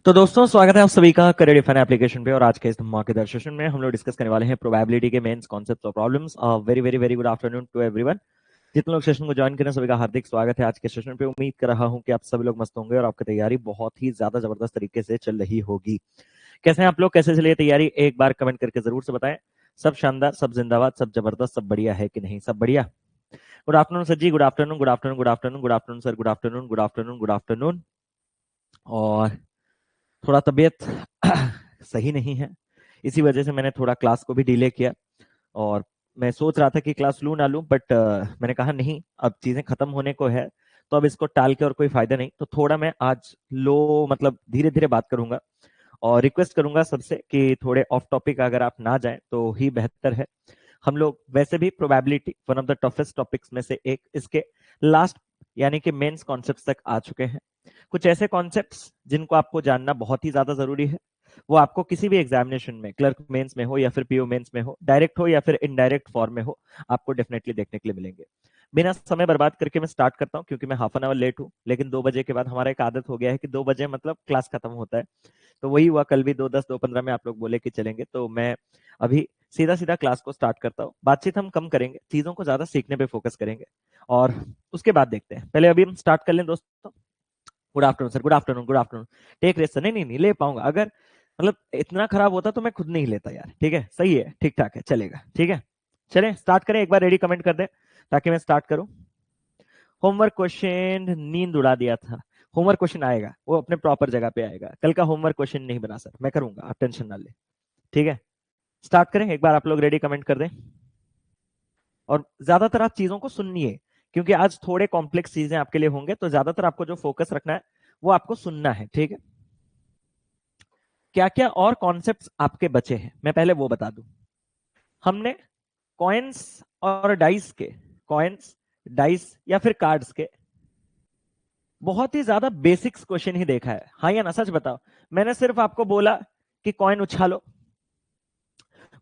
तो दोस्तों स्वागत है आप सभी का करियर डिफाइन एप्लीकेशन पे। और आज के इस धमाकेदार सेशन में हम लोग डिस्कस करने वाले हैं प्रोबेबिलिटी के मेंस कॉन्सेप्ट्स और problems. Very very very good afternoon to everyone. जितने लोग सेशन को ज्वाइन करें सभी का हार्दिक स्वागत है आज के सेशन पे। उम्मीद कर रहा हूं कि आप सभी लोग मस्त होंगे और आपकी तैयारी बहुत ही ज्यादा जबरदस्त तरीके से चल रही होगी। कैसे हैं आप लोग, कैसे चली है तैयारी, एक बार कमेंट करके जरूर से बताएं। सब शानदार, सब जिंदाबाद, सब जबरदस्त, सब बढ़िया है कि नहीं, सब बढ़िया। Good afternoon sir ji, good afternoon, good afternoon, good afternoon, good afternoon sir, good afternoon, good afternoon, good afternoon. और थोड़ा तबीयत सही नहीं है, इसी वजह से मैंने थोड़ा क्लास को भी डिले किया। और मैं सोच रहा था कि क्लास लूं ना लूं, बट मैंने कहा नहीं, अब चीजें खत्म होने को है तो अब इसको टाल के और कोई फायदा नहीं। तो थोड़ा मैं आज लो मतलब धीरे धीरे बात करूंगा और रिक्वेस्ट करूंगा सबसे कि थोड़े ऑफ टॉपिक अगर आप ना जाएं तो ही बेहतर है। हम लोग वैसे भी probability one of the toughest topics में से एक, इसके लास्ट यानी कि मेंस कॉन्सेप्ट्स तक आ चुके हैं। कुछ ऐसे कॉन्सेप्ट्स जिनको आपको जानना बहुत ही ज्यादा जरूरी है। वो आपको किसी भी एग्जामिनेशन में, क्लर्क मेंस में हो या फिर पीओ मेंस में हो, डायरेक्ट हो या फिर इनडायरेक्ट फॉर्म में हो, आपको डेफिनेटली देखने के लिए मिलेंगे। बिना समय बर्बाद करके मैं स्टार्ट करता हूं, क्योंकि मैं हाफ एन आवर लेट हूं, लेकिन 2 बजे के बाद हमारा एक आदत हो गया है कि 2 बजे मतलब क्लास खत्म होता है। तो वही हुआ, कल भी 2:10 2:15 में आप लोग बोले कि चलेंगे, तो मैं अभी सीधा सीधा क्लास को स्टार्ट करता हूँ। बातचीत हम कम करेंगे, चीजों को ज्यादा सीखने पे फोकस करेंगे और उसके बाद देखते हैं। पहले अभी हम स्टार्ट कर लें दोस्तों। Good afternoon sir, good afternoon, good afternoon. Take rest sir. नहीं नहीं नहीं ले पाऊंगा, अगर मतलब इतना खराब होता तो मैं खुद नहीं लेता यार। ठीक है, सही है, ठीक ठाक है, चलेगा। ठीक है, चलें स्टार्ट करें। एक बार रेडी कमेंट कर दें ताकि मैं स्टार्ट करूं। होमवर्क क्वेश्चन नींद उड़ा दिया था। होमवर्क क्वेश्चन आएगा, वो अपने प्रॉपर जगह पे आएगा। कल का होमवर्क क्वेश्चन नहीं बना सर, मैं करूंगा, आप टेंशन ना ले। ठीक है, स्टार्ट करें। एक बार आप लोग रेडी कमेंट कर दें और ज्यादातर आप चीजों को सुनिए, क्योंकि आज थोड़े कॉम्प्लेक्स चीजें आपके लिए होंगे, तो ज्यादातर आपको जो फोकस रखना है वो आपको सुनना है। ठीक है, क्या क्या और कॉन्सेप्ट्स आपके बचे हैं मैं पहले वो बता दूं। हमने कॉइन्स और डाइस के, कॉइन्स, डाइस या फिर कार्ड्स के बहुत ही ज्यादा बेसिक्स क्वेश्चन ही देखा है। हाँ या ना, सच बताओ। मैंने सिर्फ आपको बोला कि कॉइन उछालो,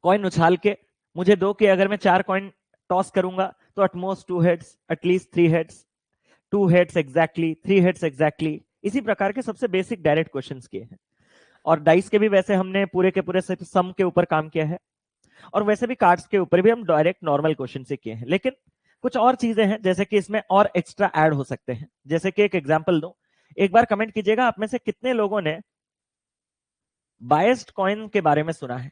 कॉइन उछाल के मुझे दो कि अगर मैं 4 कॉइन टॉस करूंगा तो at most 2 heads, at least 3 heads, 2 heads exactly, 3 heads exactly. इसी प्रकार के सबसे बेसिक डायरेक्ट क्वेश्चंस किए हैं। और डाइस के भी वैसे हमने पूरे के पूरे सम के ऊपर काम किया है, और वैसे भी कार्ड्स के ऊपर भी हम डायरेक्ट नॉर्मल क्वेश्चन से किए हैं। लेकिन कुछ और चीजें हैं जैसे कि इसमें और एक्स्ट्रा ऐड हो सकते हैं। जैसे कि एक एग्जांपल दूं, एक बार कमेंट कीजिएगा आप में से कितने लोगों ने बायस्ड कॉइन के बारे में सुना है।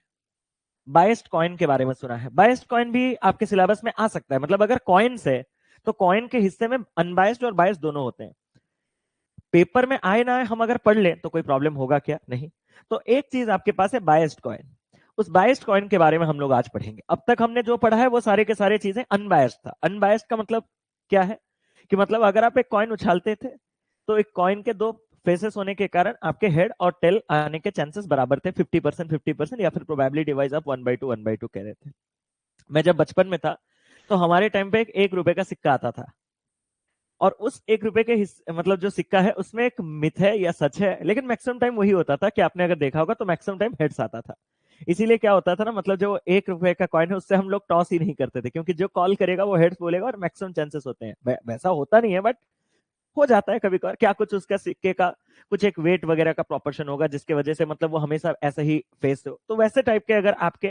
बायस्ड कॉइन के बारे में सुना है। बायस्ड कॉइन भी आपके सिलेबस में आ सकता है। मतलब अगर कॉइन है तो कॉइन के हिस्से में अनबायस्ड और बायस्ड दोनों होते हैं। पेपर में आए ना आए, हम अगर पढ़ लें तो कोई प्रॉब्लम होगा क्या? नहीं। तो एक चीज आपके पास है बायस्ड कॉइन। उस बायस्ड कॉइन के बारे में हम लोग आज पढ़ेंगे। अब तक हमने जो पढ़ा है वो सारे के सारे चीजें अनबायस्ड था। अनबायस्ड का मतलब क्या है कि मतलब अगर आप एक कॉइन उछालते थे तो एक कॉइन के दो फेसेस होने के कारण आपके हेड और टेल आने के चांसेस बराबर थे, 50% 50%, या फिर प्रोबेबिलिटी वाइज आप 1/2 1/2 कह रहे थे। मैं जब बचपन में था तो हमारे टाइम पे एक 1 रुपए का सिक्का आता था, और उस 1 रुपए के मतलब जो सिक्का है उसमें एक मिथ है या सच है, लेकिन मैक्सिमम टाइम वही होता था कि आपने अगर देखा होगा तो मैक्सिमम टाइम हेड्स आता था। इसीलिए क्या होता था ना, मतलब जो 1 रुपए का कॉइन है उससे हम लोग टॉस ही नहीं करते थे, क्योंकि जो कॉल करेगा वो हेड्स बोलेगा और मैक्सिमम चांसेस होते हैं। वैसा होता नहीं है बट हो जाता है कभी कभार। क्या कुछ उसका सिक्के का कुछ एक वेट वगैरह का प्रोपोर्शन होगा जिसकी वजह से मतलब वो हमेशा ऐसा ही फेस हो। तो वैसे टाइप के अगर आपके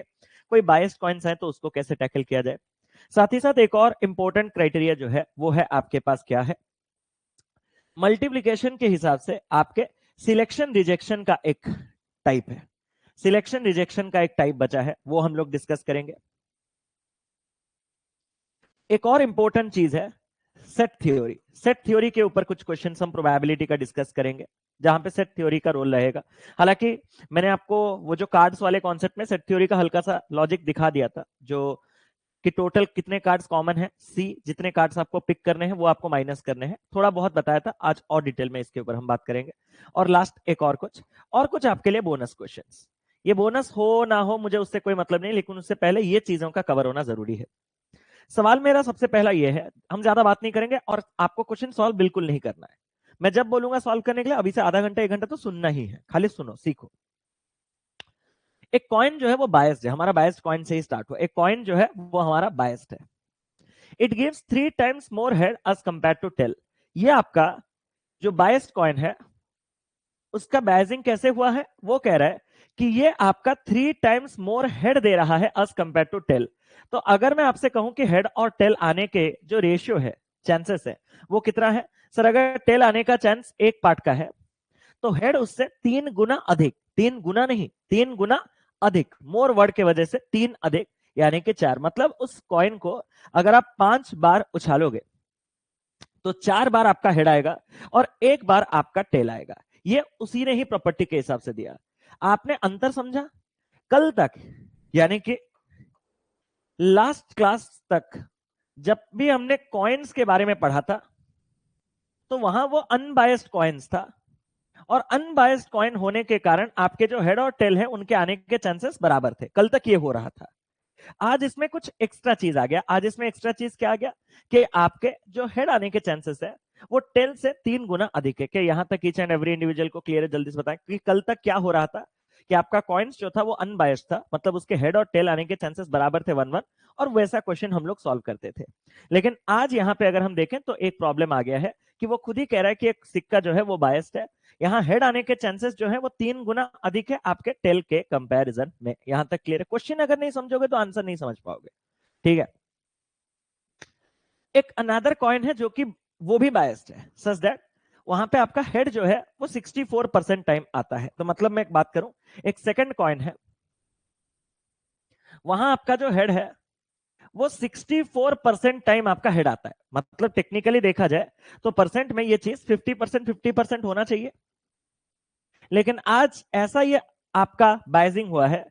कोई बायस्ड कॉइन्स हैं तो उसको कैसे टैकल किया जाए। साथ ही साथ एक और इंपॉर्टेंट क्राइटेरिया जो है वो है आपके पास क्या है, मल्टीप्लीकेशन के हिसाब से आपके सिलेक्शन रिजेक्शन का एक टाइप है। सिलेक्शन रिजेक्शन का एक टाइप बचा है, वो हम लोग डिस्कस करेंगे। एक और इंपॉर्टेंट चीज है सेट थ्योरी। सेट थ्योरी के ऊपर कुछ क्वेश्चन हम प्रोबेबिलिटी का डिस्कस करेंगे, जहां पे सेट थ्योरी का रोल रहेगा। हालांकि मैंने आपको वो जो कार्ड्स वाले कॉन्सेप्ट में सेट थ्योरी का हल्का सा लॉजिक दिखा दिया था, जो कि टोटल कितने कार्ड्स कॉमन है, सी जितने कार्ड्स आपको पिक करने हैं वो आपको माइनस करने हैं, थोड़ा बहुत बताया था। आज और डिटेल में इसके ऊपर हम बात करेंगे। और लास्ट एक और कुछ आपके लिए बोनस क्वेश्चंस। ये बोनस हो ना हो मुझे उससे कोई मतलब नहीं, लेकिन उससे पहले ये चीजों का कवर होना जरूरी है। सवाल मेरा सबसे पहला ये है, हम ज्यादा बात नहीं करेंगे और आपको क्वेश्चन सॉल्व बिल्कुल नहीं करना है। मैं जब बोलूंगा सॉल्व करने के लिए अभी से आधा घंटा 1 घंटा तो सुनना ही है, खाली सुनो सीखो। एक कॉइन जो है वो बायस्ड है, हमारा बायस्ड कॉइन से ही स्टार्ट हुआ। एक कॉइन जो है वो हमारा बायस्ड है। It gives 3 times more head as compare to tail. ये आपका जो बायस्ड कॉइन है उसका बायसिंग कैसे हुआ है, वो कह रहा है कि ये आपका 3 टाइम्स मोर हेड दे रहा है एज कंपेयर टू टेल। तो अगर मैं आपसे कहूं कि हेड और टेल आने के जो रेशियो है, चांसेस है, वो कितना है सर? अगर टेल आने का चांस 1 पार्ट का है तो हेड उससे 3 गुना अधिक, 3 गुना नहीं 3 गुना अधिक, मोर वर्ड के वजह से 3 अधिक यानी कि 4। मतलब उस कॉइन को अगर आप 5 बार उछालोगे तो 4 बार आपका हेड आएगा और 1 बार आपका टेल आएगा। ये उसी ने ही प्रॉपर्टी के हिसाब से दिया। आपने अंतर समझा? कल तक यानी कि लास्ट क्लास तक जब भी हमने कॉइन्स के बारे में पढ़ा था तो वहां वो अनबायस्ड कॉइन्स था, और अनबायस्ड कॉइन होने के कारण आपके जो हेड और टेल है उनके आने के चांसेस बराबर थे। कल तक ये हो रहा था। आज इसमें कुछ एक्स्ट्रा चीज आ गया। आज इसमें एक्स्ट्रा चीज क्या आ गया कि आपके जो हेड आने के चांसेस है वो टेल से 3 गुना अधिक है। क्या यहां तक ईच एंड एवरी इंडिविजुअल को क्लियर है? जल्दी से बताएं। क्योंकि कल तक क्या हो रहा था कि आपका कॉइन्स जो था वो अनबायस्ड था, मतलब उसके हेड और टेल आने के चांसेस बराबर थे 1-1, और वैसा क्वेश्चन हम लोग सॉल्व करते थे। लेकिन आज यहां पे अगर हम देखें तो एक प्रॉब्लम आ गया है कि वो खुद ही कह रहा है कि एक सिक्का जो है वो बायस्ड है। यहाँ हेड आने के चांसेस जो है वो 3 गुना अधिक है आपके टेल के कंपैरिजन में। यहां तक क्लियर है? क्वेश्चन अगर नहीं समझोगे तो आंसर नहीं समझ पाओगे। ठीक है। एक अनदर कॉइन है जो कि वो भी बायस्ड है, सच दैट वहां पे आपका हेड जो है वो 64% टाइम आता है। तो मतलब मैं एक बात करूं, एक सेकंड कॉइन है, वहां आपका जो हेड है वो 64% टाइम आपका हेड आता है। मतलब टेक्निकली देखा जाए तो परसेंट में ये चीज 50% होना चाहिए। लेकिन आज ऐसा ये आपका बाइजिंग हुआ है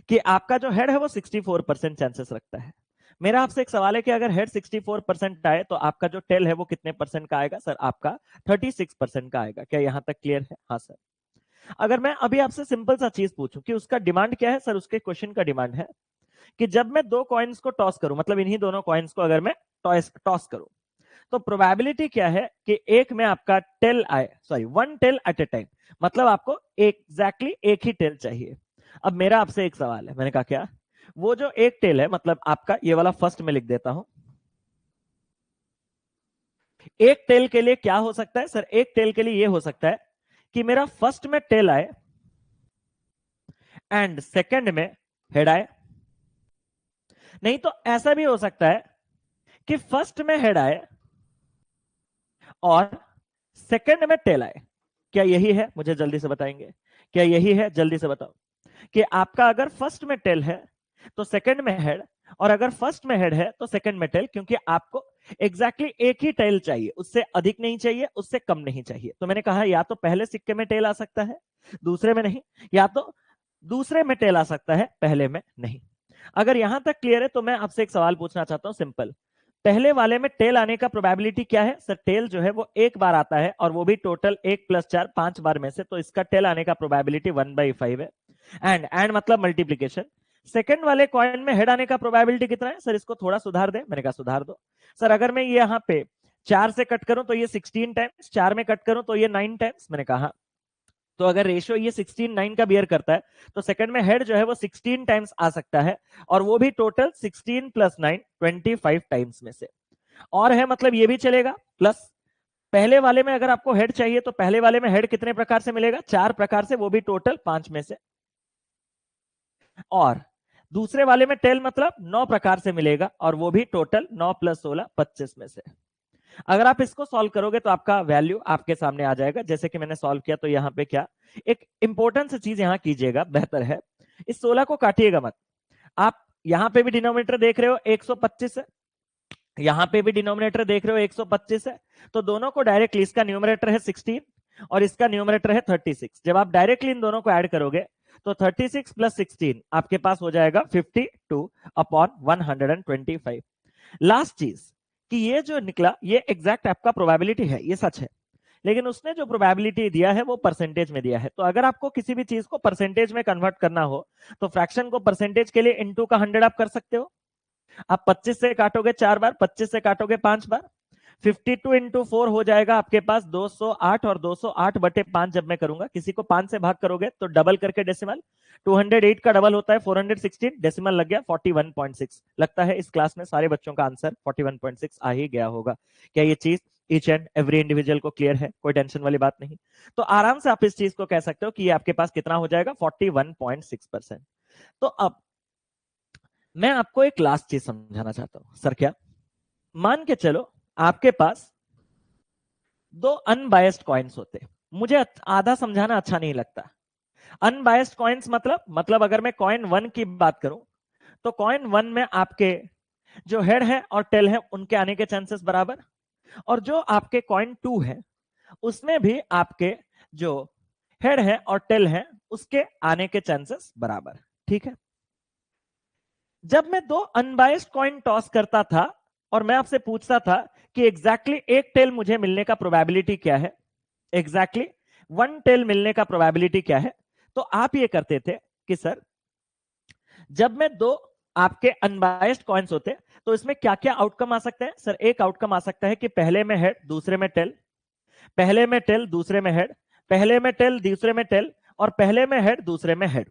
कि आपका जो हेड है वो 64% चांसेस रखता है। मेरा आपसे एक सवाल है कि अगर हेड 64% आए तो आपका जो टेल है वो कितने परसेंट का आएगा? सर आपका 36% का आएगा। क्या यहां तक क्लियर है? हाँ सर। अगर मैं अभी आपसे सिंपल सा चीज पूछूं कि उसका डिमांड क्या है, सर उसके क्वेश्चन का डिमांड है कि जब मैं 2 कॉइन्स को टॉस करूं, मतलब इन्हीं दोनों कॉइन्स को अगर मैं टॉस करूं तो प्रोबेबिलिटी क्या है कि एक में आपका टेल आए, sorry 1 tail at a time, मतलब आपको एग्जैक्टली एक ही टेल चाहिए। अब मेरा आपसे एक सवाल है, मैंने कहा क्या? वो जो एक टेल है, मतलब आपका ये वाला फर्स्ट में लिख देता हूं, एक टेल के लिए क्या हो सकता है सर? एक टेल के लिए ये हो सकता है कि मेरा फर्स्ट में टेल आए एंड सेकंड में हेड आए। नहीं तो ऐसा भी हो सकता है कि फर्स्ट में हेड आए और सेकंड में टेल आए। क्या यही है? मुझे जल्दी से बताएंगे। क्या यही है? जल्दी से बताओ कि आपका अगर फर्स्ट में टेल है तो सेकंड में हेड, और अगर फर्स्ट में हेड है तो सेकंड में टेल, क्योंकि आपको एग्जैक्टली एक ही टेल चाहिए, उससे अधिक नहीं चाहिए, उससे कम नहीं चाहिए। तो मैंने कहा या तो पहले सिक्के में टेल आ सकता है, दूसरे में नहीं, या तो दूसरे में टेल आ सकता है, पहले में नहीं। अगर यहां तक क्लियर है तो मैं आपसे एक सवाल पूछना चाहता हूं सिंपल। पहले वाले में टेल आने का प्रोबेबिलिटी क्या है? सर टेल जो है वो एक बार आता है और वो भी टोटल 1 + 4 5 बार में से, तो इसका टेल आने का प्रोबेबिलिटी 1/5 है। एंड मतलब मल्टीप्लीकेशन। सेकंड वाले कॉइन में हेड आने का प्रोबेबिलिटी कितना है? सर इसको थोड़ा सुधार दे। मैंने कहा सुधार दो। सर अगर मैं ये यहाँ पे 4 से कट करूं तो ये 16 टाइम्स, 4 में कट करूं तो ये 9 टाइम्स। मैंने कहा तो अगर रेशियो ये 16:9 का बियर करता है तो सेकंड में हेड जो है वो 16 टाइम्स आ सकता है, और वो भी टोटल 16 + 9 25 टाइम्स में से। और है मतलब ये भी चलेगा। प्लस पहले वाले में अगर आपको हेड चाहिए तो पहले वाले में हेड कितने प्रकार से मिलेगा? 4 प्रकार से, वो भी टोटल 5 में से। और दूसरे वाले में टेल मतलब 9 प्रकार से मिलेगा, और वो भी टोटल 9 + 16 25 में से। अगर आप इसको सॉल्व करोगे तो आपका वैल्यू आपके सामने आ जाएगा, जैसे कि मैंने सॉल्व किया। तो यहाँ पे क्या एक इंपॉर्टेंट सी चीज यहाँ कीजिएगा, बेहतर है इस 16 को काटिएगा मत। आप यहाँ पे भी डिनोमिनेटर देख रहे हो 125 है, यहाँ पे भी डिनोमिनेटर देख रहे हो 125 है, तो दोनों को डायरेक्टली, इसका न्यूमरेटर है 16 और इसका न्यूमरेटर है 36। जब आप डायरेक्टली इन दोनों को ऐड करोगे तो 36 + 16 आपके पास हो जाएगा 52/125। लास्ट चीज कि ये जो निकला ये एग्जैक्ट आपका प्रोबेबिलिटी है, ये सच है, लेकिन उसने जो प्रोबेबिलिटी दिया है वो परसेंटेज में दिया है। तो अगर आपको किसी भी चीज को परसेंटेज में कन्वर्ट करना हो तो फ्रैक्शन को परसेंटेज के लिए इनटू का 100 आप कर सकते हो। आप 25 से काटोगे 4 बार, 25 से काटोगे 5 बार, 52 × 4 हो जाएगा आपके पास 208, और 208/5 जब मैं करूंगा, किसी को 5 से भाग करोगे तो डबल करके डेसिमल, 208 का डबल होता है 416, डेसिमल लग गया 41.6। लगता है इस क्लास में सारे बच्चों का आंसर 41.6 आ ही गया होगा। क्या ये चीज ईच एंड एवरी इंडिविजुअल को क्लियर है, कोई टेंशन वाली बात नहीं। तो आराम से आप इस चीज को कह सकते हो कि ये आपके पास कितना हो जाएगा 41.6%। तो अब मैं आपको एक लास्ट चीज समझाना चाहता हूं। सर क्या? मान के चलो आपके पास दो अनबायस्ड कॉइन्स होते। मुझे आधा समझाना अच्छा नहीं लगता। अनबायस्ड कॉइन्स मतलब अगर मैं कॉइन 1 की बात करूं तो कॉइन 1 में आपके जो हेड है और टेल है उनके आने के चांसेस बराबर, और जो आपके कॉइन 2 है उसमें भी आपके जो हेड है और टेल है उसके आने के चांसेस बराबर। ठीक है। जब मैं दो अनबायस्ड कॉइन टॉस करता था और मैं आपसे पूछता था कि एग्जैक्टली एक टेल मुझे मिलने का प्रोबेबिलिटी क्या है, एग्जैक्टली वन टेल मिलने का प्रोबेबिलिटी क्या है, तो आप ये करते थे कि सर जब मैं दो आपके अनबायस्ड कॉइन्स होते तो इसमें क्या क्या आउटकम आ सकते हैं। सर एक आउटकम आ सकता है कि पहले में हेड दूसरे में टेल, पहले में टेल दूसरे में हेड, पहले में टेल दूसरे में टेल, और पहले में हेड दूसरे में हेड।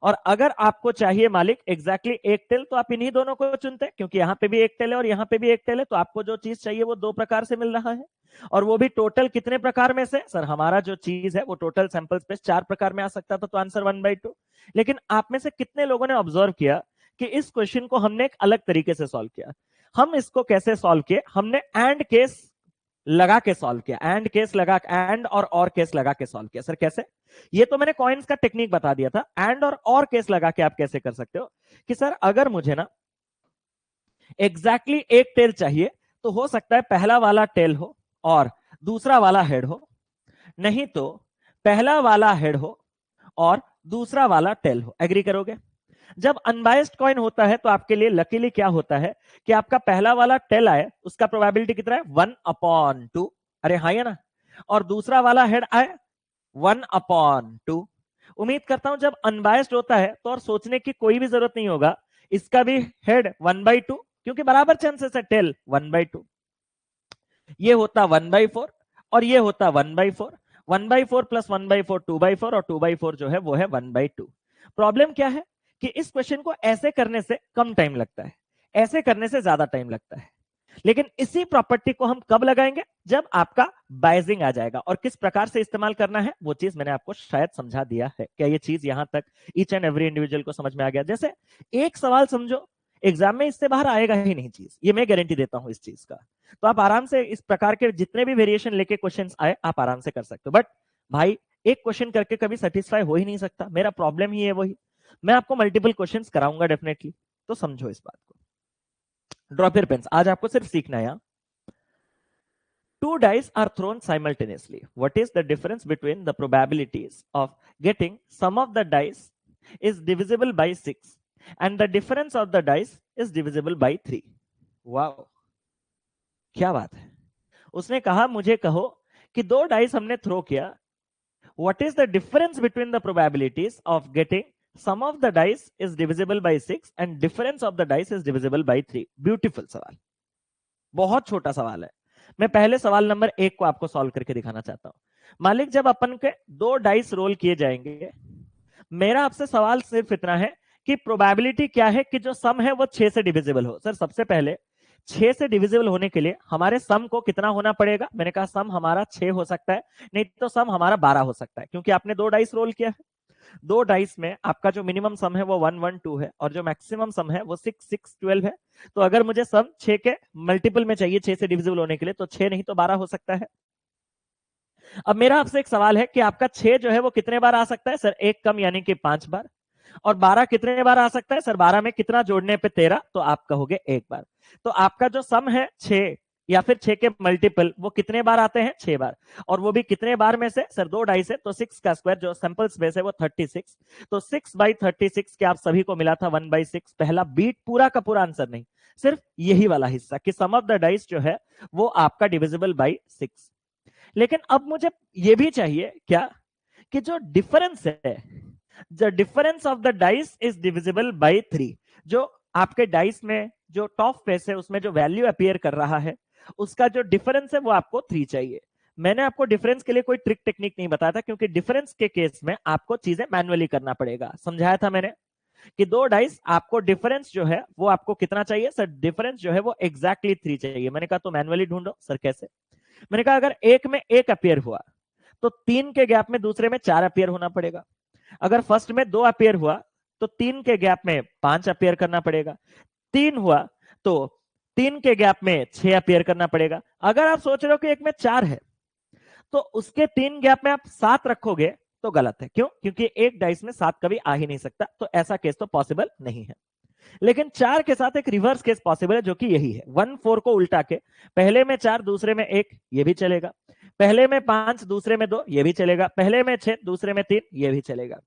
और अगर आपको चाहिए मालिक एग्जैक्टली एक टेल तो आप इन्हीं दोनों को चुनते हैं, क्योंकि यहां पे भी एक टेल है और यहां पे भी एक टेल है, तो आपको जो चीज चाहिए वो दो प्रकार से मिल रहा है। और वो भी टोटल कितने प्रकार में से? सर हमारा जो चीज है वो टोटल सैंपल स्पेस 4 प्रकार में आ सकता था, तो आंसर 1/2। लेकिन आप में से कितने लोगों ने ऑब्जर्व किया कि इस क्वेश्चन को हमने एक अलग तरीके से सॉल्व किया? हम इसको कैसे सॉल्व किए? हमने एंड केस लगा के सॉल्व किया, एंड केस लगा, एंड और केस लगा के सॉल्व किया। सर कैसे? ये तो मैंने कॉइन्स का टेक्निक बता दिया था। एंड और केस लगा के आप कैसे कर सकते हो कि सर अगर मुझे ना एग्जैक्टली एक टेल चाहिए तो हो सकता है पहला वाला टेल हो और दूसरा वाला हेड हो, नहीं तो पहला वाला हेड हो और दूसरा वाला टेल हो। एग्री करोगे? जब अनबायस्ड कॉइन होता है तो आपके लिए लकीली क्या होता है कि आपका पहला वाला टेल आए उसका प्रोबेबिलिटी कितना है? 1/2। अरे हाँ है ना। और दूसरा वाला हेड आए 1/2। उम्मीद करता हूं जब अनबायस्ड होता है तो और सोचने की कोई भी जरूरत नहीं होगा, इसका भी हेड 1/2 क्योंकि बराबर चांसेस है, टेल 1/2। ये होता 1/4 और ये होता 1/4। 1/4 प्लस 1/4 2/4 और 2/4 जो है वो है 1/2। प्रॉब्लम क्या है कि इस क्वेश्चन को ऐसे करने से कम टाइम लगता है, ऐसे करने से ज्यादा टाइम लगता है। लेकिन इसी प्रॉपर्टी को हम कब लगाएंगे? जब आपका बाइजिंग आ जाएगा। और किस प्रकार से इस्तेमाल करना है वो चीज मैंने आपको शायद समझा दिया है। क्या ये चीज यहां तक ईच एंड एवरी इंडिविजुअल को समझ में आ गया? जैसे एक सवाल समझो, एग्जाम में इससे बाहर आएगा ही नहीं चीज, ये मैं गारंटी देता हूं इस चीज का। तो आप आराम से इस प्रकार के जितने भी वेरिएशन लेके क्वेश्चंस आए आप आराम से कर सकते हो। बट भाई एक क्वेश्चन करके कभी सेटिस्फाई हो ही नहीं सकता, मेरा प्रॉब्लम ही है वही। मैं आपको मल्टीपल क्वेश्चंस कराऊंगा डेफिनेटली, तो समझो इस बात को। ड्रॉप योर पेन्स, आज आपको सिर्फ सीखना है। यहाँ two dice are thrown simultaneously. What is the difference between the probabilities of getting sum of the dice is divisible by 6 and the difference of the dice is divisible by 3? Wow, क्या बात है। उसने कहा मुझे कहो कि दो dice हमने थ्रो किया, what is the difference between the probabilities of getting sum of the dice is divisible by 6 and difference of the dice is divisible by 3? Beautiful सवाल, बहुत छोटा सवाल है। मैं पहले सवाल नंबर 1 को आपको सॉल्व करके दिखाना चाहता हूं। मालिक जब अपन के दो डाइस रोल किए जाएंगे, मेरा आपसे सवाल सिर्फ इतना है कि प्रोबेबिलिटी क्या है कि जो सम है वो 6 से डिविजिबल हो। सर सबसे पहले 6 से डिविजिबल होने के लिए हमारे सम को कितना होना पड़ेगा? मैंने कहा सम हमारा 6 हो सकता है, नहीं तो सम हमारा 12 हो सकता है, क्योंकि आपने दो डाइस रोल किया है। दो डाइस में आपका जो मिनिमम सम है वो 1 1 2 है और जो मैक्सिमम सम है वो 6 6 12 है। तो अगर मुझे सम 6 के मल्टीपल में चाहिए 6 से डिविजिबल होने के लिए, तो 6 नहीं तो 12 हो सकता है। अब मेरा आपसे एक सवाल है कि आपका 6 जो है वो कितने बार आ सकता है? सर एक कम यानी कि 5 बार। और 12 कितने बार आ सकता है? सर 12 में कितना जोड़ने पे 13, तो आप कहोगे एक बार। तो आपका जो सम है 6 या फिर 6 के मल्टीपल वो कितने बार आते हैं? 6 बार। और वो भी कितने बार में से? सर दो डाइस है तो 6 का स्क्वायर जो सैंपल स्पेस है वो 36। तो 6/36 के आप सभी को मिला था 1/6। पहला बीट, पूरा का पूरा आंसर नहीं, सिर्फ यही वाला हिस्सा कि सम ऑफ द डाइस जो है वो आपका डिविजिबल बाई 6। लेकिन अब मुझे ये भी चाहिए क्या कि जो डिफरेंस है, the difference of the dice is divisible by 3। जो आपके डाइस में जो टॉप फेस है उसमें जो वैल्यू अपीयर कर रहा है उसका जो डिफरेंस है वो आपको 3 चाहिए। मैंने आपको डिफरेंस के लिए कोई ट्रिक टेक्निक नहीं बताया था, क्योंकि डिफरेंस के केस में आपको चीजें मैन्युअली करना पड़ेगा, समझाया था मैंने। कि दो डाइस आपको डिफरेंस जो है वो आपको कितना चाहिए सर, डिफरेंस जो है वो एग्जैक्टली 3 चाहिए। मैंने कहा तो मैन्युअली ढूंढो। सर कैसे? मैंने कहा अगर एक में 1 अपीयर हुआ तो 3 के गैप में दूसरे में 4 अपीयर होना पड़ेगा। अगर फर्स्ट में 2 अपीयर हुआ तो 3 के गैप में 5 अपीयर करना पड़ेगा। 3 हुआ तो 3 के गैप में 6 अपीयर करना पड़ेगा। अगर आप सोच रहे हो कि एक में 4 है तो उसके 3 गैप में आप 7 रखोगे तो गलत है। क्यों? क्योंकि एक डाइस में 7 कभी आ ही नहीं सकता, तो ऐसा केस तो पॉसिबल नहीं है। लेकिन 4 के साथ एक रिवर्स केस पॉसिबल है, जो कि यही है 1 4 को उल्टा के पहले में 4 दूसरे में 1, ये भी चलेगा। पहले में 5 दूसरे में 2, ये भी चलेगा। पहले में 6 दूसरे में 3, ये भी चलेगा।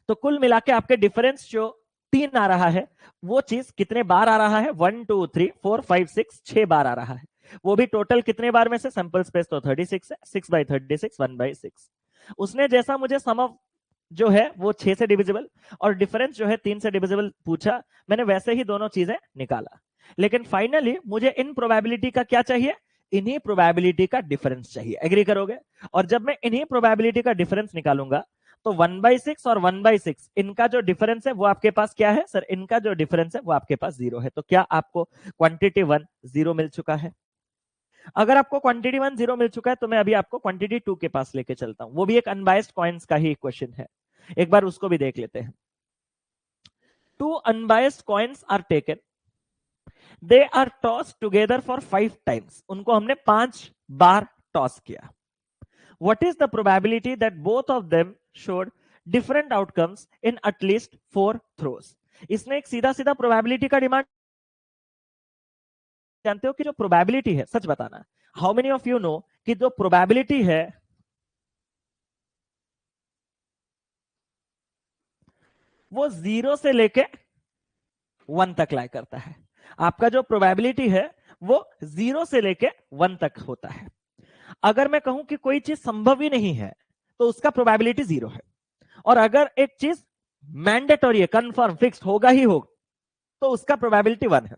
तो कुल मिला के आपके डिफरेंस जो 3 आ रहा है वो चीज कितने बार आ रहा है? 1 2 3 4 5 6, 6 बार आ रहा है। वो भी टोटल कितने बार में से? सैंपल स्पेस तो 36 है, 6/36 1/6। उसने जैसा मुझे सम ऑफ जो है वो 6 से डिविजिबल और डिफरेंस जो है 3 से डिविजिबल पूछा, मैंने वैसे ही दोनों चीजें निकाला। लेकिन फाइनली मुझे इन प्रोबेबिलिटी का क्या चाहिए? इन्हीं प्रोबेबिलिटी का डिफरेंस चाहिए। एग्री करोगे? और जब मैं इन्हीं प्रोबेबिलिटी का डिफरेंस निकालूंगा तो 1/6 और 1/6 इनका जो डिफरेंस है वो आपके पास क्या है सर? इनका जो डिफरेंस है वो आपके पास 0 है। तो क्या आपको क्वांटिटी 1 0 मिल चुका है? अगर आपको क्वांटिटी 1 0 मिल चुका है तो मैं अभी आपको क्वांटिटी 2 के पास लेके चलता हूं। वो भी एक अनबायस्ड कॉइन्स का ही क्वेश्चन है, एक बार उसको भी देख लेते हैं। 2 unbiased coins are taken, they are tossed together for 5 times। उनको हमने 5 बार टॉस किया। What is the probability that both of them showed different outcomes in at least 4 throws? इसने एक सीधा सीधा प्रोबेबिलिटी का डिमांड। जानते हो कि जो प्रोबेबिलिटी है, सच बताना, how many of you know कि जो प्रोबेबिलिटी है वो 0 से लेके 1 तक लाई करता है। आपका जो प्रोबेबिलिटी है वो 0 से लेके 1 तक होता है। अगर मैं कहूं कि कोई चीज संभव ही नहीं है तो उसका प्रोबेबिलिटी 0 है। और अगर एक चीज मैंडेटरी है, कंफर्म फिक्स्ड होगा ही होगा, तो उसका प्रोबेबिलिटी 1 है।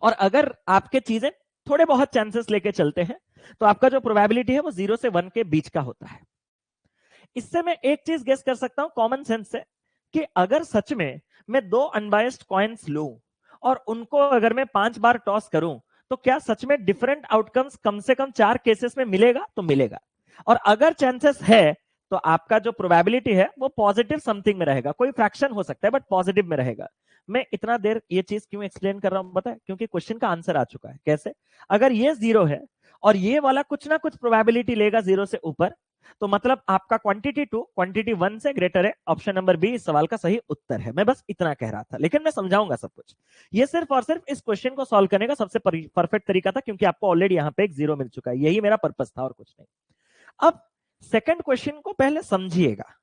और अगर आपके चीजें थोड़े बहुत चांसेस लेके चलते हैं तो आपका जो प्रोबेबिलिटी है वो 0 से 1 के बीच का होता है। इससे मैं एक चीज गेस कर सकता हूं कॉमन सेंस से कि अगर सच में मैं 2 अनबायस्ड कॉइन्स लूं और उनको अगर मैं 5 बार टॉस करूं तो क्या सच में डिफरेंट आउटकम्स कम से कम 4 केसेस में मिलेगा? तो मिलेगा। और अगर चांसेस है तो आपका जो प्रोबेबिलिटी है वो पॉजिटिव समथिंग में रहेगा। कोई फ्रैक्शन हो सकता है बट पॉजिटिव में रहेगा। मैं इतना देर ये चीज क्यों एक्सप्लेन कर रहा हूं पता है? क्योंकि क्वेश्चन का आंसर आ चुका है। कैसे? अगर ये 0 है और ये वाला कुछ ना कुछ प्रोबेबिलिटी लेगा 0 से ऊपर, तो मतलब आपका क्वांटिटी 2 क्वांटिटी 1 से ग्रेटर है। ऑप्शन नंबर बी इस सवाल का सही उत्तर है। मैं बस इतना कह रहा था, लेकिन मैं समझाऊंगा सब कुछ। ये सिर्फ और सिर्फ इस क्वेश्चन को सॉल्व करने का सबसे परफेक्ट तरीका था, क्योंकि आपको ऑलरेडी यहां पे एक 0 मिल चुका है। यही मेरा पर्पस था और कुछ नहीं। अब सेकंड क्वेश्चन को पहले समझिएगा।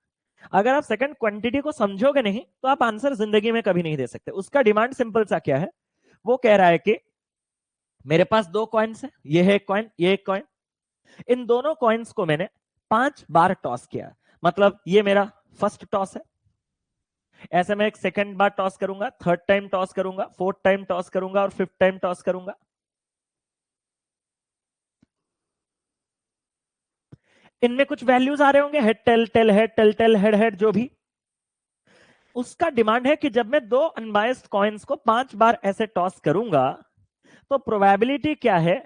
अगर आप सेकंड क्वांटिटी को समझोगे नहीं तो आप आंसर जिंदगी में कभी नहीं दे सकते। उसका डिमांड सिंपल सा क्या है? वो कह रहा है कि मेरे पास 2 कॉइन्स है, ये है एक कॉइन, ये एक कॉइन। इन दोनों कॉइन्स को मैंने 5 बार टॉस किया। मतलब ये मेरा फर्स्ट टॉस है। ऐसे मैं एक सेकंड बार टॉस करूंगा, थर्ड टाइम टॉस करूंगा, फोर्थ टाइम टॉस करूंगा और फिफ्थ टाइम टॉस करूंगा। इनमें कुछ वैल्यूज आ रहे होंगे, head tail, tail head, tail tail head head, जो भी। उसका डिमांड है कि जब मैं 2 अनबायस्ड कॉइन्स को 5 बार ऐसे टॉस करूंगा तो प्रोबेबिलिटी क्या है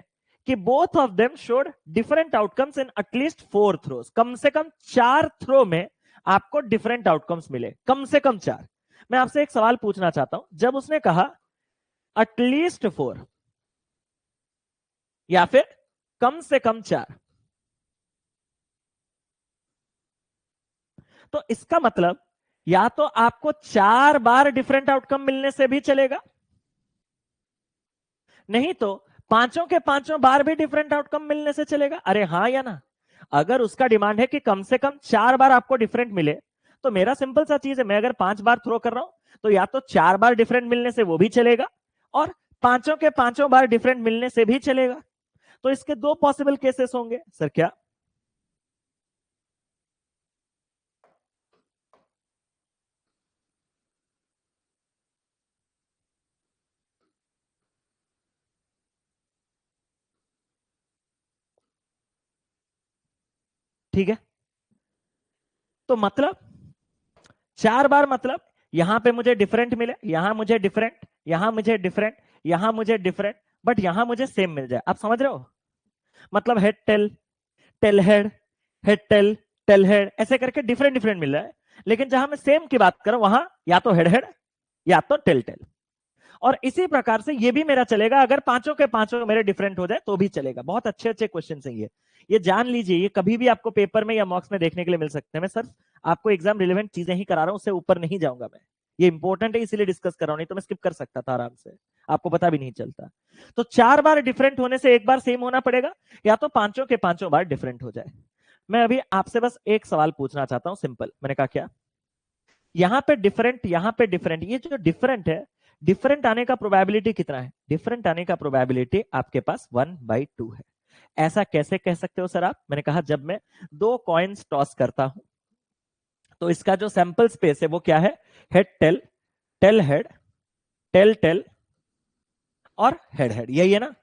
कि both of them showed different outcomes in at least 4 throws. कम से कम 4 थ्रो में आपको डिफरेंट आउटकम्स मिले, कम से कम 4। मैं आपसे एक सवाल पूछना चाहता हूं, जब उसने कहा एटलीस्ट 4 या फिर कम से कम 4, तो इसका मतलब या तो आपको 4 बार डिफरेंट आउटकम मिलने से भी चलेगा, नहीं तो पांचों के पांचों बार भी डिफरेंट आउटकम मिलने से चलेगा। अरे हाँ या ना? अगर उसका डिमांड है कि कम से कम 4 बार आपको डिफरेंट मिले, तो मेरा सिंपल सा चीज है, मैं अगर 5 बार थ्रो कर रहा हूं तो या तो 4 बार डिफरेंट मिलने से वो भी चलेगा और पांचों के पांचों बार डिफरेंट मिलने से भी चलेगा। तो इसके 2 पॉसिबल केसेस होंगे। सर क्या? ठीक है, तो मतलब 4 बार मतलब यहां पे मुझे डिफरेंट मिले, यहां मुझे डिफरेंट, यहां मुझे डिफरेंट, यहां मुझे डिफरेंट, बट यहां मुझे सेम मिल जाए। आप समझ रहे हो? मतलब head tail, tail head, head tail, tail head, ऐसे करके डिफरेंट डिफरेंट मिल रहा है। लेकिन जहां मैं सेम की बात करूं वहां या तो हेड हेड या तो टेल टेल। और इसी प्रकार से ये भी मेरा चलेगा, अगर पांचों के पांचों मेरे डिफरेंट हो जाए तो भी चलेगा। बहुत अच्छे अच्छे क्वेश्चन है ये जान लीजिए। ये कभी भी आपको पेपर में या मॉक्स में देखने के लिए मिल सकते हैं। मैं सर आपको एग्जाम रिलेवेंट चीजें ही करा रहा हूं, उससे ऊपर नहीं जाऊंगा मैं। ये इंपॉर्टेंट है इसीलिए डिस्कस कर रहा हूं, नहीं तो मैं स्किप कर सकता था आराम से, आपको पता भी नहीं चलता। तो 4 बार डिफरेंट होने से एक बार सेम होना पड़ेगा, या तो पांचों के पांचों बार डिफरेंट हो जाए। मैं अभी आपसे बस एक सवाल पूछना चाहता हूं, सिंपल। मैंने कहा क्या? यहां पे डिफरेंट, यहां पे डिफरेंट, ये जो डिफरेंट है, डिफरेंट आने का प्रोबेबिलिटी कितना है? डिफरेंट आने का प्रोबेबिलिटी आपके पास 1/2 है। ऐसा कैसे कह सकते हो सर आप? मैंने कहा जब मैं 2 कॉइन्स टॉस करता हूं तो इसका जो सैंपल स्पेस है वो क्या है? Head tail, tail head, tail tail और हेड हेड, यही है ना?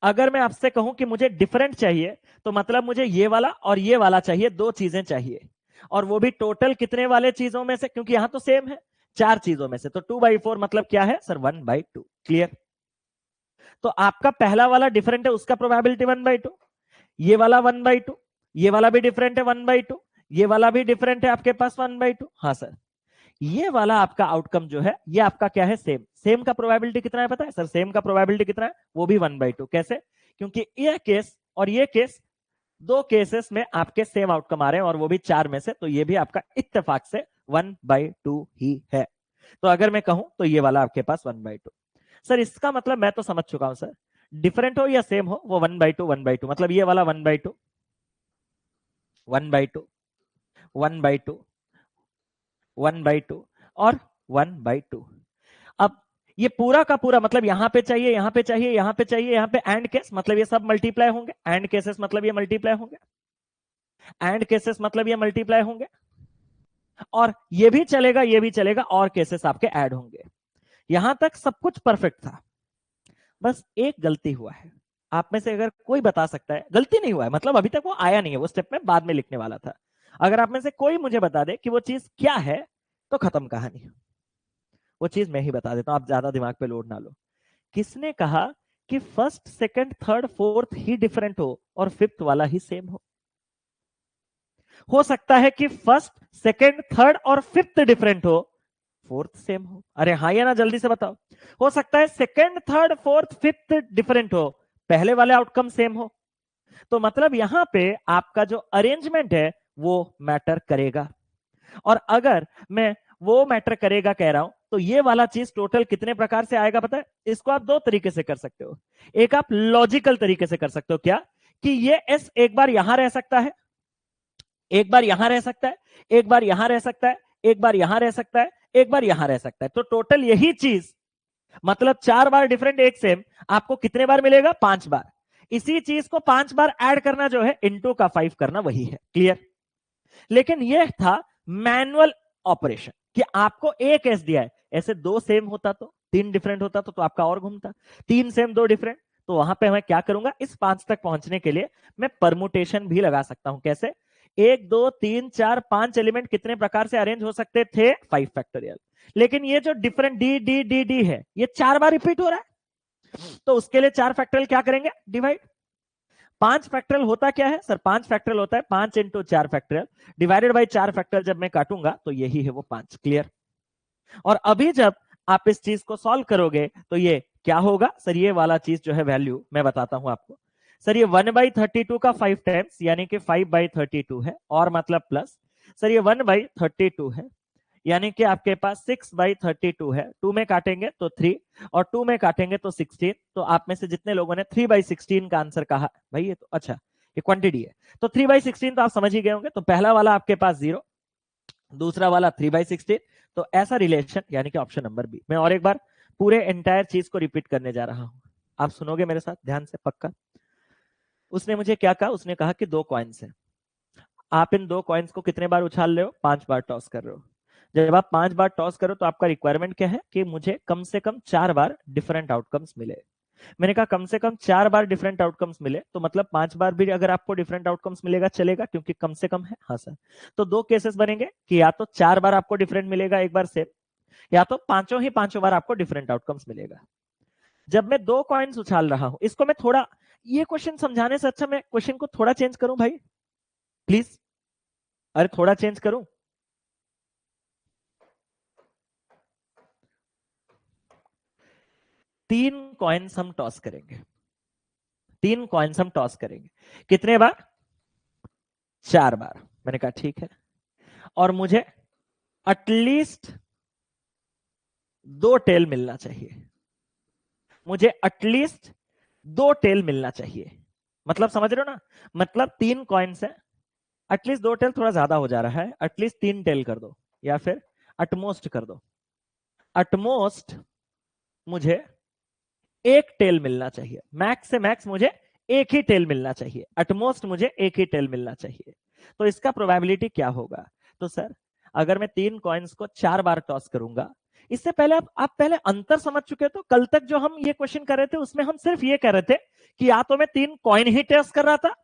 अगर मैं आपसे कहूं कि मुझे डिफरेंट चाहिए तो मतलब मुझे ये वाला और ये वाला चाहिए, 2 चीजें चाहिए। और वो भी टोटल कितने वाले चीजों में से? क्योंकि यहां तो सेम है, 4 चीजों में से। तो 2/4 मतलब क्या है सर? 1/2। क्लियर? तो आपका पहला वाला डिफरेंट है, उसका प्रोबेबिलिटी 1/2। ये वाला 1/2, ये वाला भी डिफरेंट है 1/2, ये वाला भी डिफरेंट है आपके पास 1/2। हाँ सर, ये वाला आपका आउटकम जो है ये आपका क्या है? सेम। सेम का प्रोबेबिलिटी कितना है पता है सर? सेम का प्रोबेबिलिटी कितना है? वो भी 1/2। कैसे? क्योंकि ये केस और ये केस, 2 केसेस में आपके सेम आउटकम आ रहे हैं, और वो भी 4 में से। तो ये भी आपका इत्तेफाक से 1/2 ही है। तो अगर मैं कहूं तो ये वाला आपके पास 1/2। सर इसका मतलब मैं तो समझ चुका हूं सर, डिफरेंट हो या सेम हो वो 1/2 1/2, मतलब ये वाला 1/2, 1/2, 1/2, 1/2 और 1/2। अब ये पूरा का पूरा मतलब यहां पे चाहिए, यहां पे चाहिए, यहां पे चाहिए, यहां पे एंड केस, मतलब ये सब मल्टीप्लाई होंगे। एंड केसेस मतलब ये मल्टीप्लाई होंगे, एंड केसेस मतलब ये मल्टीप्लाई होंगे। और ये भी चलेगा, ये भी चलेगा, और केसेस आपके ऐड होंगे। यहां तक सब कुछ परफेक्ट था, बस एक गलती हुआ है। आप में से अगर कोई बता सकता है, गलती नहीं हुआ है मतलब अभी तक वो आया नहीं है, वो स्टेप में बाद में लिखने वाला था। अगर आप में से कोई मुझे बता दे कि वो चीज क्या है तो खत्म कहानी। वो चीज मैं ही बता देता हूं, आप ज्यादा दिमाग पे लोड ना लो। किसने कहा कि फर्स्ट सेकंड थर्ड फोर्थ ही डिफरेंट हो और फिफ्थ वाला ही सेम हो सकता है कि फर्स्ट सेकंड थर्ड और फिफ्थ डिफरेंट हो, फोर्थ सेम हो। अरे हाँ या ना, जल्दी से बताओ। हो सकता है second third fourth fifth different हो, पहले वाले आउटकम सेम हो। तो मतलब यहां पे आपका जो अरेंजमेंट है वो मैटर करेगा। और अगर मैं वो मैटर करेगा कह रहा हूं तो ये वाला चीज टोटल कितने प्रकार से आएगा पता है? इसको आप 2 तरीके से कर सकते हो। एक आप लॉजिकल तरीके से कर सकते हो, क्या? कि ये एस एक बार यहां रह सकता है, एक बार यहां रह सकता है, एक बार यहां रह सकता है, एक बार यहां रह सकता है, एक बार यहां रह सकता है। तो टोटल यही चीज मतलब 4 बार डिफरेंट एक सेम आपको कितने बार मिलेगा? 5 बार। इसी चीज को 5 बार ऐड करना जो है इंटू का 5 करना, वही है। क्लियर? लेकिन यह था मैनुअल ऑपरेशन कि आपको एक एस दिया है, ऐसे 2 सेम होता तो 3 डिफरेंट होता तो आपका और घूमता। 3 सेम 2 डिफरेंट, तो वहां पे मैं क्या करूंगा? इस 5 तक पहुंचने के लिए मैं परमुटेशन भी लगा सकता हूं। कैसे? 1 2 3 4 5 एलिमेंट कितने प्रकार से अरेंज हो सकते थे? 5 फैक्टोरियल। लेकिन ये जो different D D D D है ये 4 बार रिपीट हो रहा है, तो उसके लिए 4 फैक्टोरियल क्या करेंगे? डिवाइड। 5 फैक्टोरियल होता क्या है सर? 5 फैक्टोरियल होता है 5 into 4 factorial divided by 4 factorial. जब मैं काटूंगा तो यही है वो 5। क्लियर? और अभी जब आप इस चीज को सॉल्व करोगे तो ये क्या होगा सर? ये वाला चीज जो है वैल्यू मैं बताता हूं आपको। सर ये 1/32 का 5 टाइम्स यानी कि 5/32 है, और मतलब प्लस सर ये 1/32 है यानी कि आपके पास 6/32 है। 2 में काटेंगे तो 3 और 2 में काटेंगे तो 16। तो आप में से जितने लोगों ने 3/16 का आंसर कहा भाई, ये तो अच्छा ये क्वांटिटी है, तो 3/16 तो आप समझ ही गए होंगे। तो पहला वाला आपके पास 0, दूसरा वाला 3/16। तो ऐसा रिलेशन यानी कि ऑप्शन नंबर बी। मैं और एक बार पूरे एंटायर चीज को रिपीट करने जा रहा हूं, आप सुनोगे मेरे साथ ध्यान से पक्का। उसने मुझे क्या कहा? उसने कहा कि 2 कॉइन्स हैं, आप इन 2 कॉइन्स को कितने बार उछाल रहे हो? 5 बार टॉस कर रहे हो। जब आप 5 बार टॉस करो तो आपका रिक्वायरमेंट क्या है? कि मुझे कम से कम 4 बार डिफरेंट आउटकम्स मिले। मैंने कहा कम से कम 4 बार डिफरेंट आउटकम्स मिले, तो मतलब 5 बार भी अगर आपको डिफरेंट आउटकम्स मिलेगा चलेगा, क्योंकि कम से कम है। हाँ सर। तो 2 केसेस बनेंगे कि या तो 4 बार आपको डिफरेंट मिलेगा एक बार सेम, या तो पांचों बार आपको डिफरेंट आउटकम्स मिलेगा। जब मैं 2 कॉइन्स उछाल रहा हूं, इसको मैं थोड़ा, ये क्वेश्चन समझाने से अच्छा मैं क्वेश्चन को थोड़ा चेंज करूं भाई, प्लीज। अरे थोड़ा चेंज करूं। तीन कॉइन्स हम टॉस करेंगे, 3 कॉइन्स हम टॉस करेंगे। कितने बार? 4 बार। मैंने कहा ठीक है, और मुझे एटलीस्ट 2 टेल मिलना चाहिए, मुझे एटलीस्ट 2 टेल मिलना चाहिए। मतलब समझ रहे हो ना, मतलब 3 कॉइन्स है, एटलीस्ट 2 टेल थोड़ा ज्यादा हो जा रहा है, एटलीस्ट 3 टेल कर दो, या फिर एटमोस्ट कर दो। एटमोस्ट मुझे 1 टेल मिलना चाहिए, मैक्स से मैक्स मुझे 1 ही टेल मिलना चाहिए, एटमोस्ट मुझे 1 ही टेल मिलना चाहिए। तो इसका प्रोबेबिलिटी क्या होगा? तो सर अगर मैं 3 कॉइन्स को 4 बार टॉस करूंगा, इससे पहले आप पहले अंतर समझ चुके हो। तो कल तक जो हम ये क्वेश्चन कर रहे थे उसमें हम सिर्फ ये कह रहे थे कि या तो मैं 3 कॉइन ही टॉस कर रहा था,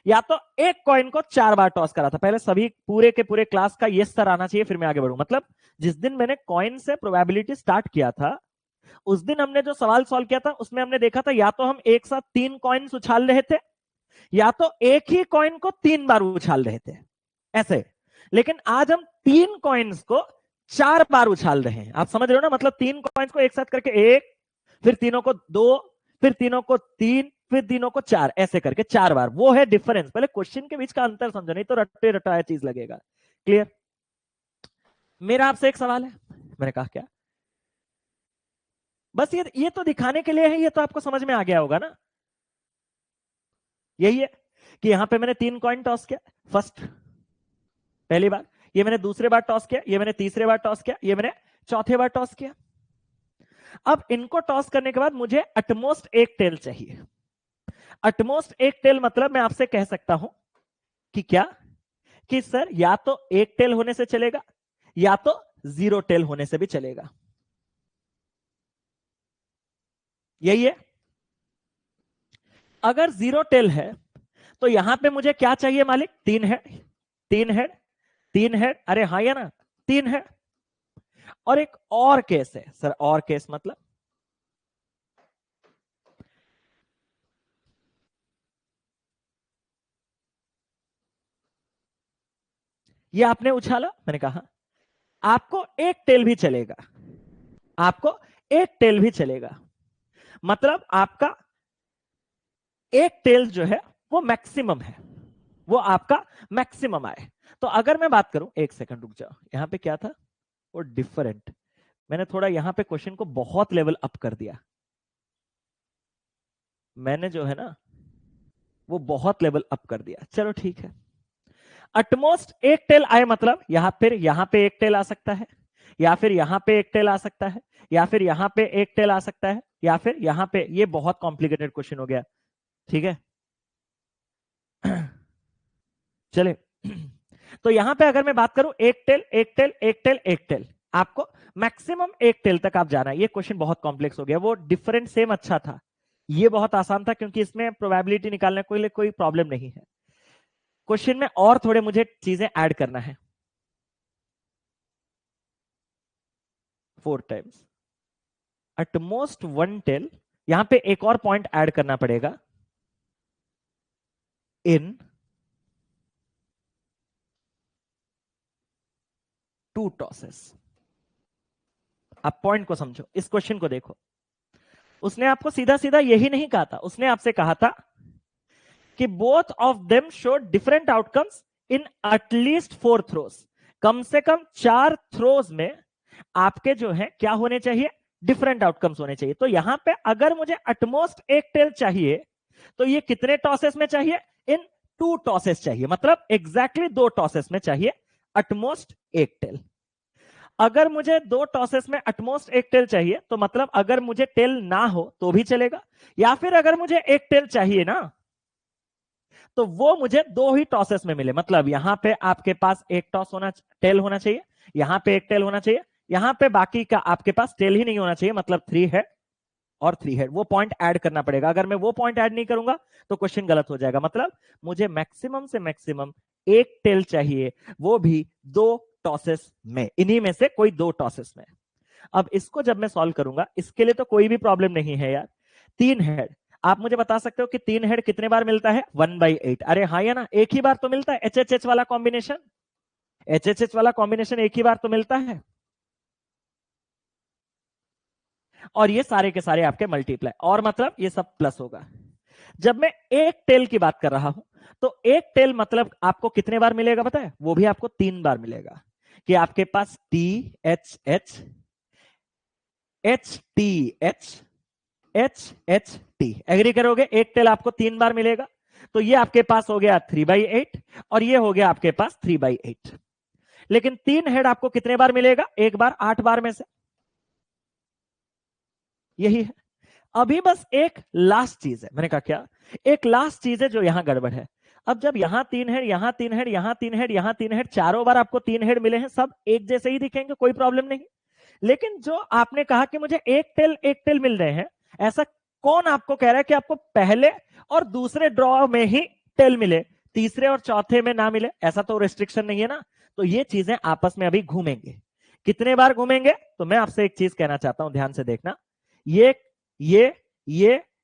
या तो 1 कॉइन को 4 बार टॉस कर रहा था। पहले सभी पूरे के पूरे क्लास का ये स्तर आना चाहिए, फिर मैं आगे बढ़ूं। मतलब जिस दिन मैंने कॉइन से प्रोबेबिलिटी स्टार्ट किया था, उस दिन हमने जो सवाल सॉल्व किया था उसमें हमने देखा था या तो हम एक साथ 3 कॉइन्स उछाल रहे थे, या तो एक ही कॉइन को 3 बार उछाल रहे थे, ऐसे। लेकिन आज हम 3 कॉइन्स को 4 बार उछाल रहे हैं। आप समझ रहे हो ना, मतलब 3 कॉइन्स को एक साथ करके 1, फिर तीनों को 2, फिर तीनों को 3, फिर तीनों को 4, ऐसे करके 4 बार। वो है डिफरेंस। पहले क्वेश्चन के बीच का अंतर समझो, नहीं तो रट्टे रटाया चीज लगेगा। क्लियर? मेरा आपसे एक सवाल है। मैंने कहा क्या? बस ये तो दिखाने के लिए है, ये तो आपको समझ में आ गया होगा ना। यही है कि यहां पे मैंने 3 कॉइन टॉस किया, फर्स्ट पहली बार, ये मैंने दूसरे बार टॉस किया, ये मैंने तीसरे बार टॉस किया, ये मैंने चौथे बार टॉस किया। अब इनको टॉस करने के बाद मुझे एटमोस्ट 1 टेल चाहिए। एटमोस्ट 1 टेल मतलब मैं आपसे कह सकता हूं कि क्या, कि सर या तो 1 टेल होने से चलेगा, या तो 0 टेल होने से भी चलेगा। यही है। अगर 0 टेल है तो यहां पे मुझे क्या चाहिए मालिक? 3 हेड, 3 हेड, 3 हेड, अरे हाँ या ना, 3 हेड। और एक और केस है सर, और केस मतलब ये आपने उछाला, मैंने कहा आपको 1 टेल भी चलेगा, आपको 1 टेल भी चलेगा, मतलब आपका 1 टेल जो है वो मैक्सिमम है, वो आपका मैक्सिमम आए। तो अगर मैं बात करूं, एक सेकंड रुक जाओ, यहां पे क्या था वो डिफरेंट, मैंने थोड़ा यहां पे क्वेश्चन को बहुत लेवल अप कर दिया, मैंने जो है ना वो बहुत लेवल अप कर दिया। चलो ठीक है, एटमोस्ट 1 टेल आए, मतलब यहां पे 1 टेल आ सकता है, या फिर यहां पे 1 टेल आ सकता है, या फिर यहां पे 1 टेल आ सकता है, या फिर यहां पे। ये बहुत कॉम्प्लिकेटेड क्वेश्चन हो गया, ठीक है। चले तो यहां पे अगर मैं बात करूं, 1 टेल, 1 टेल, 1 टेल, 1 टेल, आपको मैक्सिमम 1 टेल तक आप जाना है। ये क्वेश्चन बहुत कॉम्प्लेक्स हो गया, वो डिफरेंट सेम अच्छा था, ये बहुत आसान था क्योंकि इसमें प्रोबेबिलिटी निकालने कोई प्रॉब्लम नहीं है। क्वेश्चन में और थोड़े मुझे चीजें ऐड करना है, 4 टाइम्स एटमोस्ट 1 टेल। यहां पे एक और पॉइंट ऐड करना पड़ेगा, इन 2 टॉसेस। आप पॉइंट को समझो, इस क्वेश्चन को देखो, उसने आपको सीधा सीधा यही नहीं कहा था, उसने आपसे कहा था कि both of them show different outcomes in at least 4 throws. कम से कम 4 थ्रोज में आपके जो है क्या होने चाहिए? डिफरेंट आउटकम्स होने चाहिए। तो यहां पे अगर मुझे एटमोस्ट 1 टेल चाहिए, तो ये कितने टॉसेस में चाहिए? इन 2 टॉसेस चाहिए, मतलब एग्जैक्टली 2 टॉसेस में चाहिए एटमोस्ट 1 टेल। अगर मुझे 2 टॉसेस में एटमोस्ट 1 टेल चाहिए, तो मतलब अगर मुझे टेल ना हो तो भी चलेगा, या फिर अगर मुझे 1 टेल चाहिए ना, तो वो मुझे 2 ही टॉसेस में मिले। मतलब यहां पे आपके पास 1 टॉस होना, टेल होना चाहिए, यहां पे 1 टेल होना चाहिए, यहां पे बाकी का आपके पास टेल ही नहीं होना चाहिए, मतलब 3 है। और 3 हेड, वो पॉइंट ऐड करना पड़ेगा। अगर मैं वो पॉइंट ऐड नहीं करूंगा तो क्वेश्चन गलत हो जाएगा। मतलब मुझे मैक्सिमम से मैक्सिमम एक टेल चाहिए, वो भी 2 टॉसेस में, इन्हीं में से कोई 2 टॉसेस में। अब इसको जब मैं सॉल्व करूंगा, इसके लिए तो कोई भी प्रॉब्लम नहीं है यार। 3 हेड, आप मुझे बता सकते हो कि 3 हेड कितने बार मिलता है? 1/8। अरे हाँ या ना, एक ही बार तो मिलता है। HHH वाला कॉम्बिनेशन, HHH वाला कॉम्बिनेशन एक ही बार तो मिलता है। और ये सारे के सारे आपके मल्टीप्लाई, और मतलब ये सब प्लस होगा। जब मैं एक टेल की बात कर रहा हूं, तो एक टेल मतलब आपको कितने बार मिलेगा पता है? वो भी आपको 3 बार मिलेगा। कि आपके पास THH, HTH, HHT, एग्री करोगे? एक टेल आपको 3 बार मिलेगा। तो ये आपके पास हो गया 3/8 और ये हो गया आपके पास 3/8। लेकिन 3 हेड आपको कितने बार मिलेगा? एक बार, 8 बार में से। यही है। अभी बस एक लास्ट चीज है, मैंने कहा क्या? एक लास्ट चीज है जो यहां गड़बड़ है। अब जब यहां 3 हेड, यहां 3 हेड, यहां 3 हेड, यहां 3 हेड, चारों बार आपको 3 हेड मिले हैं, सब एक जैसे ही दिखेंगे, कोई प्रॉब्लम नहीं। लेकिन जो आपने कहा कि मुझे एक टेल मिल रहे हैं, ऐसा कौन आपको कह रहा है कि आपको पहले और दूसरे ड्रॉ में ही टेल मिले, तीसरे और चौथे में ना मिले? ऐसा तो रिस्ट्रिक्शन नहीं है ना। तो ये चीजें आपस में अभी घूमेंगे। कितने बार घूमेंगे? तो मैं आपसे एक चीज कहना चाहता हूं, ध्यान से देखना। ये ये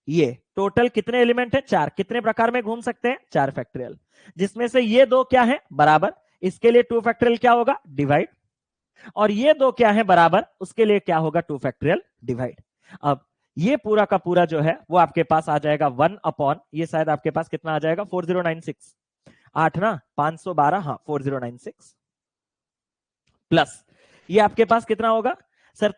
ये टोटल कितने एलिमेंट है? 4। कितने प्रकार में घूम सकते हैं? 4 फैक्टोरियल। जिसमें से ये 2 क्या है? बराबर। इसके लिए 2 फैक्टोरियल क्या होगा? डिवाइड। और ये 2 क्या है? बराबर। उसके लिए क्या होगा? 2 फैक्टोरियल डिवाइड। अब ये पूरा का पूरा जो है वो आपके पास आ जाएगा 1 अपॉन, ये शायद आपके पास कितना आ जाएगा? 4096, 8 ना, 512, हाँ 4096 प्लस ये आपके पास कितना होगा सर?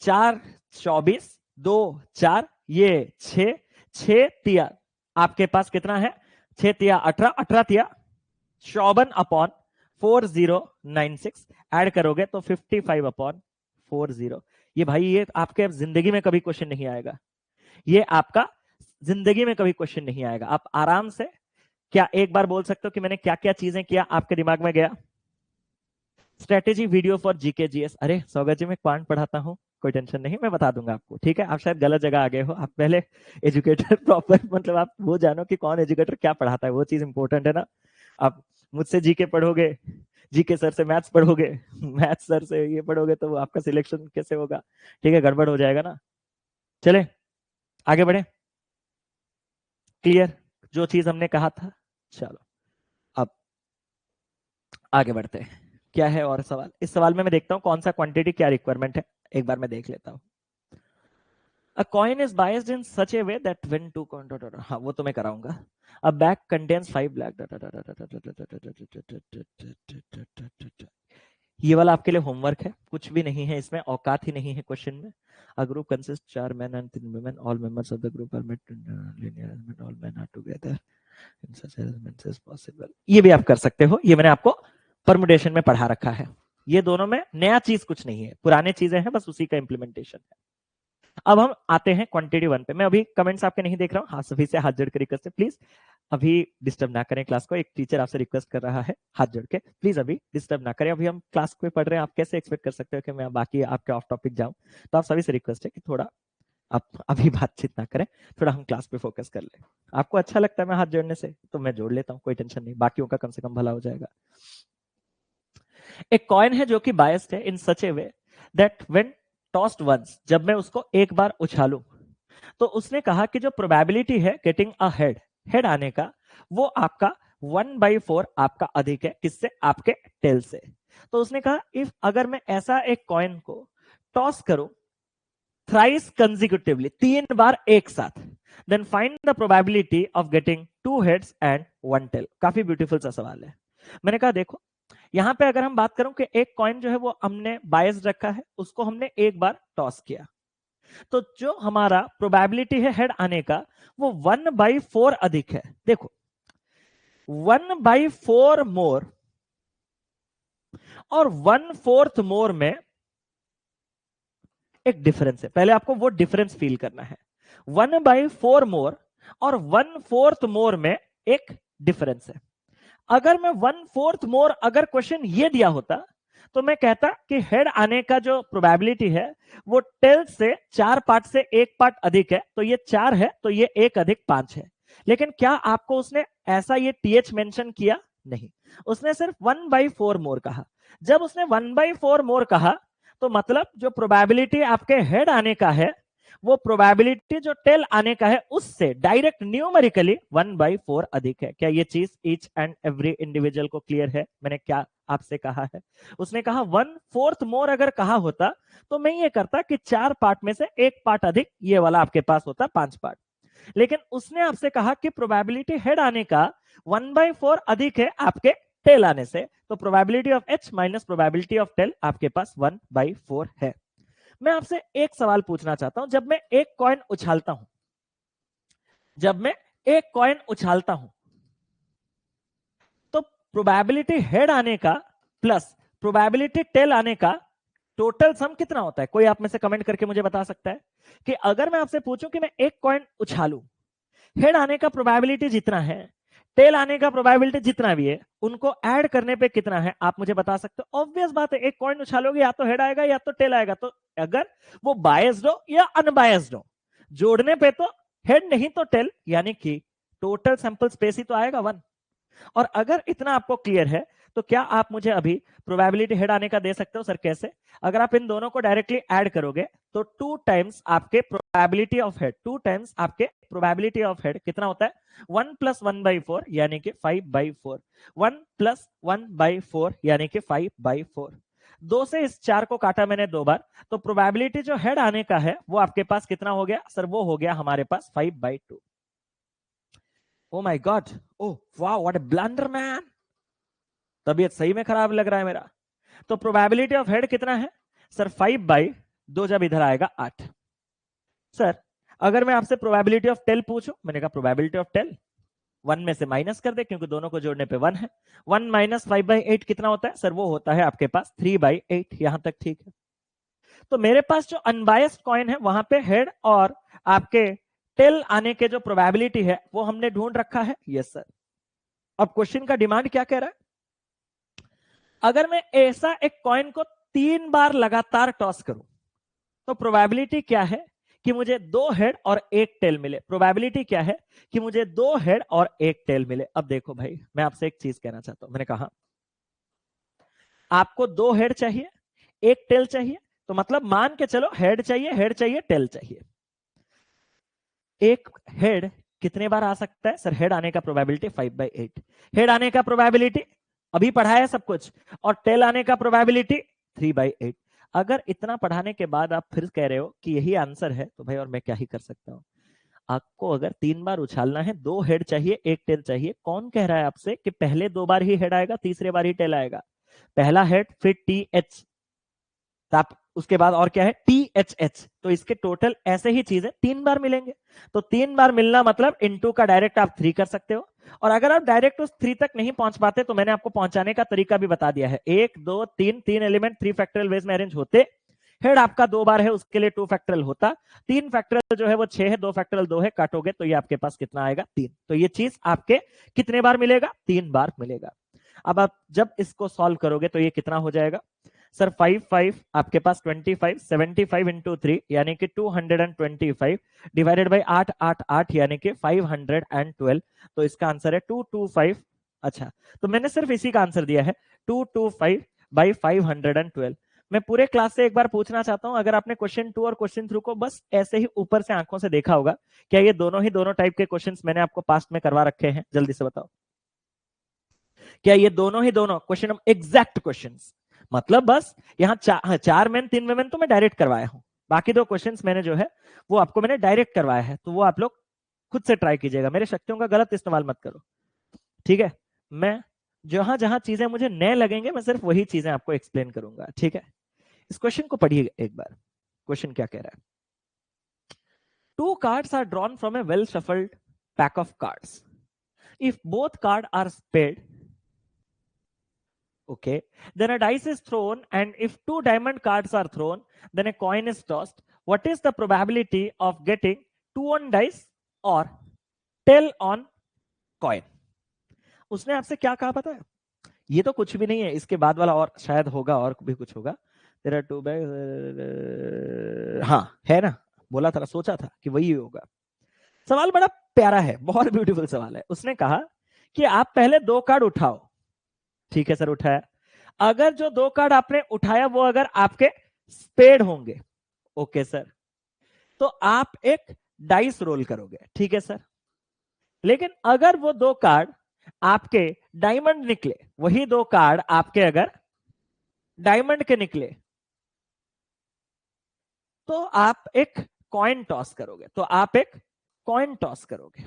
4 24 2 4, ये 6 6 तिया आपके पास कितना है? 6 तिया 18, 18 तिया 54 अपॉन 4096, ऐड करोगे तो 55 अपॉन 40। ये भाई ये आपके जिंदगी में कभी क्वेश्चन नहीं आएगा। ये आपका जिंदगी में कभी क्वेश्चन नहीं आएगा। आप आराम से क्या एक बार बोल सकते हो कि मैंने क्या क्या चीजें किया? आपके दिमाग में गया? Strategy video for GK GS. अरे सौगत जी, मैं क्वांट पढ़ाता हूँ, कोई टेंशन नहीं, मैं बता दूंगा आपको, ठीक है? आप शायद गलत जगह आ गए हो। आप पहले एजुकेटर प्रॉपर, मतलब आप वो जानो कि कौन एजुकेटर क्या पढ़ाता है, वो चीज इंपॉर्टेंट है ना। आप मुझसे जीके पढ़ोगे, जीके सर से मैथ्स पढ़ोगे, मैथ्स सर से ये पढ़ोगे, तो आपका सिलेक्शन कैसे होगा? ठीक है, गड़बड़ हो जाएगा ना। चले आगे बढ़े। क्लियर जो चीज हमने कहा था? चलो अब आगे बढ़ते हैं। क्या है और सवाल? इस सवाल में मैं देखता हूं कौन सा क्वांटिटी क्या रिक्वायरमेंट है, एक बार मैं देख लेता हूं। A coin is biased in such a way that when two coin, हाँ वो तो मैं कराऊंगा। A bag contains 5 black, ये वाला आपके लिए होमवर्क है, कुछ भी नहीं है इसमें, औकात ही नहीं है क्वेश्चन में। A group consists 4 men and 3 women. All members of the group are met in linear arrangement. All men are together in such arrangements as possible. ये भी आप कर सकते हो, ये मैंने आपको परमुटेशन में पढ़ा रखा है। ये दोनों में नया चीज कुछ नहीं है, पुराने चीजें हैं, बस उसी का इंप्लीमेंटेशन है। अब हम आते हैं क्वांटिटी 1 पे। मैं अभी कमेंट्स आपके नहीं देख रहा हूँ, हाँ सभी से हाथ जोड़ के रिक्वेस्ट है, प्लीज अभी डिस्टर्ब ना करें क्लास को। एक टीचर आपसे रिक्वेस्ट कर रहा है हाथ जोड़ के, प्लीज अभी डिस्टर्ब ना करें। अभी हम क्लास को पढ़ रहे हैं, आप कैसे एक्सपेक्ट कर सकते हो कि मैं बाकी आपके ऑफ टॉपिक जाऊं? तो आप सभी से रिक्वेस्ट है कि थोड़ा आप अभी बातचीत ना करें, थोड़ा हम क्लास पे फोकस कर ले। आपको अच्छा लगता है मैं हाथ जोड़ने से, तो मैं जोड़ लेता हूँ, कोई टेंशन नहीं, बाकियों का कम से कम भला हो जाएगा। एक कॉइन है जो कि बायस्ड है in such a way that when tossed once, जब मैं उसको एक बार उछालूं, तो उसने कहा कि जो प्रोबेबिलिटी है गेटिंग अ हेड, हेड आने का, वो आपका 1/4 आपका अधिक है। किससे? आपके टेल से। तो उसने कहा इफ अगर मैं ऐसा एक कॉइन को टॉस करूं थ्राइस कंसेक्यूटिवली, 3 बार एक साथ, then find the probability of getting 2 heads and 1 tail. काफी ब्यूटीफुल सा सवाल है। मैंने कहा देखो, यहां पे अगर हम बात करूं कि एक कॉइन जो है वो हमने बायस्ड रखा है, उसको हमने एक बार टॉस किया, तो जो हमारा प्रोबेबिलिटी है हेड आने का, वो 1/4 अधिक है। देखो 1/4 मोर और 1/4 मोर में एक डिफरेंस है, पहले आपको वो डिफरेंस फील करना है। 1/4 मोर और 1/4 मोर में एक डिफरेंस है। अगर मैं 1/4 मोर, अगर क्वेश्चन ये दिया होता तो मैं कहता कि हेड आने का जो प्रोबेबिलिटी है वो टेल से 4 पार्ट से 1 पार्ट अधिक है, तो ये 4 है, तो ये 1 अधिक 5 है। लेकिन क्या आपको उसने ऐसा ये टीएच मेंशन किया? नहीं, उसने सिर्फ 1/4 मोर कहा। जब उसने 1/4 मोर कहा तो मतलब जो प्रोबेबिलिटी आपके हेड आने का है वो प्रोबेबिलिटी जो टेल आने का है उससे डायरेक्ट न्यूमेरिकली 1/4 अधिक है। क्या ये चीज ईच एंड एवरी इंडिविजुअल को क्लियर है? मैंने क्या आपसे कहा है? उसने कहा 1/4 मोर अगर कहा होता तो मैं ये करता कि 4 पार्ट में से 1 पार्ट अधिक ये वाला आपके पास होता 5 पार्ट। लेकिन उसने आपसे कहा कि प्रोबेबिलिटी हेड आने का 1/4 अधिक है आपके टेल आने से, तो probability of H minus probability of tail आपके पास 1/4 है। मैं आपसे एक सवाल पूछना चाहता हूं, जब मैं एक कॉइन उछालता हूं, जब मैं एक कॉइन उछालता हूं तो प्रोबेबिलिटी हेड आने का प्लस प्रोबेबिलिटी टेल आने का टोटल सम कितना होता है? कोई आप में से कमेंट करके मुझे बता सकता है कि अगर मैं आपसे पूछूं कि मैं एक कॉइन उछालूं, हेड आने का प्रोबेबिलिटी जितना है, टेल आने का प्रोबेबिलिटी जितना भी है, उनको ऐड करने पे कितना है? आप मुझे बता सकते हो। ऑब्वियस बात है, एक कॉइन उछालोगे या तो हेड आएगा या तो टेल आएगा। तो अगर वो बायस्ड हो या अनबायस्ड हो, जोड़ने पे तो हेड नहीं तो टेल, यानी कि टोटल सैंपल स्पेस ही तो आएगा 1। और अगर इतना आपको क्लियर है तो क्या आप मुझे अभी प्रोबेबिलिटी हेड आने का दे सकते हो? सर कैसे? अगर आप इन दोनों को डायरेक्टली ऐड करोगे तो 2 टाइम्स आपके प्रोबेबिलिटी ऑफ हेड, 2 टाइम्स आपके प्रोबेबिलिटी ऑफ हेड कितना होता है? 1 + 1/4 यानी कि 5/4। 1 + 1/4 यानी कि 5/4। 2 से इस 4 को काटा मैंने 2 बार, तो प्रोबेबिलिटी जो हेड आने का है वो आपके पास कितना हो गया? सर वो हो गया हमारे पास 5/2। Oh my God, oh wow, what a blunder man. तबीयत सही में खराब लग रहा है मेरा। तो प्रोबेबिलिटी ऑफ हेड कितना है? सर 5/2, जब इधर आएगा 8। सर अगर मैं आपसे प्रोबेबिलिटी ऑफ टेल पूछूं, मैंने कहा प्रोबेबिलिटी ऑफ टेल 1 में से माइनस कर दे क्योंकि दोनों को जोड़ने पे 1 है। 1 - 5/8 कितना होता है? सर वो होता है आपके पास 3/8। यहां तक ठीक है। तो मेरे पास जो अनबायस्ड कॉइन है वहां पे हेड और आपके टेल आने के जो प्रोबेबिलिटी है वो हमने ढूंढ रखा है। Yes sir. अब क्वेश्चन का डिमांड क्या कह रहा है? अगर मैं ऐसा एक कॉइन को 3 बार लगातार टॉस करूं तो प्रोबेबिलिटी क्या है कि मुझे 2 हेड और 1 टेल मिले? प्रोबेबिलिटी क्या है कि मुझे 2 हेड और 1 टेल मिले? अब देखो भाई, मैं आपसे एक चीज कहना चाहता हूं। मैंने कहा आपको 2 हेड चाहिए, 1 टेल चाहिए, तो मतलब मान के चलो हेड चाहिए, टेल चाहिए। एक हेड कितने बार आ सकता है? सर हेड आने का प्रोबेबिलिटी 5/8। हेड आने का प्रोबेबिलिटी अभी पढ़ा है सब कुछ, और टेल आने का प्रोबेबिलिटी 3/8। अगर इतना पढ़ाने के बाद आप फिर कह रहे हो कि यही आंसर है, तो भाई और मैं क्या ही कर सकता हूं। आपको अगर 3 बार उछालना है, 2 हेड चाहिए, 1 टेल चाहिए, कौन कह रहा है आपसे कि पहले 2 बार ही हेड आएगा, तीसरे बार ही टेल आएगा? पहला हेड फिर टी एच, आप उसके बाद और क्या है? THH। तो इसके टोटल ऐसे ही चीजें 3 बार मिलेंगे। तो 3 बार मिलना मतलब इनटू का डायरेक्ट आप 3 कर सकते हो। और अगर आप डायरेक्ट उस 3 तक नहीं पहुंच पाते तो मैंने आपको पहुंचाने का तरीका भी बता दिया है। 1 2 3 3 एलिमेंट 3 फैक्टोरियल वेज में अरेंज होते, हेड आपका 2 बार है उसके लिए 2 फैक्टोरियल होता, 3 फैक्टोरियल जो है वो 6 है, 2 फैक्टोरियल 2 है, काटोगे तो ये आपके पास कितना आएगा? 3। तो ये चीज आपके कितने बार मिलेगा? 3 बार मिलेगा। अब आप जब इसको सॉल्व करोगे तो ये कितना हो जाएगा? सर 5 5 आपके पास 25, 75 इंटू 3 यानी कि 225 डिवाइडेड बाई 8 8 8 यानी कि 512। तो इसका आंसर है 225। अच्छा, तो मैंने सिर्फ इसी का आंसर दिया है 225 बाई 512। मैं पूरे क्लास से एक बार पूछना चाहता हूं, अगर आपने क्वेश्चन 2 और क्वेश्चन 3 को बस ऐसे ही ऊपर से आंखों से देखा होगा, क्या ये दोनों टाइप के क्वेश्चंस मैंने आपको पास्ट में करवा रखे हैं? जल्दी से बताओ। क्या ये दोनों क्वेश्चन एग्जैक्ट क्वेश्चंस? मतलब बस यहाँ 4 मेन 3 वुमेन तो मैं डायरेक्ट करवाया हूं, बाकी 2 क्वेश्चंस मैंने जो है वो आपको मैंने डायरेक्ट करवाया है, तो वो आप लोग खुद से ट्राई कीजिएगा, मेरे शक्तियों का गलत इस्तेमाल मत करो। ठीक है, मैं जहां जहां चीजें मुझे नए लगेंगे मैं सिर्फ वही चीजें आपको एक्सप्लेन करूंगा। ठीक है, इस क्वेश्चन को पढ़िए एक बार। क्वेश्चन क्या कह रहा है? 2 cards are drawn from a well shuffled pack of cards. If both cards are paired, okay, then a dice is thrown, and if 2 diamond cards are thrown, then a coin is tossed. What is the probability of getting 2 on dice or 10 on coin? उसने आपसे क्या कहा पता है? ये तो कुछ भी नहीं है, इसके बाद वाला और शायद होगा, और भी कुछ होगा। तेरा टू बैग, हाँ है ना, बोला था, सोचा था कि वही होगा। सवाल बड़ा प्यारा है, बहुत ब्यूटीफुल सवाल है। उसने कहा कि आप पहले 2 कार्ड उठाओ। ठीक है सर, उठाया। अगर जो 2 कार्ड आपने उठाया वो अगर आपके स्पेड होंगे, ओके सर, तो आप एक डाइस रोल करोगे। ठीक है सर। लेकिन अगर वो 2 कार्ड आपके डायमंड निकले, वही 2 कार्ड आपके अगर डायमंड के निकले, तो आप एक कॉइन टॉस करोगे। तो आप एक कॉइन टॉस करोगे।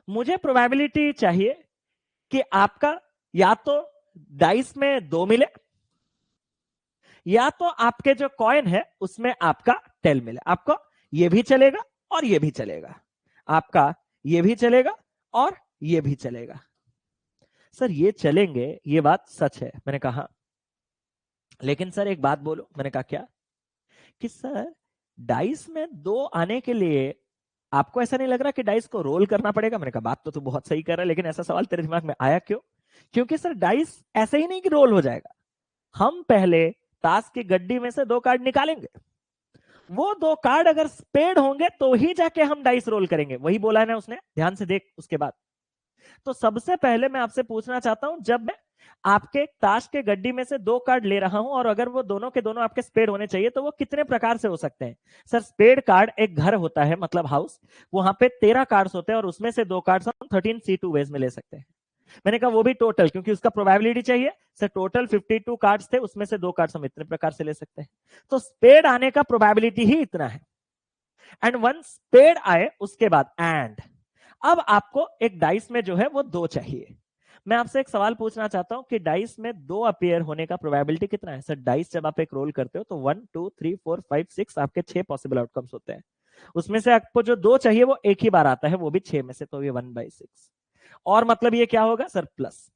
मुझे प्रोबेबिलिटी चाहिए कि आपका या तो डाइस में 2 मिले, या तो आपके जो कॉइन है उसमें आपका टेल मिले। आपको ये भी चलेगा और ये भी चलेगा, आपका ये भी चलेगा और ये भी चलेगा। सर ये चलेंगे, ये बात सच है। मैंने कहा लेकिन सर एक बात बोलो। मैंने कहा क्या? कि सर डाइस में 2 आने के लिए आपको ऐसा नहीं लग रहा कि डाइस को रोल करना पड़ेगा? मैंने कहा बात तो तू बहुत सही कर रहा है, लेकिन ऐसा सवाल तेरे दिमाग में आया क्यों? क्योंकि सर डाइस ऐसे ही नहीं कि रोल हो जाएगा। हम पहले ताश की गड्डी में से 2 कार्ड निकालेंगे, वो 2 कार्ड अगर स्पेड होंगे तो ही जाके हम डाइस रोल करेंगे। वही बोला है ना उसने, ध्यान से देख उसके बाद। तो सबसे पहले मैं आपसे पूछना चाहता हूं, जब मैं आपके ताश के गड्डी में से 2 कार्ड ले रहा हूं और अगर वो दोनों के दोनों आपके स्पेड होने चाहिए, तो वो कितने प्रकार से हो सकते हैं? सर स्पेड कार्ड एक घर होता है, मतलब हाउस, वहां पे 13 कार्ड्स होते हैं और उसमें से 2 कार्ड्स हम 13C2 वेज में ले सकते हैं। मैंने कहा वो भी टोटल, क्योंकि उसका प्रोबेबिलिटी चाहिए। सर टोटल 52 कार्ड्स थे, उसमें से 2 कार्ड्स हम इतने प्रकार से ले सकते हैं। तो स्पेड आने का प्रोबेबिलिटी ही इतना है। एंड वन स्पेड आए उसके बाद एंड, अब आपको एक डाइस में जो है वो 2 चाहिए। मैं आपसे एक सवाल पूछना चाहता हूं कि डाइस में 2 अपीयर होने का प्रोबेबिलिटी कितना है? सर डाइस जब आप एक रोल करते हो तो 1 2 3 4 5 6 आपके 6 पॉसिबल आउटकम्स होते हैं। उसमें से आपको जो 2 चाहिए वो एक ही बार आता है, वो भी 6 में से, तो ये 1/6। और मतलब ये क्या होगा सर? प्लस।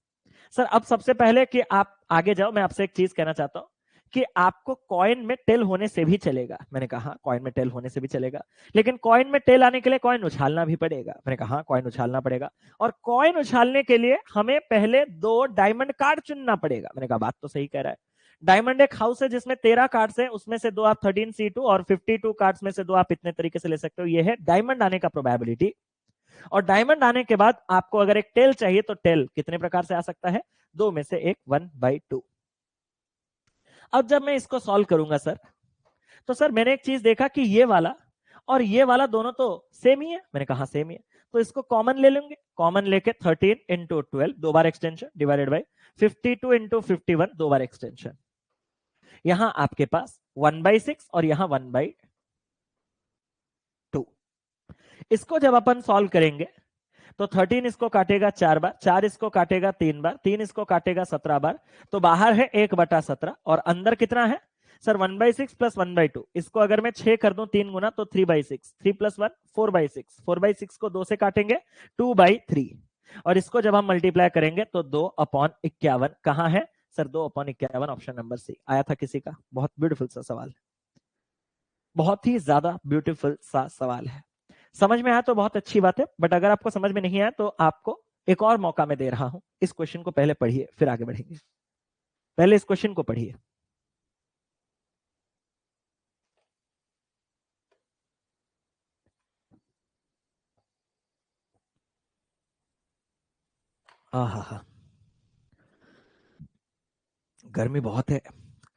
सर अब सबसे पहले कि आप आगे जाओ, मैं आपसे एक चीज कहना चाहता हूं कि आपको कॉइन में टेल होने से भी चलेगा। मैंने कहा कॉइन में टेल होने से भी चलेगा, लेकिन कॉइन में टेल आने के लिए कॉइन उछालना भी पड़ेगा। मैंने कहा कॉइन उछालना पड़ेगा, और कॉइन उछालने के लिए हमें पहले 2 डायमंड कार्ड चुनना पड़ेगा। मैंने कहा बात तो सही कह रहा है। डायमंड एक हाउस है जिसमें 13 कार्ड्स हैं, उसमें से 2 आप 13C2 और 52 कार्ड्स में से 2 आप इतने तरीके से ले सकते हो। ये है डायमंड आने का प्रोबेबिलिटी। और डायमंड आने के बाद आपको अगर एक टेल चाहिए, तो टेल कितने प्रकार से आ सकता है? 2 में से एक, 1/2। अब जब मैं इसको सॉल्व करूंगा सर, तो सर मैंने एक चीज देखा कि ये वाला और ये वाला दोनों तो सेम ही है। मैंने कहा सेम ही है, तो इसको कॉमन ले लेंगे। कॉमन लेके 13 into 12 2 bar extension divided by 52 into 51 2 bar extension. यहां आपके पास 1/6 और यहां 1/2। इसको जब अपन सॉल्व करेंगे तो 13 इसको काटेगा 4 बार, 4 इसको काटेगा 3 बार, 3 इसको काटेगा 17 बार, तो बाहर है 1/17 और अंदर कितना है सर? 1/6 प्लस 1/2। इसको अगर मैं 6 कर दूं 3 गुना, तो 3/6, 3 प्लस 1 4/6, 4/6 को 2 से काटेंगे 2/3, और इसको जब हम मल्टीप्लाई करेंगे तो 2/51 कहां है सर? 2/51 ऑप्शन नंबर सी। आया था किसी का? बहुत ब्यूटीफुल सा सवाल, बहुत ही ज्यादा ब्यूटीफुल सा सवाल है। समझ में आया तो बहुत अच्छी बात है, बट अगर आपको समझ में नहीं आया तो आपको एक और मौका मैं दे रहा हूं। इस क्वेश्चन को पहले पढ़िए, फिर आगे बढ़ेंगे। पहले इस क्वेश्चन को पढ़िए। आहा, गर्मी बहुत है,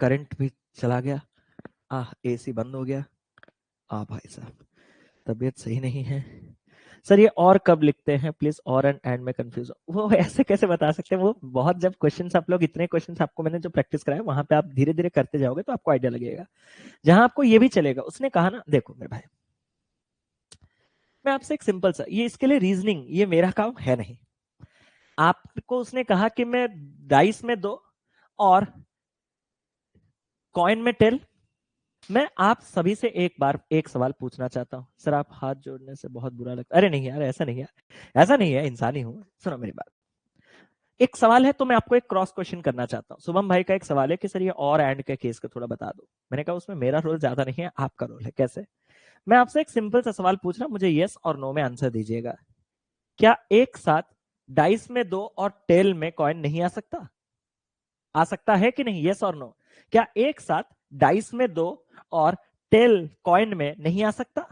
करंट भी चला गया, एसी बंद हो गया। भाई साहब, तबीयत सही नहीं है। सर ये और कब लिखते हैं प्लीज? और एंड एंड में कंफ्यूज वो ऐसे कैसे बता सकते हैं? वो बहुत, जब क्वेश्चंस आप लोग, इतने क्वेश्चंस आपको मैंने जो प्रैक्टिस कराया, वहां पे आप धीरे धीरे करते जाओगे तो आपको आइडिया लगेगा। जहां आपको ये भी चलेगा। उसने कहा ना, देखो मेरे भाई, मैं आपसे एक सिंपल सा, ये इसके लिए रीजनिंग ये मेरा काम है नहीं। आपको उसने कहा कि मैं डाइस में 2 और कॉइन में 10। मैं आप सभी से एक बार एक सवाल पूछना चाहता हूं। सर आप हाथ जोड़ने से बहुत बुरा लगता है। अरे नहीं यार, ऐसा नहीं है, ऐसा नहीं है, इंसानी हूं। सुनो मेरी बात। एक सवाल है तो मैं आपको एक क्रॉस क्वेश्चन करना चाहता हूं। शुभम भाई का एक सवाल है कि सर ये और एंड के केस को थोड़ा बता दो। मैंने कहा उसमें मेरा रोल ज्यादा नहीं है, आपका रोल है। कैसे? मैं आपसे एक सिंपल सा सवाल पूछ रहा हूं, मुझे यस और नो में आंसर दीजिएगा। क्या एक साथ डाइस में 2 और टेल में कॉइन नहीं आ सकता? आ सकता है कि नहीं? यस और नो? क्या एक साथ डाइस में 2 और टेल कॉइन में नहीं आ सकता?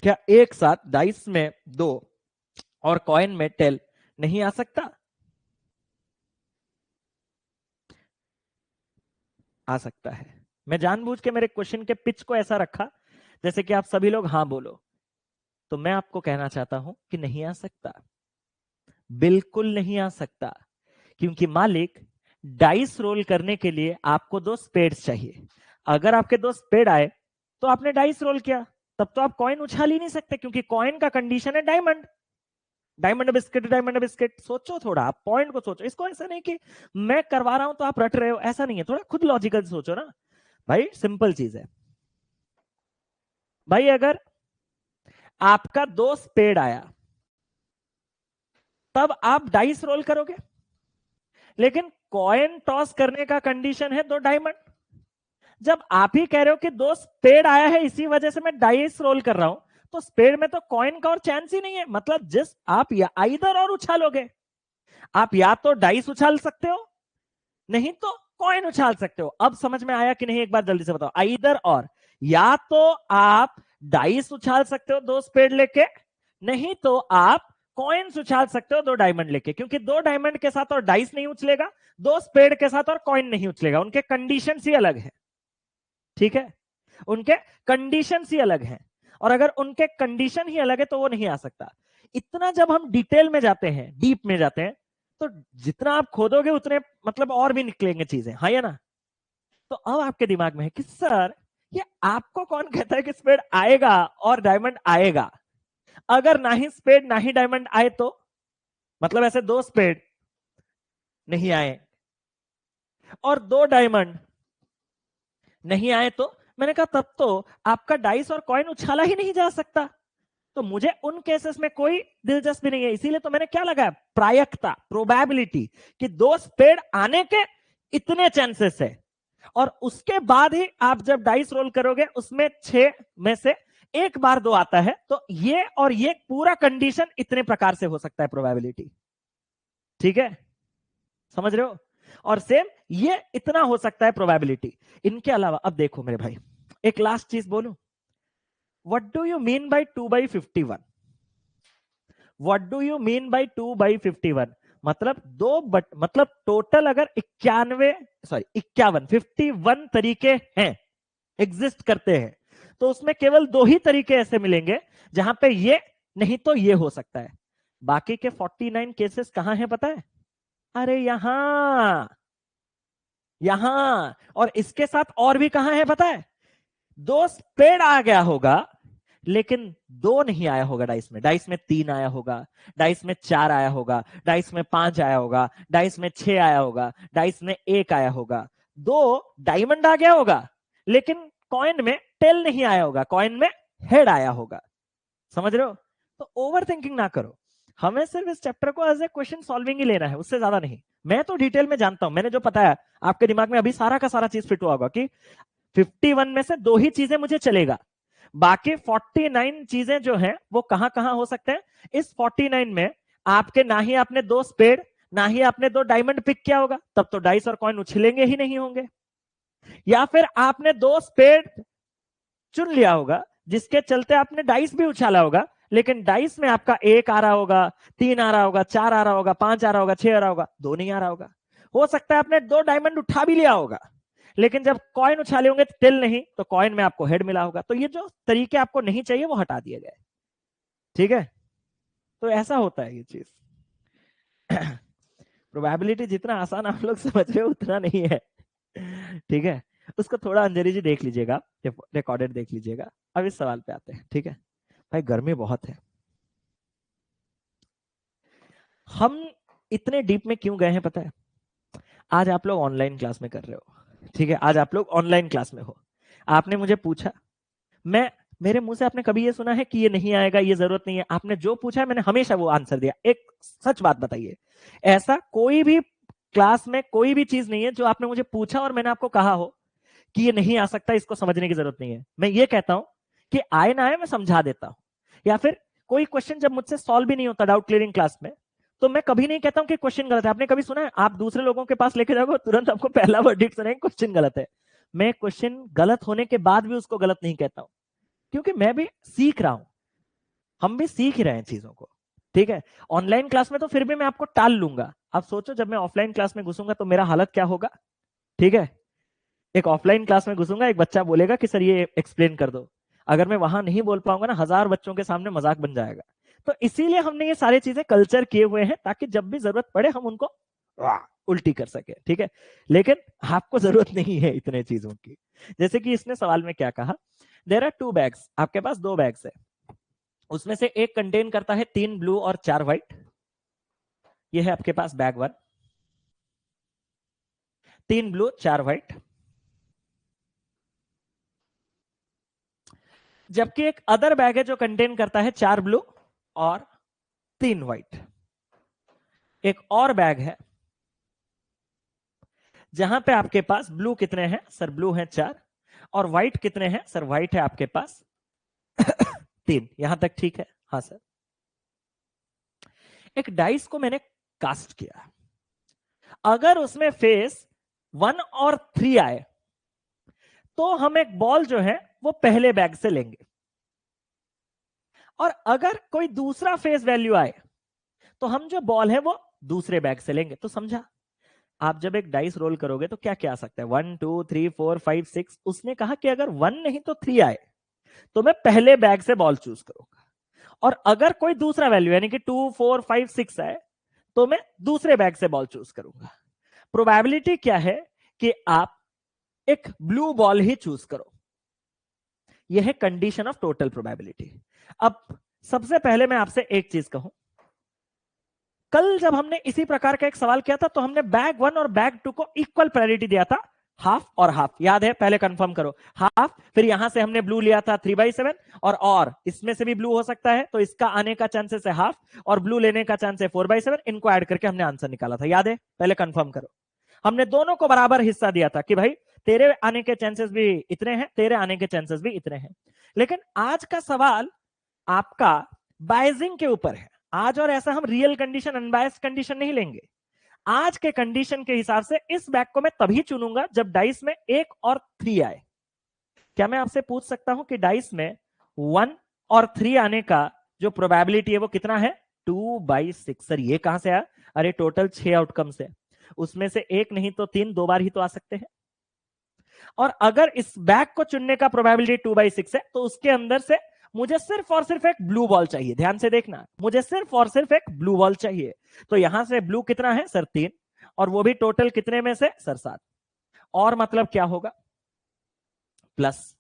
क्या एक साथ डाइस में 2 और कॉइन में टेल नहीं आ सकता? आ सकता है। मैं जानबूझ के मेरे क्वेश्चन के पिच को ऐसा रखा जैसे कि आप सभी लोग हाँ बोलो, तो मैं आपको कहना चाहता हूं कि नहीं आ सकता, बिल्कुल नहीं आ सकता, क्योंकि मालिक डाइस रोल करने के लिए आपको 2 स्पेड्स चाहिए। अगर आपके 2 स्पेड आए तो आपने डाइस रोल किया, तब तो आप कॉइन उछाल ही नहीं सकते, क्योंकि कॉइन का कंडीशन है diamond. Diamond biscuit, diamond biscuit. सोचो थोड़ा, आप पॉइंट को सोचो। इसको ऐसा नहीं कि मैं करवा रहा हूं तो आप रट रहे हो, ऐसा नहीं है। थोड़ा खुद लॉजिकल सोचो ना भाई, सिंपल चीज है भाई। अगर आपका 2 स्पेड आया तब आप डाइस रोल करोगे, लेकिन कॉइन टॉस करने का कंडीशन है 2 डायमंड। जब आप ही कह रहे हो कि 2 स्पेड आया है इसी वजह से मैं डाइस रोल कर रहा हूं, तो स्पेड में तो कॉइन का और चांस ही नहीं है। मतलब जिस आप या इधर और उछालोगे, आप या तो डाइस उछाल सकते हो, नहीं तो कॉइन उछाल सकते हो। अब समझ में आया कि नहीं? एक बार जल्दी से बताओ। इधर और, या तो आप डाइस उछाल सकते हो 2 स्पेड लेके, नहीं तो आप कॉइन्स उछाल सकते हो 2 डायमंड लेके। क्योंकि 2 डायमंड के साथ और डाइस नहीं उछलेगा, 2 स्पेड के साथ और कॉइन नहीं उछलेगा। उनके कंडीशन ही अलग है, ठीक है? उनके कंडीशन ही अलग हैं, और अगर उनके कंडीशन ही अलग है तो वो नहीं आ सकता। इतना जब हम डिटेल में जाते हैं, डीप में जाते हैं, तो जितना आप खोदोगे उतने मतलब और भी निकलेंगे चीजें, हाँ या ना? तो अब आपके दिमाग में है कि सर ये आपको कौन कहता है कि स्पेड आएगा और डायमंड आएगा? अगर ना ही स्पेड ना ही डायमंड आए तो मतलब ऐसे 2 स्पेड नहीं आए और 2 डायमंड नहीं आए तो मैंने कहा तब तो आपका डाइस और कॉइन उछाला ही नहीं जा सकता। तो मुझे उन केसेस में कोई दिलचस्पी नहीं है, इसीलिए तो मैंने क्या लगाया? प्रायिकता, प्रोबेबिलिटी, कि 2 स्पेड आने के इतने चांसेस है, और उसके बाद ही आप जब डाइस रोल करोगे उसमें 6 में से एक बार 2 आता है, तो ये और ये पूरा कंडीशन इतने प्रकार से हो सकता है, प्रोबेबिलिटी। ठीक है, समझ रहे हो? और सेम ये इतना हो सकता है प्रोबेबिलिटी। इनके अलावा अब देखो मेरे भाई, एक लास्ट चीज बोलूं। What do you mean by 2/51? What do you mean by 2/51? मतलब मतलब टोटल अगर 51 तरीके हैं, एग्जिस्ट करते हैं, तो उसमें केवल 2 ही तरीके ऐसे मिलेंगे जहां पे ये नहीं तो ये हो सकता है। बाकी के 49 केसेस कहां हैं पता है? अरे यहां, यहां। और इसके साथ और भी कहां है पता है? 2 स्पेड आ गया होगा, लेकिन 2 नहीं आया होगा डाइस में। डाइस में 3 आया होगा, डाइस में 4 आया होगा, डाइस में 5 आया होगा, डाइस में 6 आया होगा, डाइस में 1 आया होगा, 2 डायमंड आ गया होगा, लेकिन कॉइन में टेल नहीं आया होगा, कॉइन में हेड आया होगा। समझ रहे हो? तो ओवर थिंकिंग ना करो, हमें सिर्फ इस चैप्टर को एज ए क्वेश्चन सॉल्विंग ही लेना है, उससे ज्यादा नहीं। मैं तो डिटेल में जानता हूं, मैंने जो पता है आपके दिमाग में अभी सारा का सारा चीज फिट हुआ होगा कि 51 में से 2 ही चीजें मुझे चलेगा, बाकी 49 चीजें जो हैं वो कहां कहां हो सकते हैं। इस 49 में आपके ना ही आपने 2 स्पेड ना ही आपने 2 डायमंड पिक किया होगा, तब तो डाइस और कॉइन उछलेंगे ही नहीं होंगे। या फिर आपने 2 स्पेड चुन लिया होगा जिसके चलते आपने डाइस भी उछाला होगा, लेकिन डाइस में आपका 1 आ रहा होगा, 3 आ रहा होगा, 4 आ रहा होगा, 5 आ रहा होगा, 6 आ रहा होगा, 2 नहीं आ रहा होगा। हो सकता है आपने 2 डायमंड उठा भी लिया होगा, लेकिन जब कॉइन उछाले होंगे टिल नहीं, तो कॉइन में आपको हेड मिला होगा। तो ये जो तरीके आपको नहीं चाहिए वो हटा दिए गए। ठीक है, तो ऐसा होता है ये चीज। प्रोबेबिलिटी जितना आसान आप लोग समझ रहे हो उतना नहीं है। ठीक है, उसको थोड़ा अंजलि जी देख लीजिएगा, रिकॉर्डेड देख लीजिएगा। अब इस सवाल पे आते हैं। ठीक है भाई, गर्मी बहुत है। हम इतने डीप में क्यों गए हैं पता है? आज आप लोग ऑनलाइन क्लास में कर रहे हो, ठीक है, आज आप लोग ऑनलाइन क्लास में हो। आपने मुझे पूछा, मैं मेरे मुंह से आपने कभी ये सुना है कि ये नहीं आएगा, ये जरूरत नहीं है? आपने जो पूछा है मैंने हमेशा वो आंसर दिया। एक सच बात बताइए, ऐसा कोई भी क्लास में कोई भी चीज नहीं है जो आपने मुझे पूछा और मैंने आपको कहा हो कि ये नहीं आ सकता, इसको समझने की जरूरत नहीं है। मैं ये कहता हूं कि आए ना आए मैं समझा देता हूं, या फिर कोई क्वेश्चन जब मुझसे सॉल्व भी नहीं होता डाउट क्लियरिंग क्लास में, तो मैं कभी नहीं कहता हूं कि क्वेश्चन गलत है। आपने कभी सुना है आप दूसरे लोगों के पास लेके जाओगे तुरंत आपको पहला वर्डिक्ट सुनाएंगे क्वेश्चन गलत है। मैं क्वेश्चन गलत होने के बाद भी उसको गलत नहीं कहता हूं, क्योंकि मैं भी सीख रहा हूं, हम भी सीख ही रहे हैं चीजों को। ठीक है, ऑनलाइन क्लास में तो फिर भी मैं आपको टाल लूंगा। आप सोचो जब मैं ऑफलाइन क्लास में घुसूंगा तो मेरा हालत क्या होगा। ठीक है, एक ऑफलाइन क्लास में घुसूंगा, एक बच्चा बोलेगा कि सर ये एक्सप्लेन कर दो, अगर मैं वहां नहीं बोल पाऊंगा ना, 1000 बच्चों के सामने मजाक बन जाएगा। तो इसीलिए हमने ये सारी चीजें कल्चर किए हुए हैं, ताकि जब भी जरूरत पड़े हम उनको उल्टी कर सके। ठीक है, लेकिन आपको जरूरत नहीं है इतने चीजों की। जैसे कि इसने सवाल में क्या कहा, देयर आर 2 बैग्स, आपके पास 2 बैग्स है, उसमें से एक कंटेन करता है 3 ब्लू और 4 व्हाइट। ये है आपके पास बैग 1, 3 ब्लू 4 व्हाइट। जबकि एक अदर बैग है जो कंटेन करता है 4 ब्लू और 3 व्हाइट। एक और बैग है जहां पे आपके पास ब्लू कितने हैं सर, ब्लू है 4, और व्हाइट कितने हैं सर, व्हाइट है आपके पास 3। यहां तक ठीक है? हाँ सर। एक डाइस को मैंने कास्ट किया, अगर उसमें फेस 1 और 3 आए तो हम एक बॉल जो है वो पहले बैग से लेंगे, और अगर कोई दूसरा फेस वैल्यू आए तो हम जो बॉल है वो दूसरे बैग से लेंगे। तो समझा? आप जब एक डाइस रोल करोगे तो क्या क्या आ सकता है, 1 2 3 4 5 6। उसने कहा कि अगर 1 नहीं तो 3 आए तो मैं पहले बैग से बॉल चूज करूंगा, और अगर कोई दूसरा वैल्यू यानी कि 2 4 5 6 आए तो मैं दूसरे बैग से बॉल चूज करूंगा। प्रोबेबिलिटी क्या है कि आप एक ब्लू बॉल ही चूज करो, यह है कंडीशन ऑफ टोटल प्रोबेबिलिटी। अब सबसे पहले मैं आपसे एक चीज कहूं, कल जब हमने इसी प्रकार का एक सवाल किया था तो हमने बैग 1 और बैग 2 को इक्वल प्रायोरिटी दिया था, हाफ और हाफ। याद है? पहले कंफर्म करो। हाफ, फिर यहां से हमने ब्लू लिया था 3/7, और इसमें से भी ब्लू हो सकता है तो इसका आने का चांसेस है हाफ, और ब्लू लेने का चांस है 4/7। इनको ऐड करके हमने आंसर निकाला था, याद है? पहले कंफर्म करो। हमने दोनों को बराबर हिस्सा दिया था कि भाई तेरे आने के चांसेस भी इतने हैं, तेरे आने के चांसेस भी इतने हैं। लेकिन आज का सवाल आपका बाइजिंग के ऊपर है। आज और ऐसा हम रियल कंडीशन अनबायस्ड कंडीशन नहीं लेंगे। आज के कंडीशन के हिसाब से इस बैग को मैं तभी चुनूंगा जब डाइस में 1 और 3 आए। क्या मैं आपसे पूछ सकता हूं कि डाइस में 1 और 3 आने का जो प्रोबेबिलिटी है वो कितना है? 2/6। सर ये कहां से आया? अरे टोटल 6 आउटकम्स है, उसमें से एक नहीं तो 3, 2 बार ही तो आ सकते हैं। और अगर इस बैग को चुनने का प्रोबेबिलिटी 2/6 है तो उसके अंदर से मुझे सिर्फ और सिर्फ एक ब्लू बॉल चाहिए। ध्यान से देखना, मुझे सिर्फ और सिर्फ एक ब्लू बॉल चाहिए। तो यहां से ब्लू कितना है सर? 3, और वो भी टोटल कितने में से सर? 7। और मतलब क्या होगा? प्लस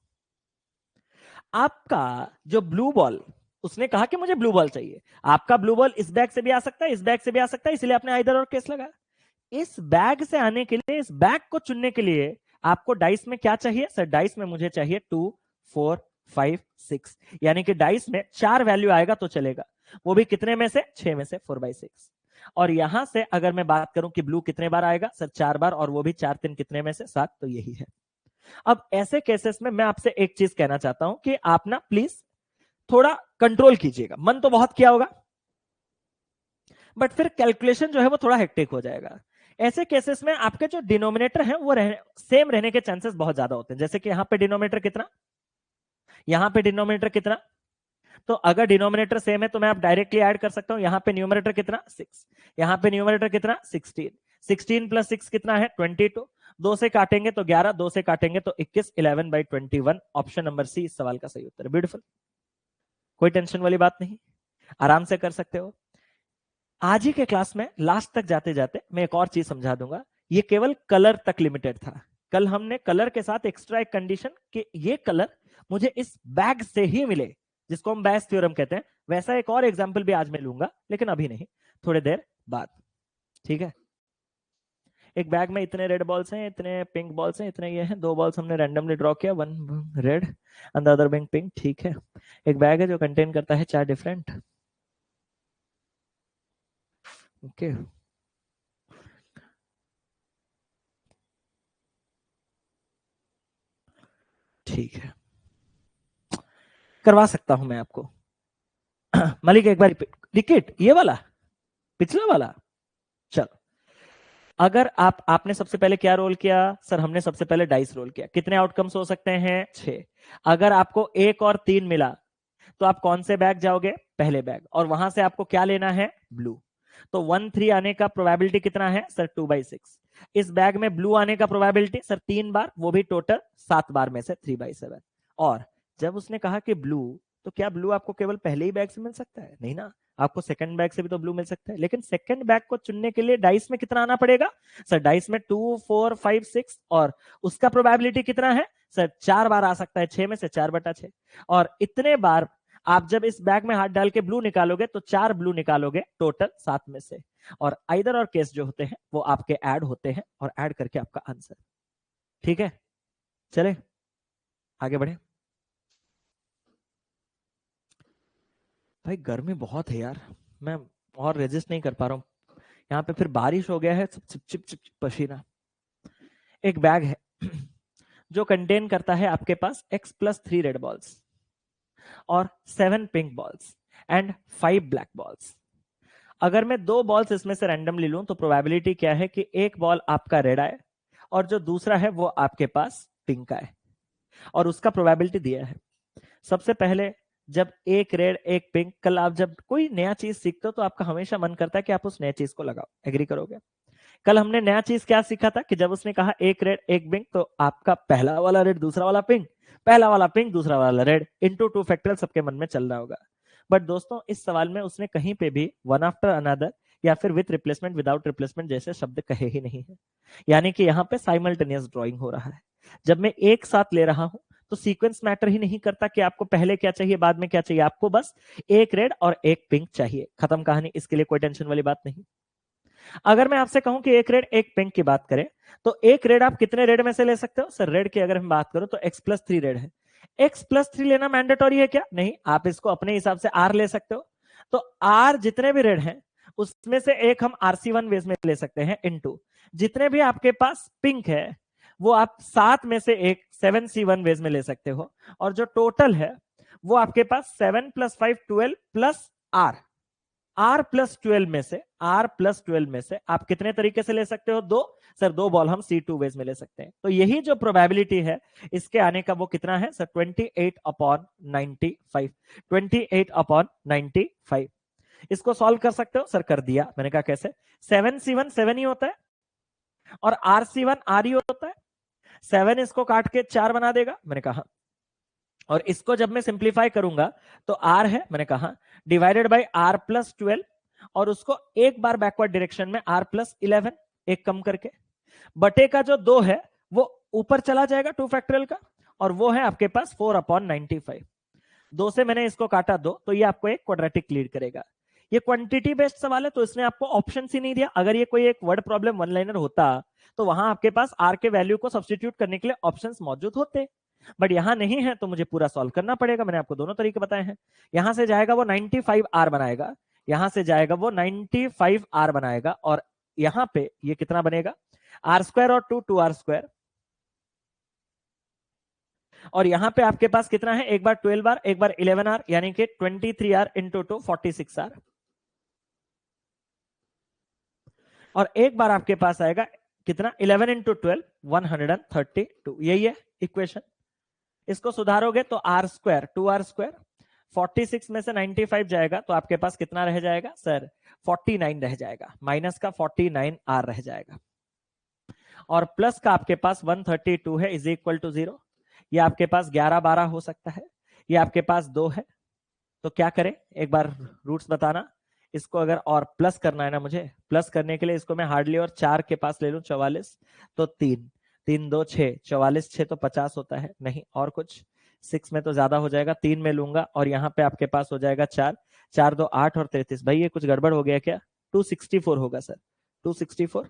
आपका जो ब्लू बॉल, उसने कहा कि मुझे ब्लू बॉल चाहिए, आपका ब्लू बॉल इस बैग से भी आ सकता है, इस बैग से भी आ सकता है, इसलिए आपने आइदर और केस लगा। इस बैग से आने के लिए, इस बैग को चुनने के लिए आपको डाइस में क्या चाहिए सर? डाइस में मुझे चाहिए 2 4 5 6, यानी कि डाइस में 4 वैल्यू आएगा तो चलेगा, वो भी कितने में से? 6 में से 4/6। और यहां से अगर मैं बात करूं कि ब्लू कितने बार आएगा सर? 4 बार, और वो भी 4 3 कितने में से? 7। तो यही है। अब ऐसे केसेस में मैं आपसे एक चीज कहना चाहता हूं कि आप ना प्लीज थोड़ा कंट्रोल कीजिएगा। मन तो बहुत किया होगा, बट फिर कैलकुलेशन जो है वो थोड़ा हेक्टिक हो जाएगा। ऐसे केसेस में आपके जो डिनोमिनेटर है वो सेम रहने के चांसेस बहुत ज्यादा होते हैं। जैसे कि यहां पे डिनोमिनेटर कितना, यहां पे डिनोमिनेटर कितना, तो अगर डिनोमिनेटर सेम है तो मैं आप डायरेक्टली ऐड कर सकता हूं। यहां पे न्यूमरेटर कितना? 6, यहां पे न्यूमरेटर कितना? 16। 16 + 6 कितना है? 22। 2 से काटेंगे तो 11, 2 से काटेंगे तो 21, 11/21। ऑप्शन नंबर सी इस सवाल का सही उत्तर है। ब्यूटीफुल, कोई टेंशन वाली बात नहीं, आराम से कर सकते हो। आज ही के क्लास में लास्ट तक जाते जाते मैं एक और चीज समझा दूंगा। ये केवल कलर तक लिमिटेड था। कल हमने कलर के साथ एक्स्ट्रा एक कंडीशन कि ये कलर मुझे इस बैग से ही मिले, जिसको हम बैस थ्योरम कहते हैं, वैसा एक और एग्जांपल भी आज मैं लूंगा, लेकिन अभी नहीं, थोड़ी देर बाद। ठीक है, एक बैग में इतने रेड बॉल्स हैं, इतने पिंक बॉल्स हैं, इतने ये हैं, 2 बॉल्स हमने रैंडमली ड्रॉ किया, 1 red and the other being pink. ठीक है, एक बैग है जो कंटेन करता है 4 डिफरेंट। ओके, ठीक है, करवा सकता हूं मैं आपको। मलिक एक बार रिपीट, ये वाला पिछला वाला। चलो, अगर आपने सबसे पहले क्या रोल किया सर? हमने सबसे पहले डाइस रोल किया। कितने आउटकम्स हो सकते हैं? 6। अगर आपको 1 और 3 मिला तो आप कौन से बैग जाओगे? पहले बैग, और वहां से आपको क्या लेना है? ब्लू। तो 1-3 आने का प्रोबेबिलिटी कितना है सर? 2/6। इस बैग में ब्लू आने का प्रोबेबिलिटी सर 3 बार, वो भी टोटल 7 बार में से 3/7। और जब उसने कहा कि ब्लू, तो क्या ब्लू आपको केवल पहले ही बैग से मिल सकता है? नहीं ना, आपको सेकंड बैग से भी तो ब्लू मिल सकता है। लेकिन सेकंड बैग को चुनने के लिए डाइस में कितना आना पड़ेगा सर? डाइस में 2, 4, 5, 6, और उसका प्रोबेबिलिटी कितना है सर? 4 बार आ सकता है, 6 में से 4/6। और इतने बार आप जब इस बैग में हाथ डाल के ब्लू निकालोगे तो 4 ब्लू निकालोगे टोटल 7 में से। और आइदर और केस जो होते हैं वो आपके ऐड होते हैं, और ऐड करके आपका आंसर। ठीक है, चले आगे बढ़े। भाई गर्मी बहुत है यार, मैं और रेजिस्ट नहीं कर पा रहा हूं। यहाँ पे फिर बारिश हो गया है, सब चिप चिप चिप पसीना। एक बैग है जो कंटेन करता है आपके पास x+3 रेड बॉल्स और 7 pink balls and 5 black balls. अगर मैं 2 बॉल्स इसमें से रैंडमली लूं तो प्रोबेबिलिटी क्या है कि एक बॉल आपका रेड आए और जो दूसरा है वो आपके पास पिंक आए, और उसका प्रोबेबिलिटी दिया है। सबसे पहले, जब एक रेड एक पिंक, कल आप जब कोई नया चीज सीखते हो तो आपका हमेशा मन करता है कि आप उस नया चीज को लगाओ। एग्री करोगे? कल हमने नया चीज क्या सीखा था कि जब उसने कहा एक रेड एक पिंक, तो आपका पहला वाला रेड दूसरा वाला पिंक, पहला वाला पिंक दूसरा वाला रेड, इंटू 2 फैक्टोरियल सबके मन में चल रहा होगा। बट दोस्तों, इस सवाल में उसने कहीं पे भी वन आफ्टर अनदर या फिर विथ रिप्लेसमेंट विदाउट रिप्लेसमेंट जैसे शब्द कहे ही नहीं है। यानी कि यहाँ पे साइमल्टेनियस ड्रॉइंग हो रहा है। जब मैं एक साथ ले रहा हूं तो सीक्वेंस मैटर ही नहीं करता कि आपको पहले क्या चाहिए बाद में क्या चाहिए, आपको बस एक रेड और एक पिंक चाहिए, खत्म कहानी। इसके लिए कोई टेंशन वाली बात नहीं। अगर मैं आपसे कहूं कि एक रेड एक पिंक की बात करें, तो एक रेड आप कितने रेड में से ले सकते हो सर? रेड की अगर हम बात करूं तो x+3 रेड है। x+3 लेना मैंडेटरी है क्या? नहीं, आप इसको अपने हिसाब से r ले सकते हो। तो r जितने भी रेड हैं उसमें से एक हम RC1 वेज में ले सकते हैं, इनटू जितने भी आपके पास पिंक है वो आप 7 में से एक 7C1 वेज में ले सकते हो। और जो टोटल है वो आपके पास 7 + 5 12 प्लस आर प्लस 12 में से आप कितने तरीके से ले सकते हो? 2। सर 2 बॉल हम C2 वेज में ले सकते हैं। तो यही जो प्रोबेबिलिटी है इसके आने का वो कितना है सर? 28/95। 28/95। इसको सॉल्व कर सकते हो सर? कर दिया। मैंने कहा कैसे? 7C1 7 ही होता है और RC1 R ही होता है। 7 इसको काट के 4 बना देगा। मैंने कहा, और इसको जब मैं सिंप्लीफाई करूंगा तो आर है, मैंने कहा, डिवाइडेड बाय R+12, और उसको एक बार बैकवर्ड डायरेक्शन में R+11 एक कम करके, बटे का जो 2 है वो ऊपर चला जाएगा 2 फैक्टोरियल का, और वो है आपके पास 4/95। 2 से मैंने इसको काटा 2, तो ये आपको एक क्वाड्रेटिक लीड करेगा। ये क्वांटिटी बेस्ड सवाल है तो इसने आपको ऑप्शन ही नहीं दिया। अगर ये कोई एक वर्ड प्रॉब्लम वन लाइनर होता तो वहां आपके पास आर के वैल्यू को सब्सटीट्यूट करने के लिए ऑप्शंस मौजूद होते, बट यहां नहीं है तो मुझे पूरा सॉल्व करना पड़ेगा। मैंने आपको दोनों तरीके बताए हैं। यहां से जाएगा वो 95R बनाएगा, यहां से जाएगा वो 95R बनाएगा, और यहां पे ये कितना बनेगा? R² और 2R², और यहां पे आपके पास कितना है? एक बार 12R एक बार 11R, यानी कि 23R इंटू 2 46R, और एक बार आपके पास आएगा कितना? 11 इंटू 12 132। यही है इक्वेशन। इसको सुधारोगे तो R², 2R², 46 में से 95 जाएगा तो आपके पास कितना रह जाएगा सर? 49 रह जाएगा, माइनस का 49R रह जाएगा, और प्लस का आपके पास 132 है, इज इक्वल टू 0। ये आपके पास 11-12 हो सकता है, ये आपके पास 2 है। तो क्या करें, एक बार रूट्स बताना। इसको अगर और प्लस करना है ना, मुझे प्लस करने के लिए इसको मैं हार्डली और 4 के पास ले लूं, 44, तो 3 3 2 6, 44 6 तो 50 होता है, नहीं और कुछ, 6 में तो ज्यादा हो जाएगा, 3 में लूंगा, और यहाँ पे आपके पास हो जाएगा 4 4 2 8 और 33। भाई ये कुछ गड़बड़ हो गया क्या? 264 होगा सर, 264।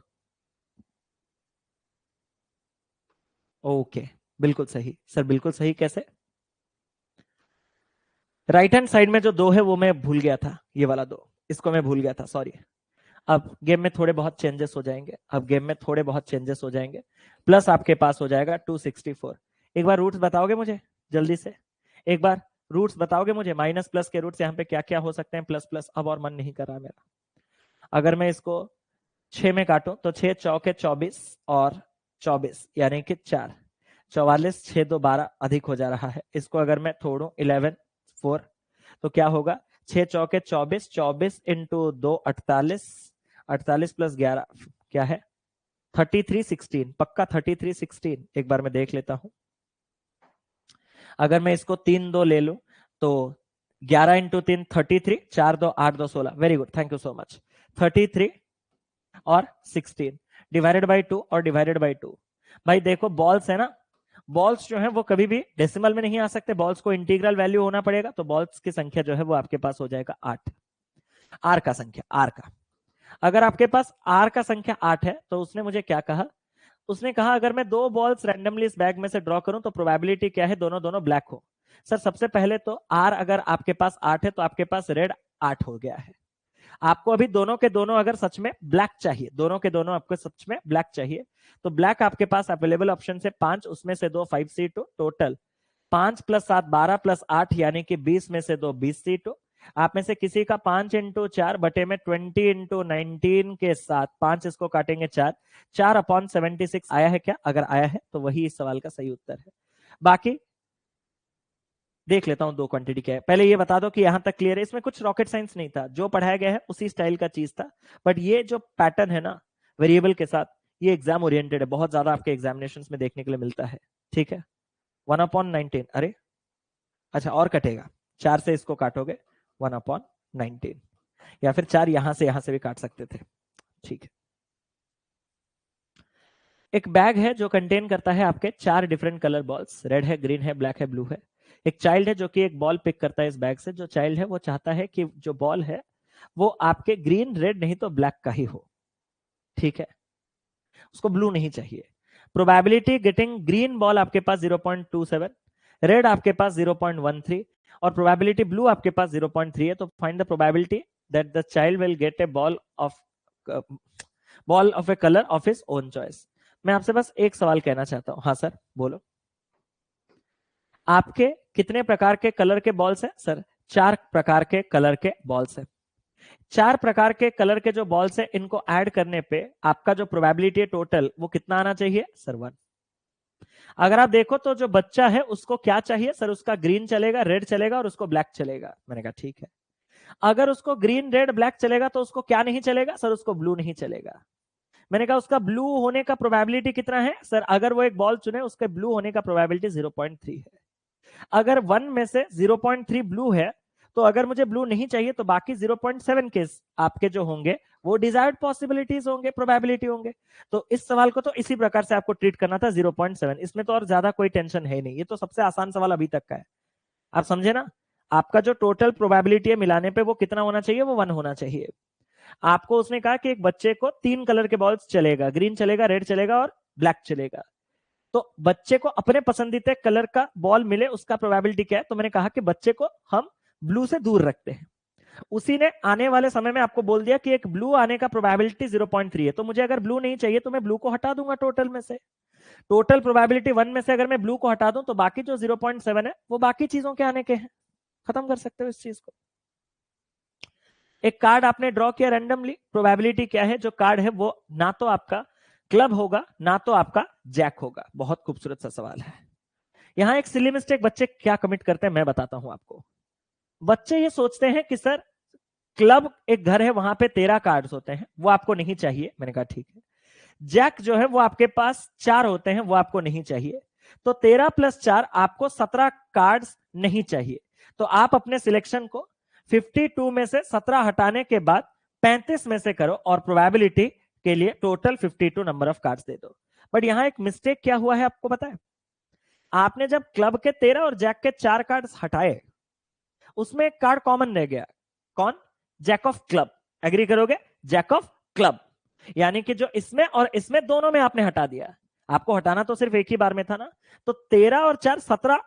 ओके, बिल्कुल सही सर, बिल्कुल सही। कैसे? राइट हैंड साइड में जो 2 है वो मैं भूल गया था, ये वाला 2, इसको मैं भूल गया था, सॉरी। अब गेम में थोड़े बहुत चेंजेस हो जाएंगे, अब गेम में थोड़े बहुत चेंजेस हो जाएंगे। प्लस आपके पास हो जाएगा 264। एक बार रूट्स बताओगे मुझे जल्दी से? एक बार रूट्स बताओगे मुझे? माइनस प्लस के रूट्स यहाँ पे क्या क्या हो सकते हैं? प्लस प्लस, अब और मन नहीं कर रहा मेरा। अगर मैं इसको 6 में काटूं तो 6 चौके 24 और 24 यानी कि 4, 44, 6 2 12 अधिक हो जा रहा है। इसको अगर मैं तोड़ूं 11 4 तो क्या होगा, 6 चौके 24, 24 इंटू 2 48, 48 प्लस 11 क्या है 33 16, पक्का 33 16। एक बार मैं देख लेता हूं, अगर मैं इसको 3 2 ले लूं तो 11 into 3 33, 4 2 8 2 16, very good, thank you so much. 33 और 16 डिवाइडेड बाई 2 और डिवाइडेड बाई 2। भाई देखो बॉल्स है ना, बॉल्स जो है वो कभी भी डेसिमल में नहीं आ सकते, बॉल्स को इंटीग्रल वैल्यू होना पड़ेगा, तो बॉल्स की संख्या जो है वो आपके पास हो जाएगा 8। आर का संख्या, आर का, अगर आपके पास आर का संख्या 8 है तो उसने मुझे क्या कहा, उसने कहा अगर मैं 2 बॉल्स रैंडमली इस बैग में से ड्रॉ करूं तो प्रोबेबिलिटी क्या है, दोनों दोनों ब्लैक हो। सर सबसे पहले तो आर अगर आपके पास 8 है तो आपके पास रेड 8 हो गया है। आपको अभी दोनों के दोनों अगर सच में ब्लैक चाहिए, दोनों के दोनों आपको सच में ब्लैक चाहिए, तो ब्लैक आपके पास अवेलेबल ऑप्शन से 5, उसमें से 2 5C2, टोटल 5 + 7 12 + 8 यानी कि 20 में से 2 20C2। आप में से किसी का 5 × 4 बटे में 20 × 19 के साथ 5 इसको काटेंगे 4, 4/76 आया है क्या? अगर आया है तो वही इस सवाल का सही उत्तर है। बाकी देख लेता हूं 2 क्वांटिटी क्या है। पहले ये बता दो कि यहां तक क्लियर है, इसमें कुछ रॉकेट साइंस नहीं था, जो पढ़ाया गया है उसी स्टाइल का चीज था। बट ये जो पैटर्न है ना वेरिएबल के साथ, ये एग्जाम ओरिएंटेड है, बहुत ज्यादा आपके एग्जामिनेशन में देखने के लिए मिलता है। ठीक है, 1/19, अरे अच्छा और कटेगा, 4 से इसको काटोगे 1/19, या फिर 4 यहां से भी काट सकते थे। ठीक है, एक बैग है जो कंटेन करता है आपके 4 डिफरेंट कलर बॉल्स, रेड है, ग्रीन है, ब्लैक है, ब्लू है। एक चाइल्ड है जो कि एक बॉल पिक करता है इस बैग से। जो चाइल्ड है वो चाहता है कि जो बॉल है वो आपके ग्रीन, रेड नहीं तो ब्लैक का ही हो। ठीक है, उसको ब्लू नहीं चाहिए। प्रोबेबिलिटी गेटिंग ग्रीन बॉल आपके पास 0.27, रेड आपके पास 0.13 और प्रोबेबिलिटी ब्लू आपके पास 0.3 है। तो find the probability that the child will get A ball of A colour of his own choice. मैं आपसे बस एक सवाल कहना चाहता हूं। हाँ सर बोलो, आपके कितने प्रकार के कलर के बॉल्स हैं? सर 4 प्रकार के कलर के बॉल्स हैं। 4 प्रकार के कलर के जो बॉल्स है इनको ऐड करने पे आपका जो प्रोबेबिलिटी है टोटल वो कितना आना चाहिए? सर 1। अगर आप देखो तो जो बच्चा है उसको क्या चाहिए? सर उसका ग्रीन चलेगा, रेड चलेगा और उसको ब्लैक चलेगा। मैंने कहा ठीक है। अगर उसको ग्रीन, रेड, ब्लैक चलेगा तो उसको क्या नहीं चलेगा? सर उसको ब्लू नहीं चलेगा। मैंने कहा उसका ब्लू होने का प्रोबेबिलिटी कितना है? सर अगर वो एक बॉल चुने उसके ब्लू होने का प्रोबेबिलिटी 0.3 है। अगर 1 में से 0.3 ब्लू है तो अगर मुझे ब्लू नहीं चाहिए तो बाकी 0.7 के आपके जो होंगे वो डिजायर्ड पॉसिबिलिटीज होंगे, प्रोबेबिलिटी होंगे। तो इस सवाल को तो इसी प्रकार से आपको ट्रीट करना था 0.7। इसमें तो और ज्यादा कोई टेंशन है नहीं, ये तो सबसे आसान सवाल अभी तक का है। आप समझे ना, आपका जो टोटल प्रोबेबिलिटी है मिलाने पे वो कितना होना चाहिए? वो 1 होना चाहिए। आपको उसने कहा कि एक बच्चे को 3 कलर के बॉल्स चलेगा, ग्रीन चलेगा, रेड चलेगा और ब्लैक चलेगा। तो बच्चे को अपने पसंदीदा कलर का बॉल मिले उसका प्रोबेबिलिटी क्या है? तो मैंने कहा कि बच्चे को हम ब्लू से दूर रखते हैं। उसी ने आने वाले समय में आपको बोल दिया कि एक ब्लू आने का प्रोबेबिलिटी 0.3 है। तो मुझे अगर ब्लू नहीं चाहिए तो मैं ब्लू को हटा दूंगा टोटल में से। टोटल प्रोबेबिलिटी 1 में से अगर मैं ब्लू को हटा दूं तो बाकी जो 0.7 है वो बाकी चीजों के आने के हैं। खत्म कर सकते हो इस चीज को। एक कार्ड आपने ड्रॉ किया रैंडमली, प्रोबेबिलिटी क्या है? जो कार्ड है वो ना तो आपका क्लब होगा ना तो आपका जैक होगा। बहुत खूबसूरत सा सवाल है। यहां एक सिली मिस्टेक बच्चे क्या कमिट करते हैं मैं बताता हूं आपको। बच्चे ये सोचते हैं कि सर क्लब एक घर है वहां पे 13 कार्ड्स होते हैं, वो आपको नहीं चाहिए। मैंने कहा ठीक है। जैक जो है वो आपके पास 4 होते हैं, वो आपको नहीं चाहिए। तो 13 + 4 आपको 17 कार्ड्स नहीं चाहिए। तो आप अपने सिलेक्शन को 52 में से 17 हटाने के बाद 35 में से करो और प्रोबेबिलिटी के लिए total 52 number of cards they दो। बट यहां एक मिस्टेक क्या हुआ है आपको पता है? आपने जब क्लब के 13 और जैक के 4 कार्ड्स हटाए उसमें एक कार्ड कॉमन रह गया। कौन? Jack of club. एग्री करोगे? जैक ऑफ क्लब, यानी कि जो इसमें और इसमें दोनों में आपने हटा दिया। आपको हटाना तो सिर्फ एक ही बार में था ना। तो 13 और 4 17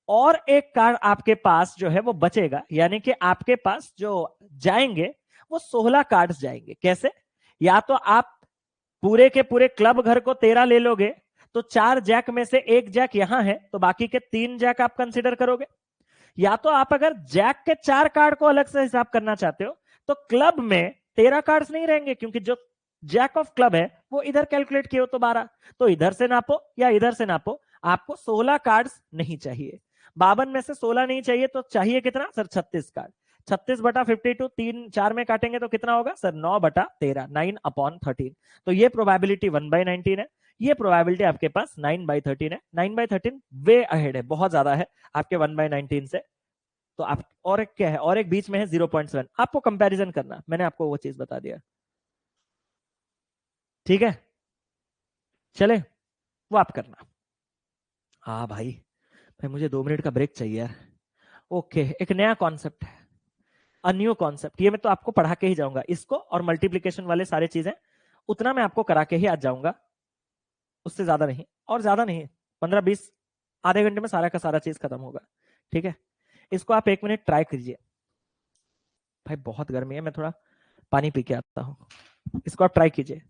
और एक कार्ड आपके पास जो है वो बचेगा, यानी कि आपके पास जो जाएंगे वो 16 कार्ड्स जाएंगे। कैसे? या तो आप पूरे के पूरे क्लब घर को 13 ले लोगे तो 4 जैक में से एक जैक यहां है तो बाकी के 3 जैक आप कंसिडर करोगे, या तो आप अगर जैक के 4 कार्ड को अलग से हिसाब करना चाहते हो तो क्लब में 13 कार्ड्स नहीं रहेंगे, क्योंकि जो जैक ऑफ क्लब है वो इधर कैलकुलेट किए हो तो 12, तो इधर से नापो या इधर से नापो, आपको 16 कार्ड्स नहीं चाहिए। 52 में से 16 नहीं चाहिए तो चाहिए कितना सर? 36 कार्ड। 36/52 3 4 में काटेंगे तो कितना होगा सर? 9/13, 9/13। तो ये प्रोबेबिलिटी 1/19 है, ये प्रोबेबिलिटी आपके पास 9/13 है। 9/13 वे अहेड है, बहुत ज्यादा है आपके 1/19 से। तो आप और एक क्या है, और एक बीच में है 0.7, आपको कंपैरिजन करना, मैंने आपको वो चीज बता दिया। ठीक है, चले वो आप करना। हाँ भाई, मुझे 2 मिनट का ब्रेक चाहिए यार। ओके, एक नया कॉन्सेप्ट है, अ न्यू कॉन्सेप्ट, ये मैं तो आपको पढ़ा के ही जाऊंगा, इसको और मल्टीप्लीकेशन वाले सारे चीजें उतना मैं आपको करा के ही आज जाऊंगा, उससे ज्यादा नहीं, और ज्यादा नहीं, 15-20 आधे घंटे में सारा का सारा चीज खत्म होगा। ठीक है, इसको आप 1 मिनट ट्राई कीजिए। भाई बहुत गर्मी है, मैं थोड़ा पानी पी के आता हूँ। इसको आप ट्राई कीजिए।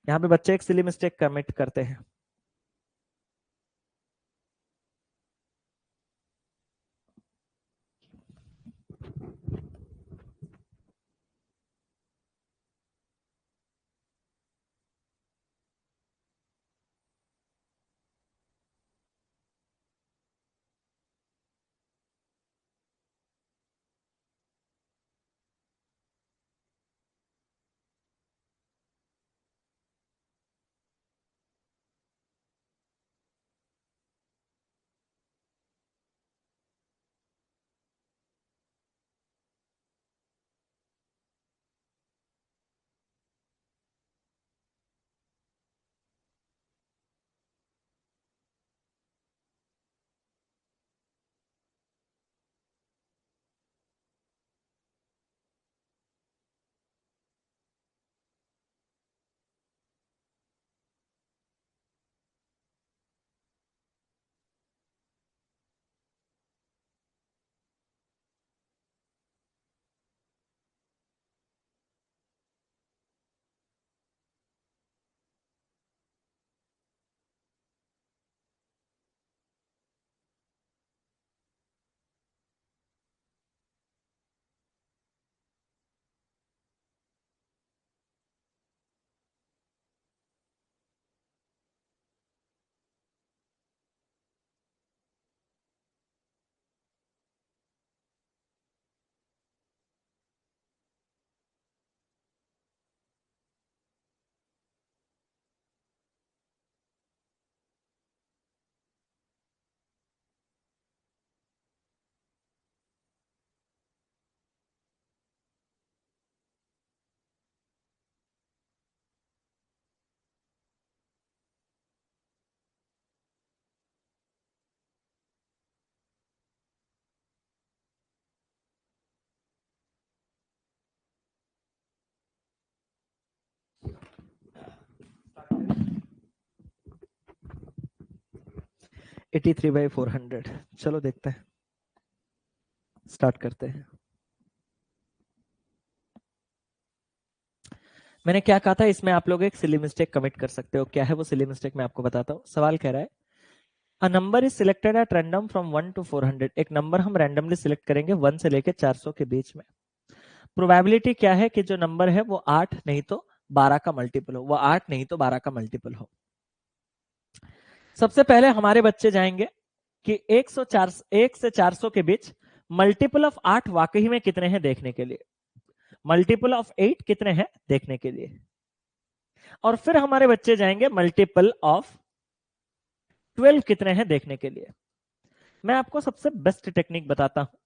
यहाँ पे बच्चे एक सिली मिस्टेक कमिट करते हैं। एटी 3/400, चलो देखते हैं, स्टार्ट करते हैं। मैंने क्या कहा था, इसमें आप लोग एक सिली मिस्टेक कमिट कर सकते हो। क्या है वो सिली मिस्टेक, मैं आपको बताता हूँ। सवाल कह रहा है a number is selected at random from 1 to 400, एक नंबर हम रैंडमली सिलेक्ट करेंगे 1 से लेके 400 के बीच में। प्रोबेबिलिटी क्या है कि जो नंबर है वो 8 नहीं तो 12 का मल्टीपल हो, वो 8 नहीं तो 12 का मल्टीपल हो। सबसे पहले हमारे बच्चे जाएंगे कि 1 से 400 के बीच मल्टीपल ऑफ 8 वाकई में कितने हैं देखने के लिए, मल्टीपल ऑफ 8 कितने हैं देखने के लिए। और फिर हमारे बच्चे जाएंगे मल्टीपल ऑफ 12 कितने हैं देखने के लिए। मैं आपको सबसे बेस्ट टेक्निक बताता हूं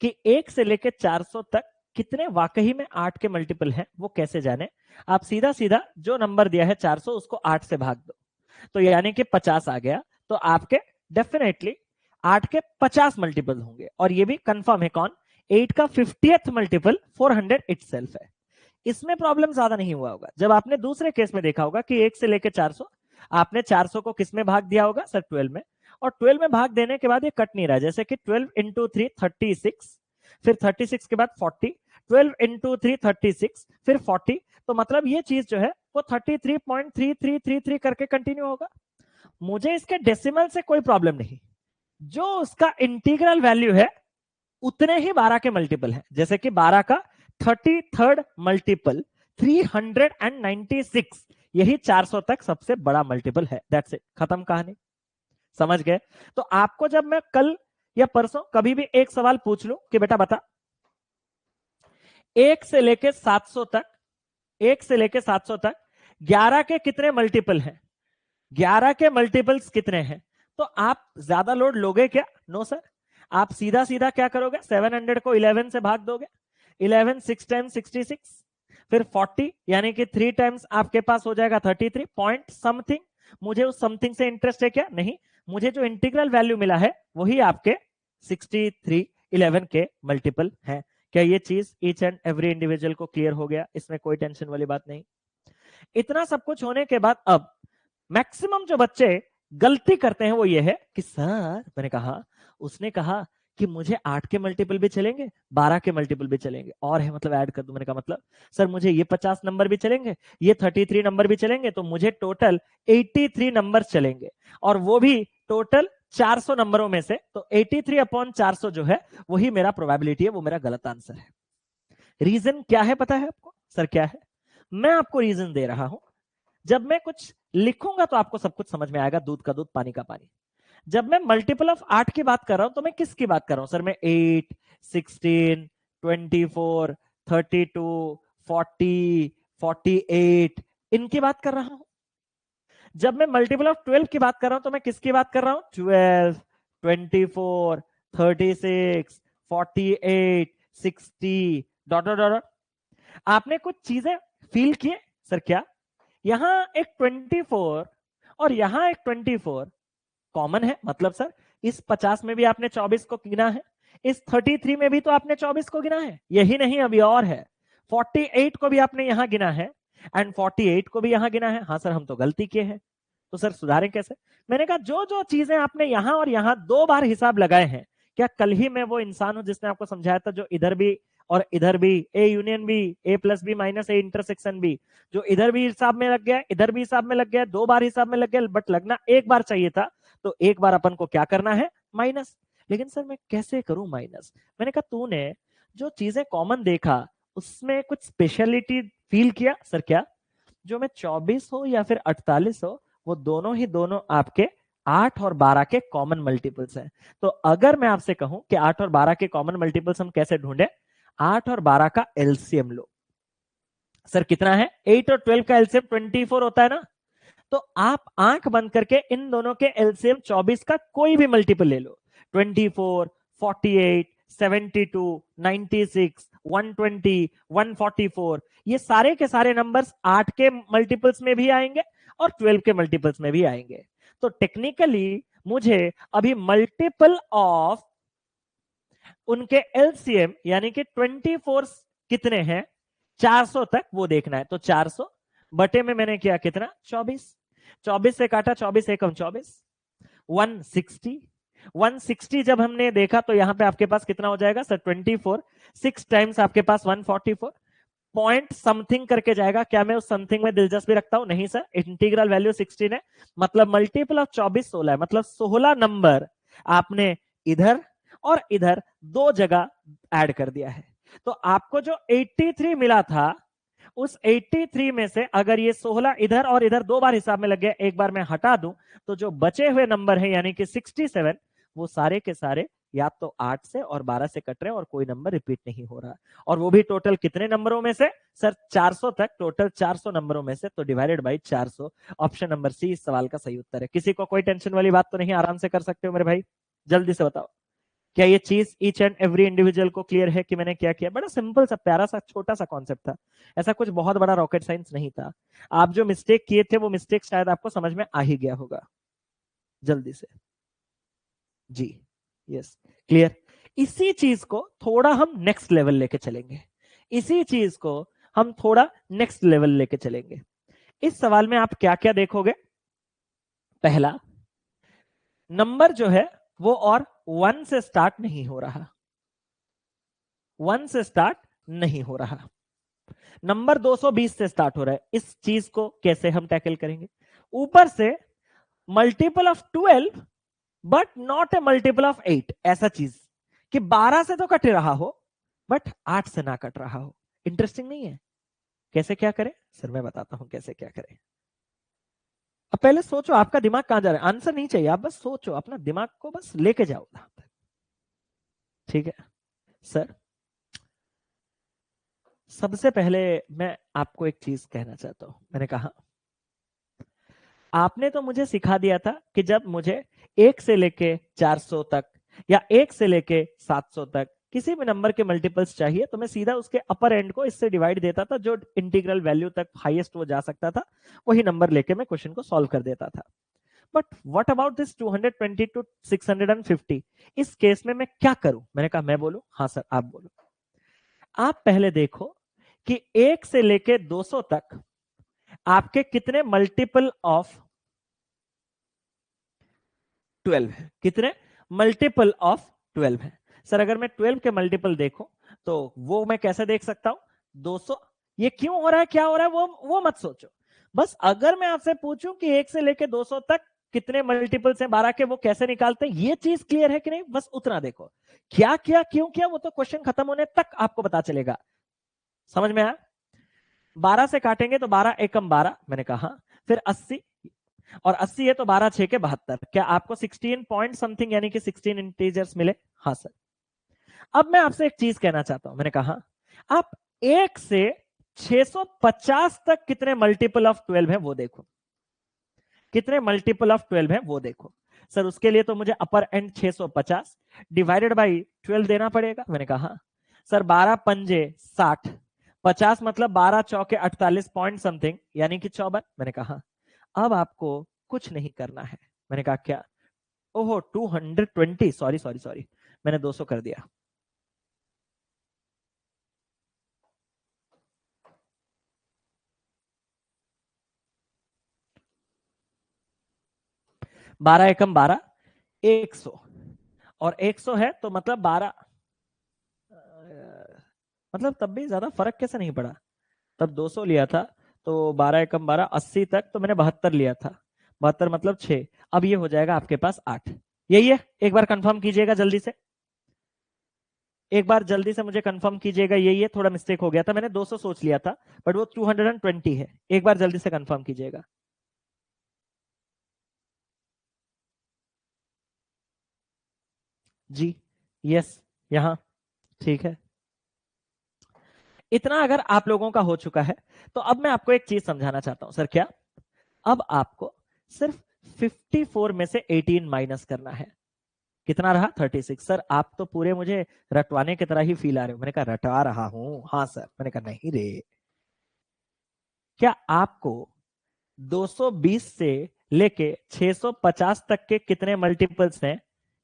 कि 1 से लेकर 400 तक कितने वाकई में 8 के मल्टीपल हैं, वो कैसे जाने। आप सीधा सीधा जो नंबर दिया है 400 उसको 8 से भाग दो, तो यानी कि 50 आ गया। तो आपके डेफिनेटली 8 के 50 मल्टीपल होंगे, और ये भी कंफर्म है। कौन? 8 का 50th मल्टीपल 400 इटसेल्फ है। इसमें प्रॉब्लम ज्यादा नहीं हुआ होगा। जब आपने दूसरे केस में देखा होगा कि 1 से लेकर 400, आपने 400 को किस में भाग दिया होगा सर? 12 में। और 12 में भाग देने के बाद ये कट नहीं रहा, जैसे कि 12 इंटू 3 36, फिर 36 के बाद 40, 12 इंटू 3 36, फिर 40। तो मतलब ये चीज जो है वो 33.3333 करके कंटिन्यू होगा। मुझे इसके डेसिमल से कोई प्रॉब्लम नहीं, जो उसका इंटीग्रल वैल्यू है उतने ही 12 के मल्टीपल हैं। जैसे कि 12 का 33rd मल्टीपल 396, यही 400 तक सबसे बड़ा मल्टीपल है। दैट्स इट, खत्म कहानी। समझ गए? तो आपको जब मैं कल या परसों कभी भी एक सवाल पूछ लूं कि बेटा बता 1 से लेके 700 तक, 1 से लेके 700 तक 11 के कितने मल्टीपल हैं, 11 के मल्टीपल्स कितने हैं, तो आप ज्यादा लोड लोगे क्या? No sir. आप सीधा सीधा क्या करोगे, 700 को 11 से भाग दोगे, 11 6 टाइम्स 66, फिर 40 यानी कि 3 टाइम्स आपके पास हो जाएगा 33 पॉइंट समथिंग। मुझे उस समथिंग से इंटरेस्ट है क्या? नहीं, मुझे जो इंटीग्रल वैल्यू मिला है वही आपके 63 11 के मल्टीपल है। क्या ये चीज ईच एंड एवरी इंडिविजुअल को क्लियर हो गया? इसमें कोई टेंशन वाली बात नहीं। इतना सब कुछ होने के बाद अब मैक्सिमम जो बच्चे गलती करते हैं वो ये है कि सर, मैंने कहा, उसने कहा कि मुझे 8 के मल्टीपल भी चलेंगे, 12 के मल्टीपल भी चलेंगे, और है मतलब ऐड कर दूं। मैंने कहा मतलब सर मुझे ये 50 नंबर भी चलेंगे, ये 33 नंबर भी चलेंगे, तो मुझे टोटल 83 नंबर चलेंगे, और वो भी टोटल 400 नंबरों में से। तो 83 अपॉन 400 जो है वही मेरा प्रोबेबिलिटी है, वो मेरा गलत आंसर है। रीजन क्या है पता है आपको? सर क्या है? मैं आपको रीजन दे रहा हूं। जब मैं कुछ लिखूंगा तो आपको सब कुछ समझ में आएगा, दूध का दूध पानी का पानी। जब मैं मल्टीपल ऑफ 8 की बात कर रहा हूं तो मैं किसकी बात कर रहा हूं सर? मैं 8, 16, 24, 32, 40, 48 इनकी बात कर रहा हूं। जब मैं मल्टीपल ऑफ 12 की बात कर रहा हूं तो मैं किसकी बात कर रहा हूं? 12, 24, 36, 48, 60 डॉट डॉट डॉट। आपने कुछ चीजें फील किए सर? क्या यहां एक 24 और यहां एक 24 कॉमन है? मतलब सर इस 50 में भी आपने 24 को गिना है, इस 33 में भी तो आपने 24 को गिना है, यही नहीं अभी और है, 48 को भी आपने यहां गिना है एंड 48 को भी यहां गिना है। हाँ सर हम तो गलती किए हैं, तो सर सुधारें कैसे? मैंने कहा जो जो चीजें आपने यहां और यहां 2 बार हिसाब लगाए हैं, क्या कल ही मैं वो इंसान हूं जिसने आपको समझाया था जो इधर भी और इधर भी A union B, A plus B minus A intersection B, जो इधर भी हिसाब में लग गया, इधर भी हिसाब में लग गया, 2 बार हिसाब में लग गया, बट लगना एक बार चाहिए था। तो एक बार अपन को क्या करना है? माइनस। लेकिन सर मैं कैसे करूं माइनस? मैंने कहा तूने जो चीजें कॉमन देखा उसमें कुछ स्पेशलिटी फील किया? सर क्या? जो मैं 24 हो या फिर 48 हो, वो दोनों ही दोनों आपके 8 और 12 के कॉमन मल्टीपल्स हैं। तो अगर मैं आपसे कहूं कि 8 और 12 के कॉमन मल्टीपल्स हम कैसे ढूंढे? 8 और 12 का एलसीएम लो। सर कितना है? 8 और 12 का एलसीएम 24 होता है ना। तो आप आंख बंद करके इन दोनों के एलसीएम 24 का कोई भी मल्टीपल ले लो, 24, 48, 72, 96, 120, 144, ये सारे के सारे नंबर्स 8 के मल्टीपल्स में भी आएंगे और 12 के मल्टीपल्स में भी आएंगे। तो टेक्निकली मुझे अभी मल्टीपल ऑफ उनके एलसीएम यानी कि 24 कितने हैं 400 तक वो देखना है। तो 400 बटे में मैंने किया कितना? 24, 24 से काटा, 24 एकम 24, 160, 160 जब हमने देखा तो यहां पे आपके पास कितना हो जाएगा सर? 24, 6 टाइम्स आपके पास 144 पॉइंट समथिंग करके जाएगा। क्या मैं उस समथिंग में दिलचस्पी रखता हूं? नहीं सर, इंटीग्रल वैल्यू 16 है, मतलब मल्टीपल ऑफ 24 16 है, मतलब 16 नंबर आपने इधर और इधर 2 जगह ऐड कर दिया है। तो आपको जो 83 मिला था उस 83 में से अगर ये 16 इधर और इधर 2 बार हिसाब में लग गया, एक बार मैं हटा दूं तो जो बचे हुए नंबर है यानी कि 67, वो सारे के सारे या तो 8 से और 12 से कट रहे हैं और कोई नंबर रिपीट नहीं हो रहा, और वो भी टोटल कितने नंबरों में से सर? 400 तक, टोटल 400 नंबरों में से, तो divided by 400। Option number C इस सवाल का सही उत्तर है। किसी को कोई टेंशन वाली बात तो नहीं? आराम से कर सकते हो मेरे भाई, जल्दी से बताओ। क्या ये चीज ईच एंड एवरी इंडिविजुअल को क्लियर है कि मैंने क्या किया? बड़ा सिंपल सा प्यारा सा छोटा सा कॉन्सेप्ट था, ऐसा कुछ बहुत बड़ा रॉकेट साइंस नहीं था। आप जो मिस्टेक किए थे वो मिस्टेक शायद आपको समझ में आ ही गया होगा। जल्दी से जी, यस, क्लियर। इसी चीज को थोड़ा हम नेक्स्ट लेवल लेके चलेंगे, इसी चीज को हम थोड़ा नेक्स्ट लेवल लेके चलेंगे। इस सवाल में आप क्या क्या देखोगे? पहला, नंबर जो है वो और 1 से स्टार्ट नहीं हो रहा, 1 से स्टार्ट नहीं हो रहा, नंबर 220 से स्टार्ट हो रहा है। इस चीज को कैसे हम टैकल करेंगे? ऊपर से multiple of 12 but not a multiple of 8, ऐसा चीज कि 12 से तो कट रहा हो बट 8 से ना कट रहा हो। इंटरेस्टिंग नहीं है? कैसे क्या करें सर, मैं बताता हूं कैसे क्या करें। अब पहले सोचो आपका दिमाग कहां जा रहा है, आंसर नहीं चाहिए, आप बस सोचो, अपना दिमाग को बस लेके जाओ वहां तक। ठीक है सर, सबसे पहले मैं आपको एक चीज कहना चाहता हूं। मैंने कहा आपने तो मुझे सिखा दिया था कि जब मुझे 1 से लेके 400 तक या 1 से लेके 700 तक किसी भी नंबर के मल्टीपल्स चाहिए तो मैं सीधा उसके अपर एंड को इससे डिवाइड देता था, जो इंटीग्रल वैल्यू तक हाईएस्ट वो जा सकता था वही नंबर लेके मैं क्वेश्चन को सॉल्व कर देता था। But what about this 220 to 650, इस केस में मैं क्या करूं? मैंने कहा मैं बोलूं? हाँ सर आप बोलो। आप पहले देखो कि 1 से लेके 200 तक आपके कितने मल्टीपल ऑफ 12 है, कितने मल्टीपल ऑफ 12 है। सर अगर मैं 12 के मल्टीपल देखूं तो वो मैं कैसे देख सकता हूं? 200। ये क्यों हो रहा है, क्या हो रहा है, वो मत सोचो। बस अगर मैं आपसे पूछूं कि 1 से लेके 200 तक कितने मल्टीपल्स हैं 12 के, वो कैसे निकालते हैं, ये चीज क्लियर है कि नहीं? बस उतना देखो। क्या किया क्यों किया वो तो क्वेश्चन खत्म होने तक आपको पता चलेगा। समझ में आया? 12 से काटेंगे तो 12 एकम 12, मैंने कहा। फिर 80, और 80 है तो 12 6 के 72। क्या आपको 16 पॉइंट समथिंग यानी कि 16 इंटीजर्स मिले? हाँ सर। अब मैं आपसे एक चीज कहना चाहता हूं। मैंने कहा आप 1 से 650 तक कितने मल्टीपल ऑफ 12 है वो देखो, कितने मल्टीपल ऑफ 12 है वो देखो। सर उसके लिए तो मुझे अपर एंड 650 डिवाइडेड बाई 12 देना पड़ेगा। मैंने कहा सर 12 पंजे 60, 50 मतलब 12 चौके 48 पॉइंट समथिंग यानी कि 54। मैंने कहा अब आपको कुछ नहीं करना है। मैंने कहा क्या? ओहो 220, सॉरी सॉरी सॉरी, मैंने 200 कर दिया। बारह एकम 12, 100, और 100 है तो मतलब 12, मतलब तब भी ज्यादा फर्क कैसे नहीं पड़ा? तब 200 लिया था तो 12 एकम 12, 80 तक तो मैंने 72 लिया था। 72 मतलब 6, अब ये हो जाएगा आपके पास 8। यही है? एक बार कंफर्म कीजिएगा जल्दी से, एक बार जल्दी से मुझे कंफर्म कीजिएगा। यही है? थोड़ा मिस्टेक हो गया था, मैंने 200 सोच लिया था बट वो 220 है। एक बार जल्दी से कंफर्म कीजिएगा। जी यस, यहां ठीक है। इतना अगर आप लोगों का हो चुका है तो अब मैं आपको एक चीज समझाना चाहता हूं। सर क्या? अब आपको सिर्फ 54 में से 18 माइनस करना है। कितना रहा? 36। सर आप तो पूरे मुझे रटवाने की तरह ही फील आ रहे हो। मैंने कहा रटवा रहा हूं? हाँ सर। मैंने कहा नहीं रे, क्या आपको 220 से लेके 650 तक के कितने मल्टीपल्स हैं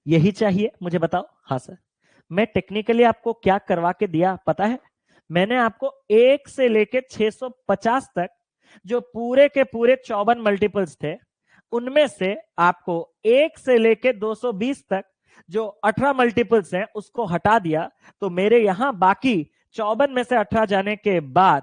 यही चाहिए? मुझे बताओ। हाँ सर। मैं टेक्निकली आपको क्या करवा के दिया पता है? मैंने आपको 1 से लेके 650 तक जो पूरे के पूरे 54 मल्टीपल्स थे उनमें से आपको 1 से लेके 220 तक जो 18 मल्टीपल्स हैं उसको हटा दिया, तो मेरे यहां बाकी 54 में से 18 जाने के बाद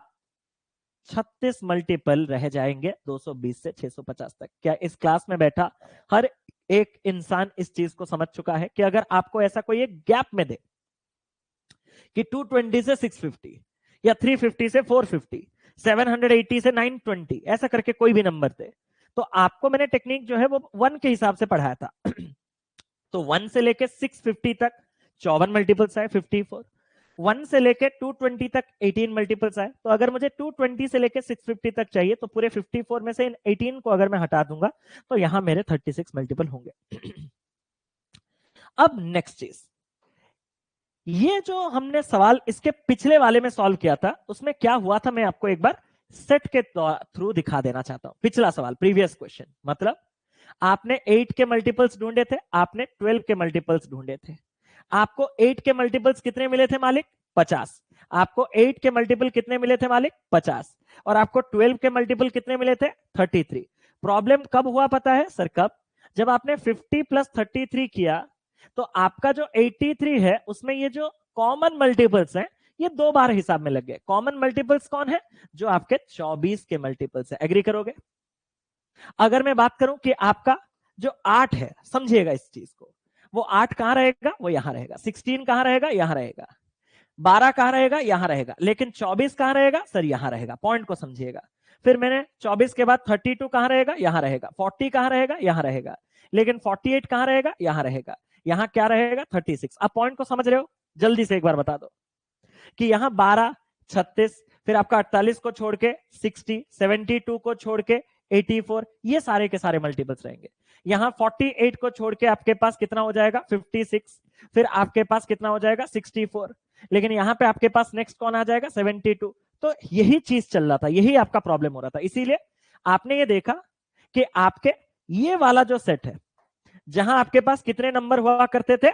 36 मल्टीपल रह जाएंगे 220 से 650 तक। क्या इस क्लास में बैठा हर एक इंसान इस चीज को समझ चुका है कि अगर आपको ऐसा कोई एक गैप में दे कि 220 से 650 या 350 से 450, 780 से 920, ऐसा करके कोई भी नंबर थे, तो आपको मैंने टेक्निक जो है वो 1 के हिसाब से पढ़ाया था। तो 1 से लेके 650 तक 54 मल्टीपल्स आए 54, 1 से लेके 220 तक 18 मल्टीपल्स आए। तो अगर मुझे 220 से लेके 650 तक चाहिए तो पूरे 54 में से इन 18 को अगर मैं हटा दूंगा तो यहां मेरे 36 मल्टीपल होंगे। अब नेक्स्ट चीज, ये जो हमने सवाल इसके पिछले वाले में सॉल्व किया था उसमें क्या हुआ था मैं आपको एक बार सेट के थ्रू दिखा देना चाहता हूं। पिछला सवाल, प्रीवियस क्वेश्चन, मतलब आपने 8 के मल्टीपल्स ढूंढे थे, आपने 12 के मल्टीपल्स ढूंढे थे। आपको 8 के मल्टीपल्स कितने मिले थे मालिक? 50। आपको 8 के मल्टीपल कितने मिले थे मालिक? 50। और आपको 12 के मल्टीपल कितने मिले थे? 33। प्रॉब्लम कब हुआ पता है सर? कब? जब आपने 50 प्लस 33 किया तो आपका जो 83 है उसमें ये जो कॉमन मल्टीपल्स हैं ये 2 बार हिसाब में लग गए। कॉमन मल्टीपल्स कौन है? जो आपके 24 के मल्टीपल्स है। एग्री करोगे? अगर मैं बात करूं कि आपका जो 8 है, समझिएगा इस चीज को, वो 8 कहां रहेगा? वो यहां रहेगा। 16 कहां रहेगा? यहां रहेगा। 12 कहां रहेगा, यहां रहेगा, लेकिन 24 कहां रहेगा सर, यहां रहेगा। पॉइंट को समझिएगा। फिर मैंने 24 के बाद 32 कहां रहेगा, यहां रहेगा। 40 कहां रहेगा, यहां रहेगा। लेकिन 48 कहां रहेगा, यहां रहेगा। यहां क्या रहेगा, 36। अब पॉइंट को समझ रहे हो? जल्दी से एक बार बता दो कि यहां 12, 36, फिर आपका 48 को छोड़ के 60, 72 को छोड़ के 84, ये सारे के सारे मल्टीपल्स रहेंगे। यहां 48 को छोड़ के आपके पास कितना हो जाएगा, 56, फिर आपके पास कितना हो जाएगा, 64। लेकिन यहां पे आपके पास नेक्स्ट कौन आ जाएगा, 72। तो यही चीज चल रहा था, यही आपका प्रॉब्लम हो रहा था। इसीलिए आपने ये देखा कि आपके ये वाला जो सेट है, जहां आपके पास कितने नंबर हुआ करते थे,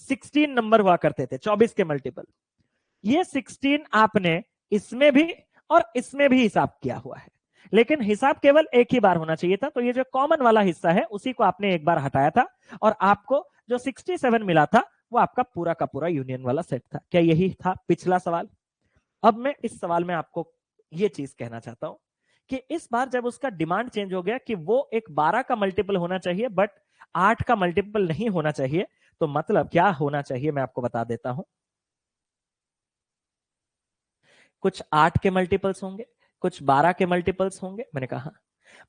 16 नंबर हुआ करते थे, 24 के मल्टीपल। ये 16 आपने इसमें भी और इसमें भी हिसाब किया हुआ है, लेकिन हिसाब केवल एक ही बार होना चाहिए था। तो ये जो कॉमन वाला हिस्सा है उसी को आपने एक बार हटाया था, और आपको जो 67 मिला था वो आपका पूरा का पूरा यूनियन वाला सेट था। क्या यही था पिछला सवाल? अब मैं इस सवाल में आपको ये चीज कहना चाहता हूं कि इस बार जब उसका डिमांड चेंज हो गया कि वो एक 12 का मल्टीपल होना चाहिए बट 8 का मल्टीपल नहीं होना चाहिए, तो मतलब क्या होना चाहिए मैं आपको बता देता हूं। कुछ 8 के मल्टीपल्स होंगे, कुछ 12 के मल्टीपल्स होंगे। मैंने कहा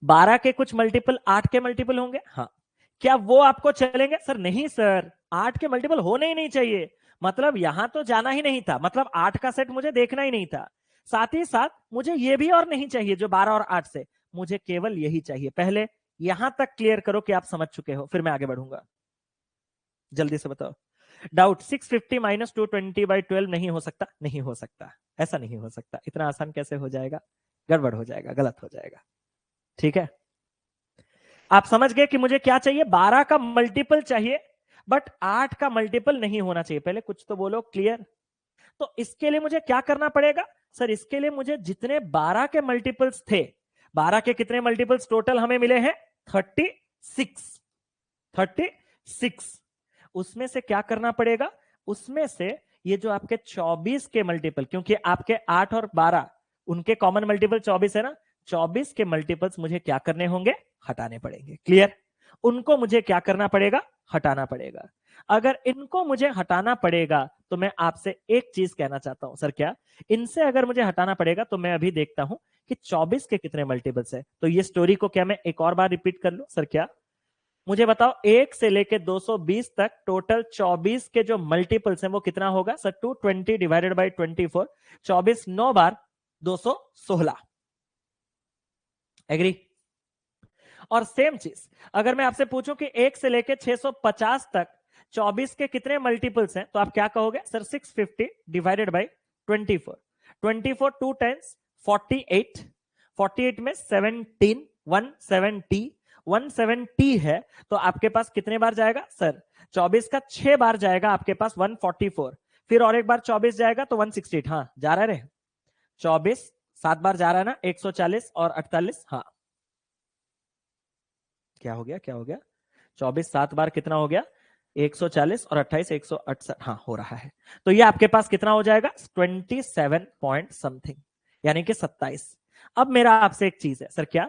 12 के कुछ मल्टीपल 8 के मल्टीपल होंगे। हाँ, क्या वो आपको चलेंगे? सर नहीं सर, 8 के मल्टीपल होने ही नहीं चाहिए। मतलब यहां तो जाना ही नहीं था, मतलब 8 का सेट मुझे देखना ही नहीं था। साथ ही साथ मुझे ये भी और नहीं चाहिए जो 12 और 8 से, मुझे केवल यही चाहिए। पहले यहां तक क्लियर करो कि आप समझ चुके हो, फिर मैं आगे बढ़ूंगा। जल्दी से बताओ। डाउट, 650 माइनस 220/12 नहीं हो सकता? नहीं हो सकता, ऐसा नहीं हो सकता। इतना आसान कैसे हो जाएगा? गड़बड़ हो जाएगा, गलत हो जाएगा। ठीक है, आप समझ गए कि मुझे क्या चाहिए, 12 का मल्टीपल चाहिए बट 8 का मल्टीपल नहीं होना चाहिए। पहले कुछ तो बोलो, क्लियर? तो इसके लिए मुझे क्या करना पड़ेगा सर? इसके लिए मुझे जितने 12 के मल्टीपल्स थे, 12 के कितने मल्टीपल्स टोटल हमें मिले हैं, 36। 36, उसमें से क्या करना पड़ेगा, उसमें से ये जो आपके 24 के मल्टीपल, क्योंकि आपके 8 और 12 उनके कॉमन मल्टीपल 24 है ना, 24 के मल्टीपल्स मुझे क्या करने होंगे, हटाने पड़ेंगे। क्लियर? उनको मुझे क्या करना पड़ेगा, हटाना पड़ेगा। अगर इनको मुझे हटाना पड़ेगा तो मैं आपसे एक चीज कहना चाहता हूं। सर क्या? इनसे अगर मुझे हटाना पड़ेगा तो मैं अभी देखता हूं कि 24 के कितने मल्टीपल्स है। तो ये स्टोरी को क्या मैं एक और बार रिपीट कर लूं? सर क्या? मुझे बताओ 1 से लेके 220 तक टोटल 24 के जो मल्टीपल्स हैं वो कितना होगा सर? 220 डिवाइडेड बाई 24, 24 9 बार 216। एग्री? और सेम चीज अगर मैं आपसे पूछूं कि 1 से लेके 650 तक 24 के कितने मल्टीपल्स हैं, तो आप क्या कहोगे सर? 650 डिवाइडेड बाई 24, 24 2 टाइम्स 48, 48 में 17, 170, 170 है तो आपके पास कितने बार जाएगा सर? 24 का 6 बार जाएगा आपके पास 144, फिर और एक बार 24 जाएगा तो 168। हाँ जा रहा है, 24 7 बार जा रहा है ना, 140 और 48। हाँ क्या हो गया, क्या हो गया? 24 7 बार कितना हो गया? 140 और 28 168। हाँ हो रहा है। तो ये आपके पास कितना हो जाएगा? 27 पॉइंट समथिंग, यानी कि 27। अब मेरा आपसे एक चीज है सर, क्या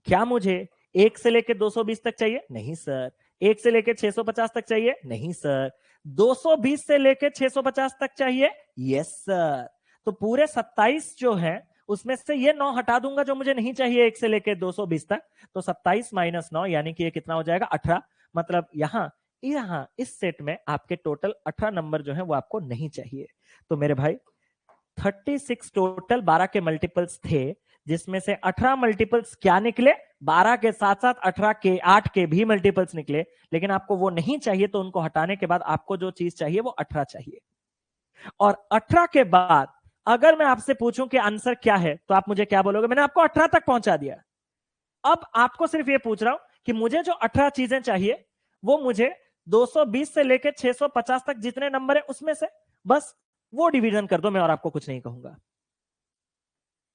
क्या मुझे 1 से लेके 220 तक चाहिए? नहीं सर। 1 से लेके 650 तक चाहिए? नहीं सर। 220 से लेके 650 तक चाहिए? Yes sir. तो पूरे 27 जो है उसमें से ये 9 हटा दूंगा जो मुझे नहीं चाहिए 1 से लेके 220 तक। तो 27 माइनस 9 यानी कि ये कितना हो जाएगा? 18। मतलब यहां यहां इस सेट में आपके टोटल 18 नंबर जो है वो आपको नहीं चाहिए। तो मेरे भाई 36 टोटल 12 के मल्टीपल्स थे, जिसमें से 18 मल्टीपल्स क्या निकले? 12 के साथ साथ 18 के 8 के भी मल्टीपल्स निकले। लेकिन आपको वो नहीं चाहिए तो उनको हटाने के बाद आपको जो चीज चाहिए वो 18 चाहिए। और 18 के बाद अगर मैं आपसे पूछूं कि आंसर क्या है तो आप मुझे क्या बोलोगे? मैंने आपको 18 तक पहुंचा दिया। अब आपको सिर्फ ये पूछ रहा हूं कि मुझे जो 18 चीजें चाहिए वो मुझे 220 से लेकर 650 तक जितने नंबर है उसमें से बस वो डिवीजन कर दो, मैं और आपको कुछ नहीं कहूंगा।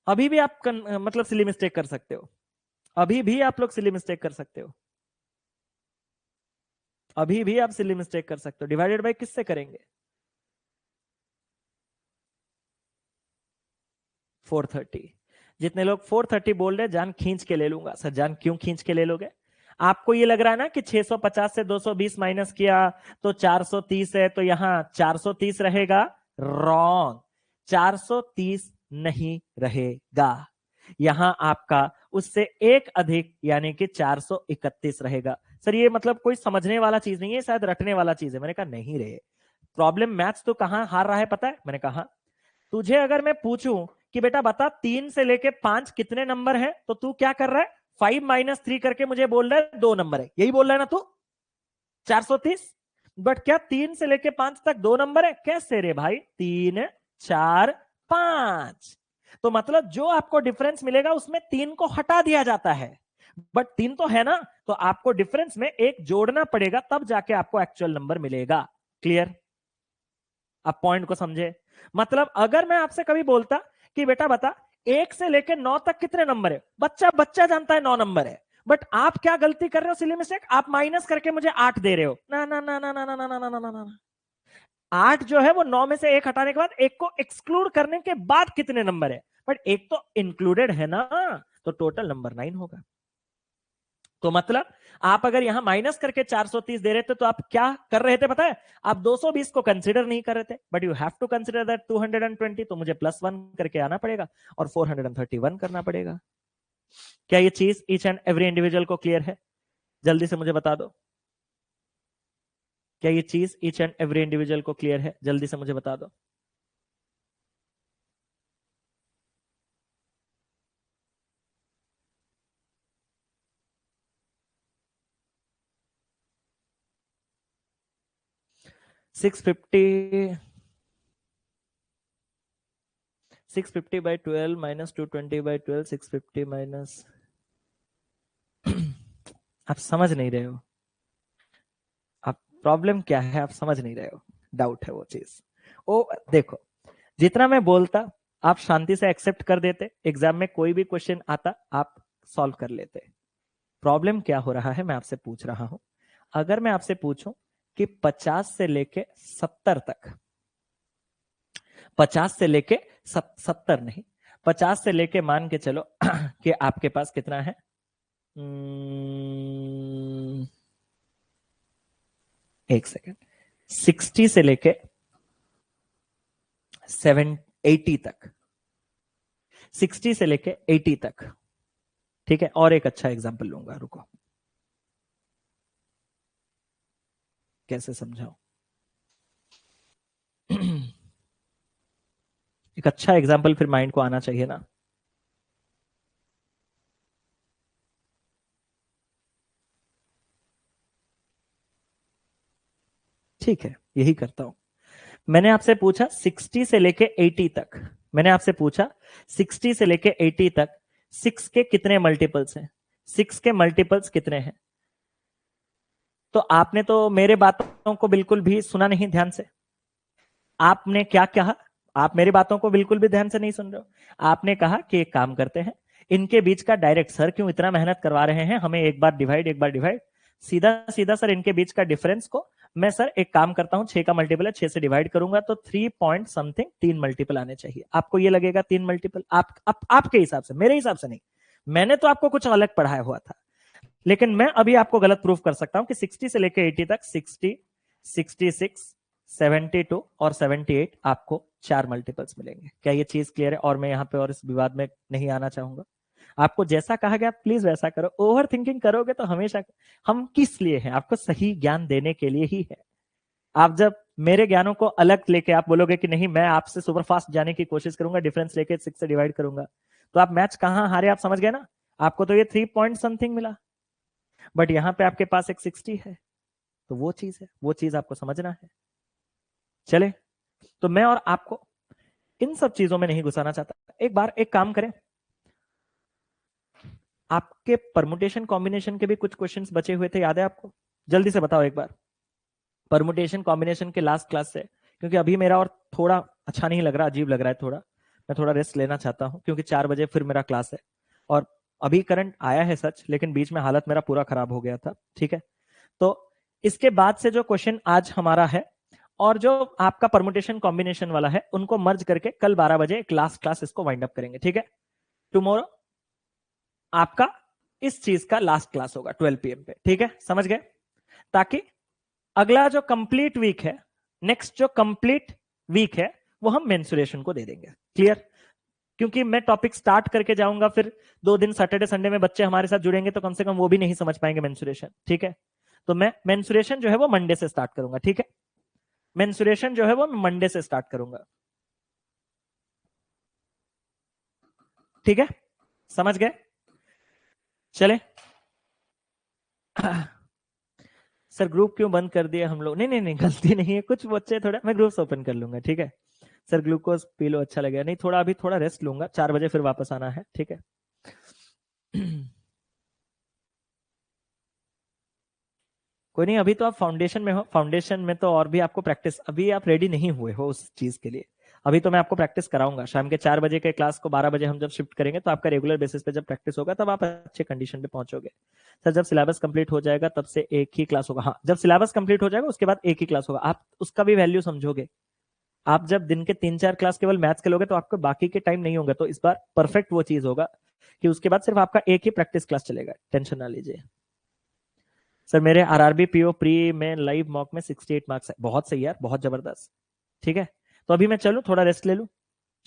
अभी भी आप मतलब सिली मिस्टेक कर सकते हो, अभी भी आप लोग सिली मिस्टेक कर सकते हो, अभी भी आप सिली मिस्टेक कर सकते हो। डिवाइडेड बाय किससे करेंगे? 430। जितने लोग 430 बोल रहे जान खींच के ले लूंगा। सर जान क्यों खींच के ले लोगे? आपको ये लग रहा है ना कि 650 से 220 माइनस किया तो 430 है, तो यहां 430 रहेगा रॉन्ग, 430 नहीं रहेगा। यहां आपका उससे एक अधिक यानी कि 431 रहेगा। सर ये मतलब कोई समझने वाला चीज नहीं है, शायद रटने वाला चीज है। मैंने कहा नहीं रे, प्रॉब्लम मैथ्स तो कहां हार रहा है पता है? मैंने कहा तुझे अगर मैं पूछूं कि बेटा बता 3 से लेके 5 कितने नंबर है, तो तू क्या कर रहा है? 5 - 3 करके मुझे बोल रहा है 2 नंबर है, यही बोल रहा है ना तू? 430। बट क्या 3 से लेके 5 तक 2 नंबर है? कैसे रे भाई? 3 4 5। तो मतलब जो आपको डिफरेंस मिलेगा उसमें 3 को हटा दिया जाता है, बट 3 तो है ना, तो आपको डिफरेंस में एक जोड़ना पड़ेगा, तब जाके आपको एक्चुअल नंबर मिलेगा। क्लियर? आप पॉइंट को समझे? मतलब अगर मैं आपसे कभी बोलता कि बेटा बता 1 से लेकर 9 तक कितने नंबर है, बच्चा बच्चा जानता है 9 नंबर है, बट आप क्या गलती कर रहे हो? सिली मिस्टेक, आप माइनस करके मुझे 8 दे रहे हो। ना ना ना ना ना ना ना ना ना ना ना, 8 जो है वो 9 में से एक हटाने के बाद, एक को एक्सक्लूड करने के बाद कितने नंबर है, बट एक तो इंक्लूडेड है ना, तो टोटल नंबर 9 होगा। तो मतलब आप अगर यहां माइनस करके 430 दे रहे थे, तो आप क्या कर रहे थे पता है? आप 220 को कंसीडर नहीं कर रहे थे, but you have to consider that 220, तो मुझे +1 करके आना पड़ेगा और 431 करना पड़ेगा। क्या ये चीज ईच एंड एवरी इंडिविजुअल को क्लियर है? जल्दी से मुझे बता दो, क्या ये चीज ईच एंड एवरी इंडिविजुअल को क्लियर है? जल्दी से मुझे बता दो। (650/12 - 220/12) 650 माइनस आप समझ नहीं रहे हो। आप प्रॉब्लम क्या है आप समझ नहीं रहे हो, डाउट है वो चीज। ओ देखो, जितना मैं बोलता आप शांति से एक्सेप्ट कर देते, एग्जाम में कोई भी क्वेश्चन आता आप सॉल्व कर लेते। प्रॉब्लम क्या हो रहा है मैं आपसे पूछ रहा हूं। अगर मैं आपसे पूछूं कि 50 से लेके 70 तक, 50 से लेके 70 नहीं, 50 से लेके मान के चलो कि आपके पास कितना है, एक सेकेंड, 60 से लेके 80 तक, 60 से लेके 80 तक। ठीक है, और एक अच्छा एग्जांपल लूंगा, रुको कैसे समझाऊं। एक अच्छा एग्जांपल फिर माइंड को आना चाहिए ना। ठीक है, यही करता हूं। मैंने आपसे पूछा 60 से लेके 80 तक, मैंने आपसे पूछा 60 से लेके 80 तक 6 के कितने मल्टीपल्स हैं, 6 के मल्टीपल्स कितने हैं? तो आपने तो मेरे बातों को बिल्कुल भी सुना नहीं ध्यान से। आपने क्या कहा? आप मेरी बातों को बिल्कुल भी ध्यान से नहीं सुन रहे हो। आपने कहा कि एक काम करते हैं, इनके बीच का डायरेक्ट, सर क्यों इतना मेहनत करवा रहे हैं हमें, एक बार डिवाइड एक बार डिवाइड, सीधा सीधा सर इनके बीच का डिफरेंस को मैं सर एक काम करता हूं, 6 का मल्टीपल है, 6 से डिवाइड करूंगा तो 3 पॉइंट समथिंग 3 मल्टीपल आने चाहिए। आपको ये लगेगा 3 मल्टीपल? आपके हिसाब से, मेरे हिसाब से नहीं। मैंने तो आपको कुछ अलग पढ़ाया हुआ था, लेकिन मैं अभी आपको गलत प्रूफ कर सकता हूं कि 60 से लेकर 80 तक 60, 66, 72 और 78 आपको 4 मल्टीपल्स मिलेंगे। क्या ये चीज क्लियर है? और मैं यहाँ पे और इस विवाद में नहीं आना चाहूंगा। आपको जैसा कहा गया प्लीज वैसा करो। ओवर थिंकिंग करोगे तो हमेशा, हम किस लिए हैं? आपको सही ज्ञान देने के लिए ही है। आप जब मेरे ज्ञानों को अलग लेके आप बोलोगे कि नहीं मैं आपसे सुपर फास्ट जाने की कोशिश करूंगा, डिफरेंस लेके 6 से डिवाइड करूंगा, तो आप मैच कहां हारे आप समझ गए ना। आपको तो ये 3 पॉइंट समथिंग मिला, बट यहां पे आपके पास एक 60 है, तो वो चीज है, वो चीज आपको समझना है। चले, तो मैं और आपको इन सब चीजों में नहीं घुसाना चाहता। एक बार एक काम करें, आपके परमुटेशन कॉम्बिनेशन के भी कुछ क्वेश्चंस बचे हुए थे, याद है आपको? जल्दी से बताओ एक बार, परमुटेशन कॉम्बिनेशन के लास्ट क्लास से, क्योंकि अभी मेरा और थोड़ा अच्छा नहीं लग रहा, अजीब लग रहा है थोड़ा, मैं थोड़ा रेस्ट लेना चाहता हूं, क्योंकि 4 बजे फिर मेरा क्लास है। और अभी करंट आया है सच, लेकिन बीच में हालत मेरा पूरा खराब हो गया था। ठीक है, तो इसके बाद से जो क्वेश्चन आज हमारा है और जो आपका परमुटेशन कॉम्बिनेशन वाला है, उनको मर्ज करके कल 12 बजे एक लास्ट क्लास इसको वाइंड अप करेंगे। ठीक है, टुमारो आपका इस चीज का लास्ट क्लास होगा 12 PM पे। ठीक है, समझ गए? ताकि अगला जो कंप्लीट वीक है, नेक्स्ट जो कंप्लीट वीक है, वो हम मेंसुरेशन को दे देंगे। क्लियर? क्योंकि मैं टॉपिक स्टार्ट करके जाऊंगा, फिर 2 दिन सैटरडे संडे में बच्चे हमारे साथ जुड़ेंगे तो कम से कम वो भी नहीं समझ पाएंगे मेंसुरेशन। ठीक है, तो मैं मेंसुरेशन जो है वो मंडे से स्टार्ट करूंगा। ठीक है, मेंसुरेशन जो है वो मंडे से स्टार्ट करूंगा। ठीक है, समझ गए? चले। सर ग्रुप क्यों बंद कर दिया हम लोग? नहीं नहीं नहीं, गलती नहीं है, कुछ बच्चे थोड़ा, मैं ग्रुप्स ओपन कर लूंगा। ठीक है सर, ग्लूकोज पी लो, अच्छा लगेगा। नहीं, थोड़ा अभी थोड़ा रेस्ट लूंगा, 4 बजे फिर वापस आना है। ठीक है। कोई नहीं, अभी तो आप फाउंडेशन में हो, फाउंडेशन में तो और भी आपको प्रैक्टिस, अभी आप रेडी नहीं हुए हो उस चीज के लिए। अभी तो मैं आपको प्रैक्टिस कराऊंगा। शाम के 4 बजे के क्लास को 12 बजे हम जब शिफ्ट करेंगे तो आपका रेगुलर बेसिस पे जब प्रैक्टिस होगा तब आप अच्छे कंडीशन पे पहुंचोगे। सर जब सिलेबस कंप्लीट हो जाएगा तब से एक ही क्लास होगा? हाँ, जब सिलेबस कंप्लीट हो जाएगा उसके बाद एक ही क्लास होगा। आप उसका भी वैल्यू समझोगे। आप जब दिन के 3-4 क्लास केवल मैथ्स के लोगे तो आपको बाकी के टाइम नहीं होगा। तो इस बार परफेक्ट वो चीज होगा कि उसके बाद सिर्फ आपका एक ही प्रैक्टिस क्लास चलेगा। टेंशन ना लीजिए। सर मेरे आरआरबी पीओ प्री में लाइव मॉक में 68 मार्क्स है। बहुत सही यार, बहुत जबरदस्त। ठीक है, तो अभी मैं चलूं, थोड़ा रेस्ट ले लूं।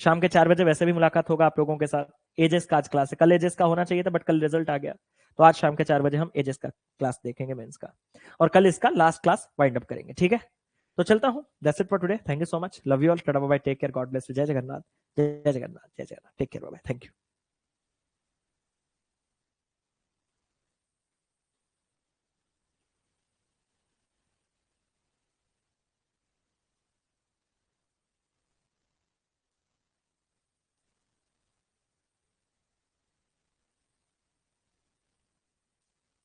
शाम के 4 बजे वैसे भी मुलाकात होगा आप लोगों के साथ। एजेस का आज क्लास है, कल एजेस का होना चाहिए था बट कल रिजल्ट आ गया। तो आज शाम के 4 बजे हम एजेस का क्लास देखेंगे, मेंस का, और कल इसका लास्ट क्लास वाइंड अप करेंगे। ठीक है, तो चलता हूं। That's it for today. Thank you so much, love you all, tata bye bye, take care, God bless you, जय जगन्नाथ, जय जगन्नाथ, जय Jagannath, take care, bye bye, thank you.